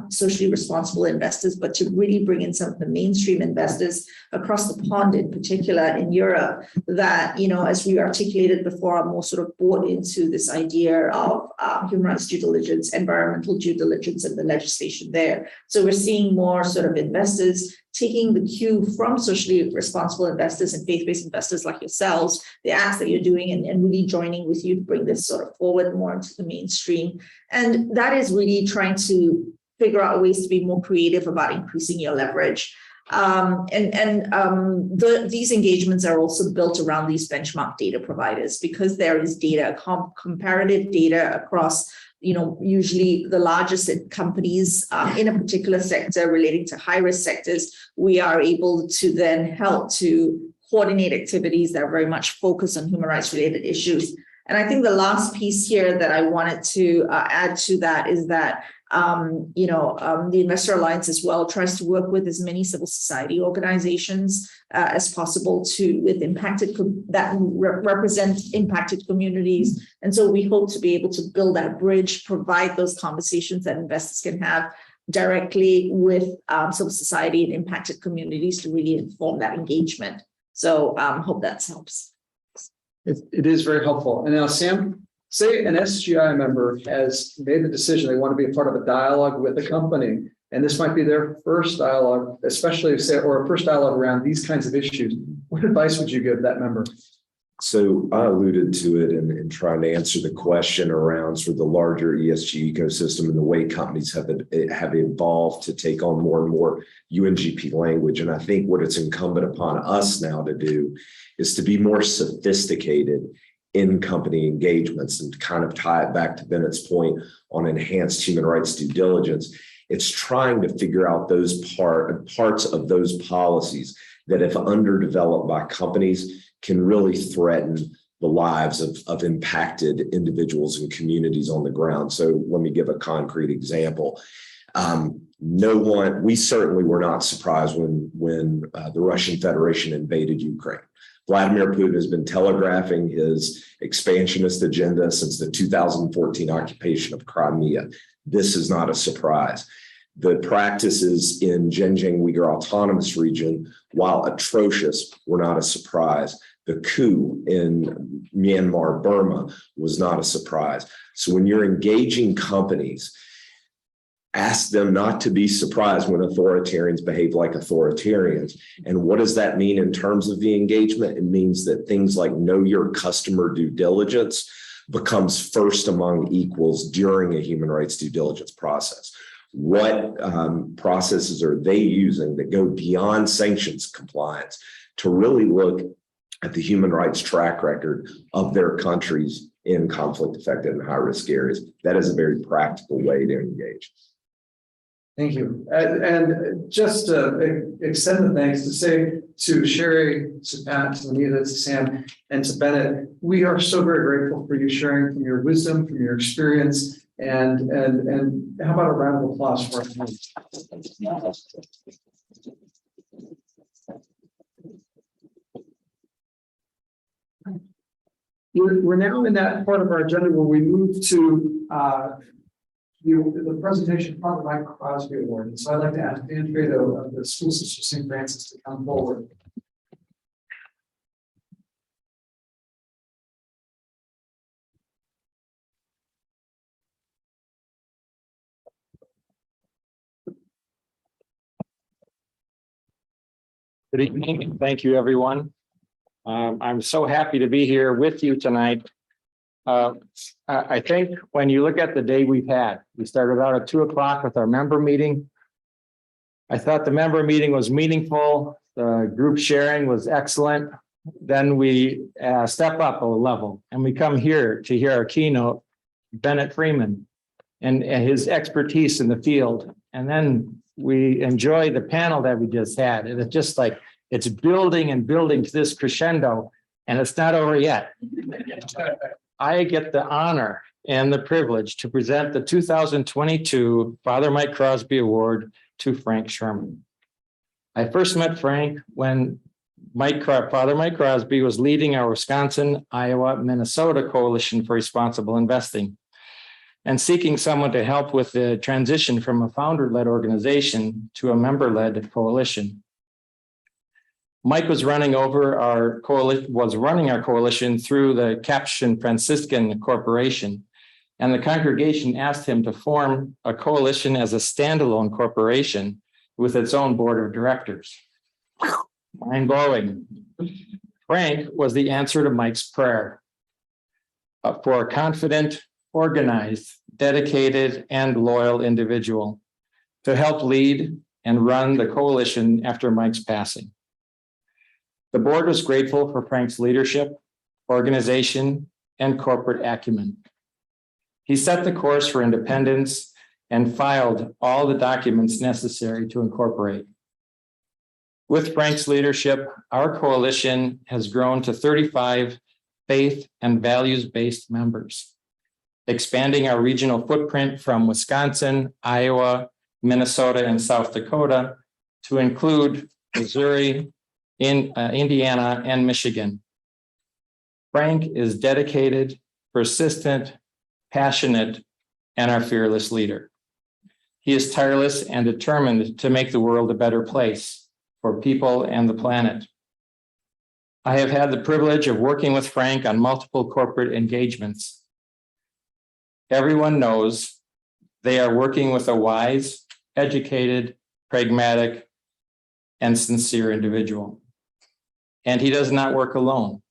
socially responsible investors, but to really bring in some of the mainstream investors across the pond, in particular in Europe, that, as we articulated before, are more sort of bought into this idea of human rights due diligence, environmental due diligence, and the legislation there. So we're seeing more sort of investors taking the cue from socially responsible investors and faith-based investors like yourselves, the acts that you're doing, and really joining with you to bring this sort of forward more into the mainstream. And that is really trying to figure out ways to be more creative about increasing your leverage. These engagements are also built around these benchmark data providers, because there is data, comparative data across usually the largest companies in a particular sector relating to high-risk sectors. We are able to then help to coordinate activities that are very much focused on human rights related issues. And I think the last piece here that I wanted to add to that is that the Investor Alliance as well tries to work with as many civil society organizations as possible with represent impacted communities. And so we hope to be able to build that bridge, provide those conversations that investors can have directly with civil society and impacted communities to really inform that engagement. So hope that helps. It is very helpful. And now, Sam, say an SGI member has made the decision they want to be a part of a dialogue with a company, and this might be their first dialogue, especially if or a first dialogue around these kinds of issues. What advice would you give that member? So I alluded to it in trying to answer the question around sort of the larger ESG ecosystem and the way companies have evolved to take on more and more UNGP language. And I think what it's incumbent upon us now to do is to be more sophisticated in company engagements, and kind of tie it back to Bennett's point on enhanced human rights due diligence. It's trying to figure out those parts of those policies that, if underdeveloped by companies, can really threaten the lives of impacted individuals and communities on the ground. So let me give a concrete example. We certainly were not surprised when the Russian Federation invaded Ukraine. Vladimir Putin has been telegraphing his expansionist agenda since the 2014 occupation of Crimea. This is not a surprise. The practices in Xinjiang Uyghur Autonomous Region, while atrocious, were not a surprise. The coup in Myanmar, Burma was not a surprise. So when you're engaging companies, ask them not to be surprised when authoritarians behave like authoritarians. And what does that mean in terms of the engagement? It means that things like know your customer due diligence becomes first among equals during a human rights due diligence process. What processes are they using that go beyond sanctions compliance to really look at the human rights track record of their countries in conflict affected and high risk areas? That is a very practical way to engage. Thank you. And just to extend the thanks to say to Shari, to Pat, to Anita, to Sam, and to Bennett, we are so very grateful for you sharing from your wisdom, from your experience, and how about a round of applause for our We're now in that part of our agenda where we move to the presentation from the Mike Crosby Award. And so I'd like to ask Dan Fredo of the School System St. Francis to come forward. Good evening. Thank you, everyone. I'm so happy to be here with you tonight. I think when you look at the day we've had, we started out at 2 o'clock with our member meeting. I thought the member meeting was meaningful. The group sharing was excellent. Then we step up a level and we come here to hear our keynote, Bennett Freeman, and his expertise in the field. And then we enjoy the panel that we just had. And it's just like, it's building and building to this crescendo, and it's not over yet. I get the honor and the privilege to present the 2022 Father Mike Crosby Award to Frank Sherman. I first met Frank when Father Mike Crosby was leading our Wisconsin, Iowa, Minnesota Coalition for Responsible Investing and seeking someone to help with the transition from a founder-led organization to a member-led coalition. Mike was running our coalition through the Capuchin Franciscan Corporation, and the congregation asked him to form a coalition as a standalone corporation with its own board of directors. Mind blowing. Frank was the answer to Mike's prayer for a confident, organized, dedicated, and loyal individual to help lead and run the coalition after Mike's passing. The board was grateful for Frank's leadership, organization, and corporate acumen. He set the course for independence and filed all the documents necessary to incorporate. With Frank's leadership, our coalition has grown to 35 faith and values-based members, expanding our regional footprint from Wisconsin, Iowa, Minnesota, and South Dakota to include Missouri, Indiana, and Michigan. Frank is dedicated, persistent, passionate, and our fearless leader. He is tireless and determined to make the world a better place for people and the planet. I have had the privilege of working with Frank on multiple corporate engagements. Everyone knows they are working with a wise, educated, pragmatic, and sincere individual. And he does not work alone.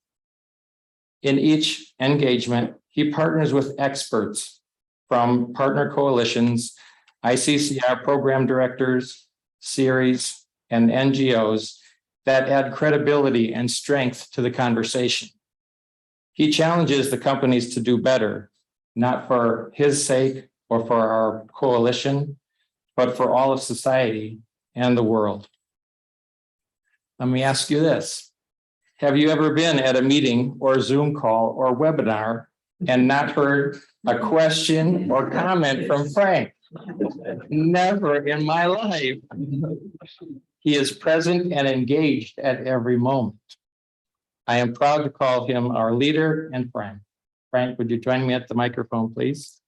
In each engagement, he partners with experts from partner coalitions, ICCR program directors, series, and NGOs that add credibility and strength to the conversation. He challenges the companies to do better, not for his sake or for our coalition, but for all of society and the world. Let me ask you this. have you ever been at a meeting or Zoom call or webinar and not heard a question or comment from Frank? Never in my life. He is present and engaged at every moment. I am proud to call him our leader and friend. Frank, would you join me at the microphone, please?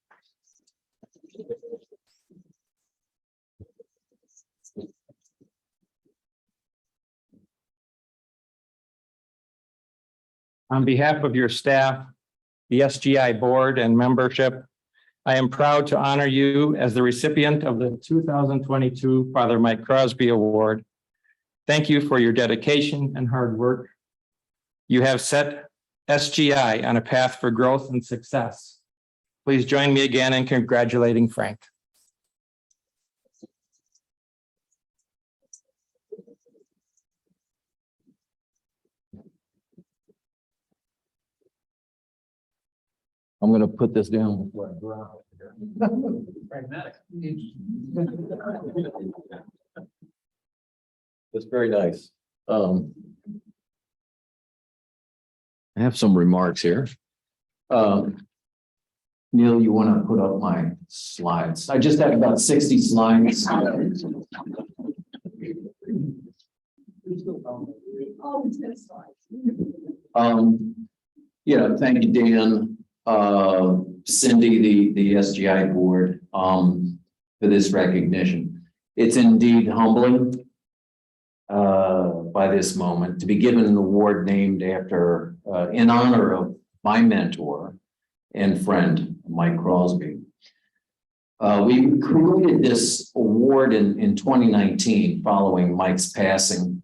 On behalf of your staff, the SGI board and membership, I am proud to honor you as the recipient of the 2022 Father Mike Crosby Award. Thank you for your dedication and hard work. You have set SGI on a path for growth and success. Please join me again in congratulating Frank. I'm going to put this down before I drop it. Pragmatic. That's very nice. I have some remarks here. Neil, you want to put up my slides? I just have about 60 slides. Yeah, thank you, Dan. Cindy, the SGI board, for this recognition. It's indeed humbling by this moment to be given an award named after, in honor of my mentor and friend, Mike Crosby. We created this award in 2019 following Mike's passing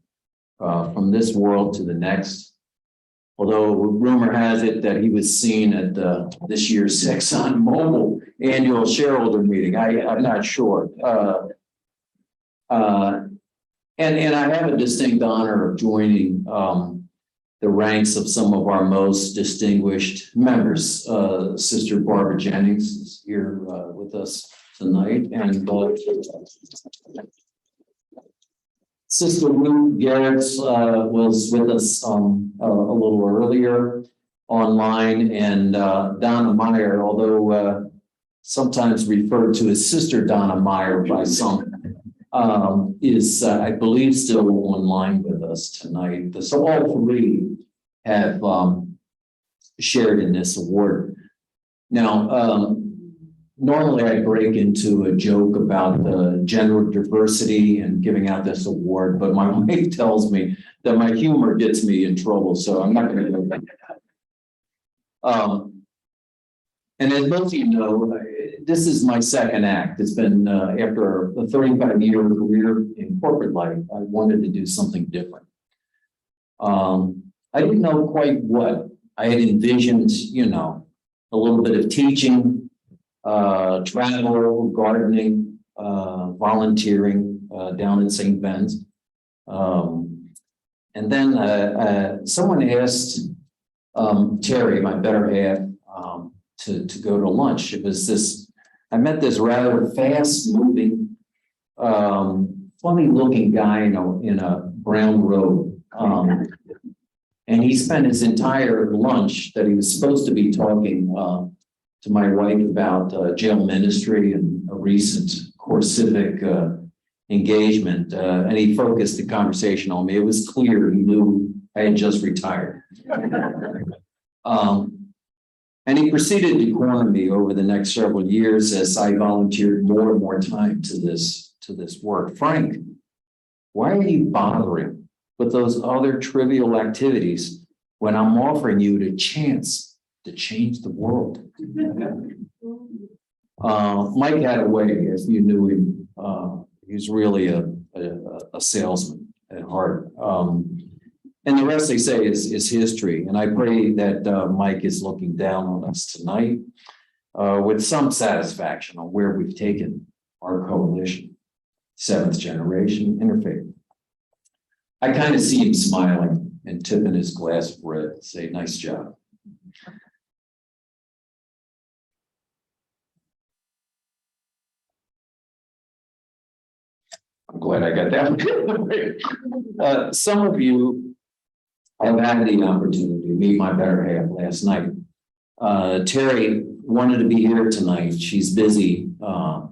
from this world to the next. Although rumor has it that he was seen at this year's ExxonMobil annual shareholder meeting. I'm not sure. And I have a distinct honor of joining the ranks of some of our most distinguished members. Sister Barbara Jennings is here with us tonight, and Sister Ruth Garrett was with us a little earlier online, and Donna Meyer, although sometimes referred to as Sister Donna Meyer by some, is I believe still online with us tonight. So all three have shared in this award. Now, normally I break into a joke about the gender diversity and giving out this award, but my wife tells me that my humor gets me in trouble, so I'm not going to go that. And as most of you know, this is my second act. It's been after a 35-year career in corporate life, I wanted to do something different. I didn't know quite what. I had envisioned, you know, a little bit of teaching, travel, gardening, volunteering down in St. Ben's. And then someone asked Terry, my better half, to go to lunch. It was this, I met this rather fast moving, funny looking guy in a brown robe. And he spent his entire lunch that he was supposed to be talking to my wife about jail ministry and a recent core civic engagement. And he focused the conversation on me. It was clear he knew I had just retired. And he proceeded to corner me over the next several years as I volunteered more and more time to this work. Frank, why are you bothering with those other trivial activities when I'm offering you the chance to change the world? Mike had a way, if you knew him, he's really a salesman at heart. And the rest they say is history. And I pray that Mike is looking down on us tonight with some satisfaction on where we've taken our coalition, Seventh Generation Interfaith. I kind of see him smiling and tipping his glass of red and say, nice job. I'm glad I got that one. Some of you, I've had the opportunity to meet my better half last night. Terry wanted to be here tonight. She's busy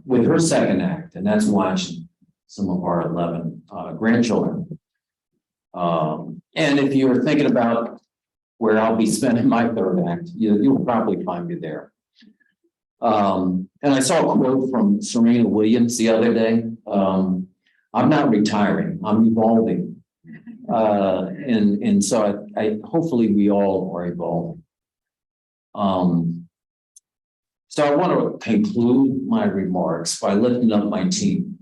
with her second act, and that's watching some of our 11 grandchildren. And if you're thinking about where I'll be spending my third act, you'll probably find me there. And I saw a quote from Serena Williams the other day. I'm not retiring, I'm evolving. And so I hopefully we all are evolving. So I want to conclude my remarks by lifting up my team.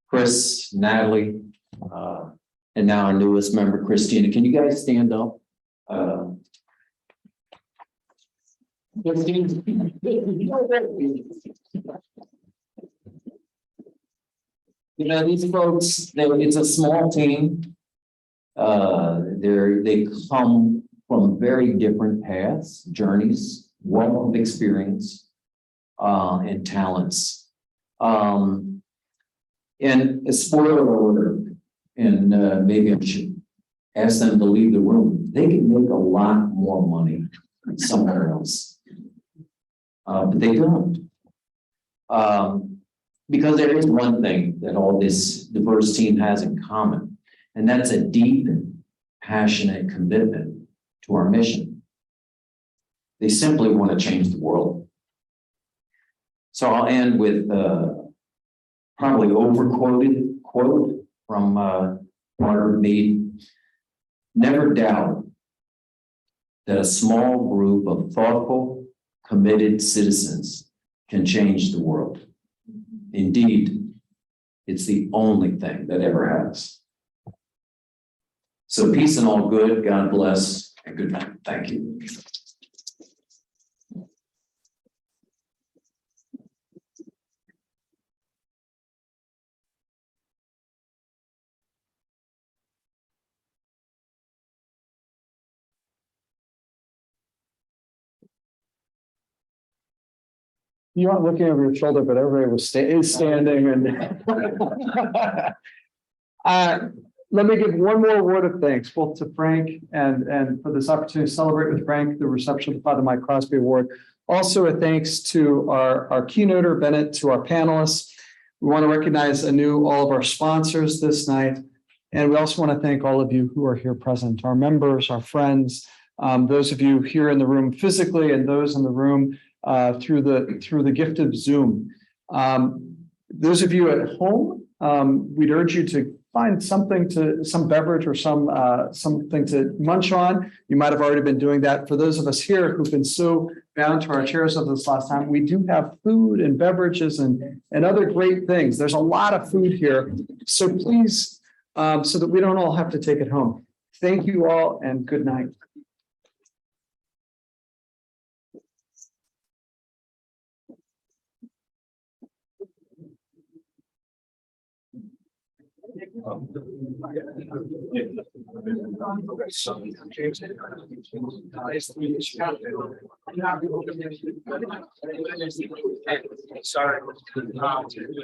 Chris, Natalie, and now our newest member, Christina. Can you guys stand up? These folks, it's a small team. They come from very different paths, journeys, wealth of experience, and talents. And a spoiler alert, and maybe I should ask them to leave the room. They can make a lot more money somewhere else, but they don't. Because there is one thing that all this diverse team has in common, and that's a deep and passionate commitment to our mission. They simply want to change the world. So I'll end with probably overquoted quote from Margaret Mead. Never doubt that a small group of thoughtful, committed citizens can change the world. Indeed, it's the only thing that ever has. So peace and all good, God bless, and good night. Thank you. You aren't looking over your shoulder, but everybody was is standing and. Let me give one more word of thanks, both to Frank and for this opportunity to celebrate with Frank, the reception of the Father Mike Crosby Award. Also a thanks to our keynoter, Bennett, to our panelists. We want to recognize anew all of our sponsors this night. And we also want to thank all of you who are here present, our members, our friends, those of you here in the room physically and those in the room through the gift of Zoom. Those of you at home, we'd urge you to find some beverage or something to munch on. You might have already been doing that. For those of us here who've been so bound to our chairs over this last time, we do have food and beverages and other great things. There's a lot of food here. So please, so that we don't all have to take it home. Thank you all and good night. Sorry.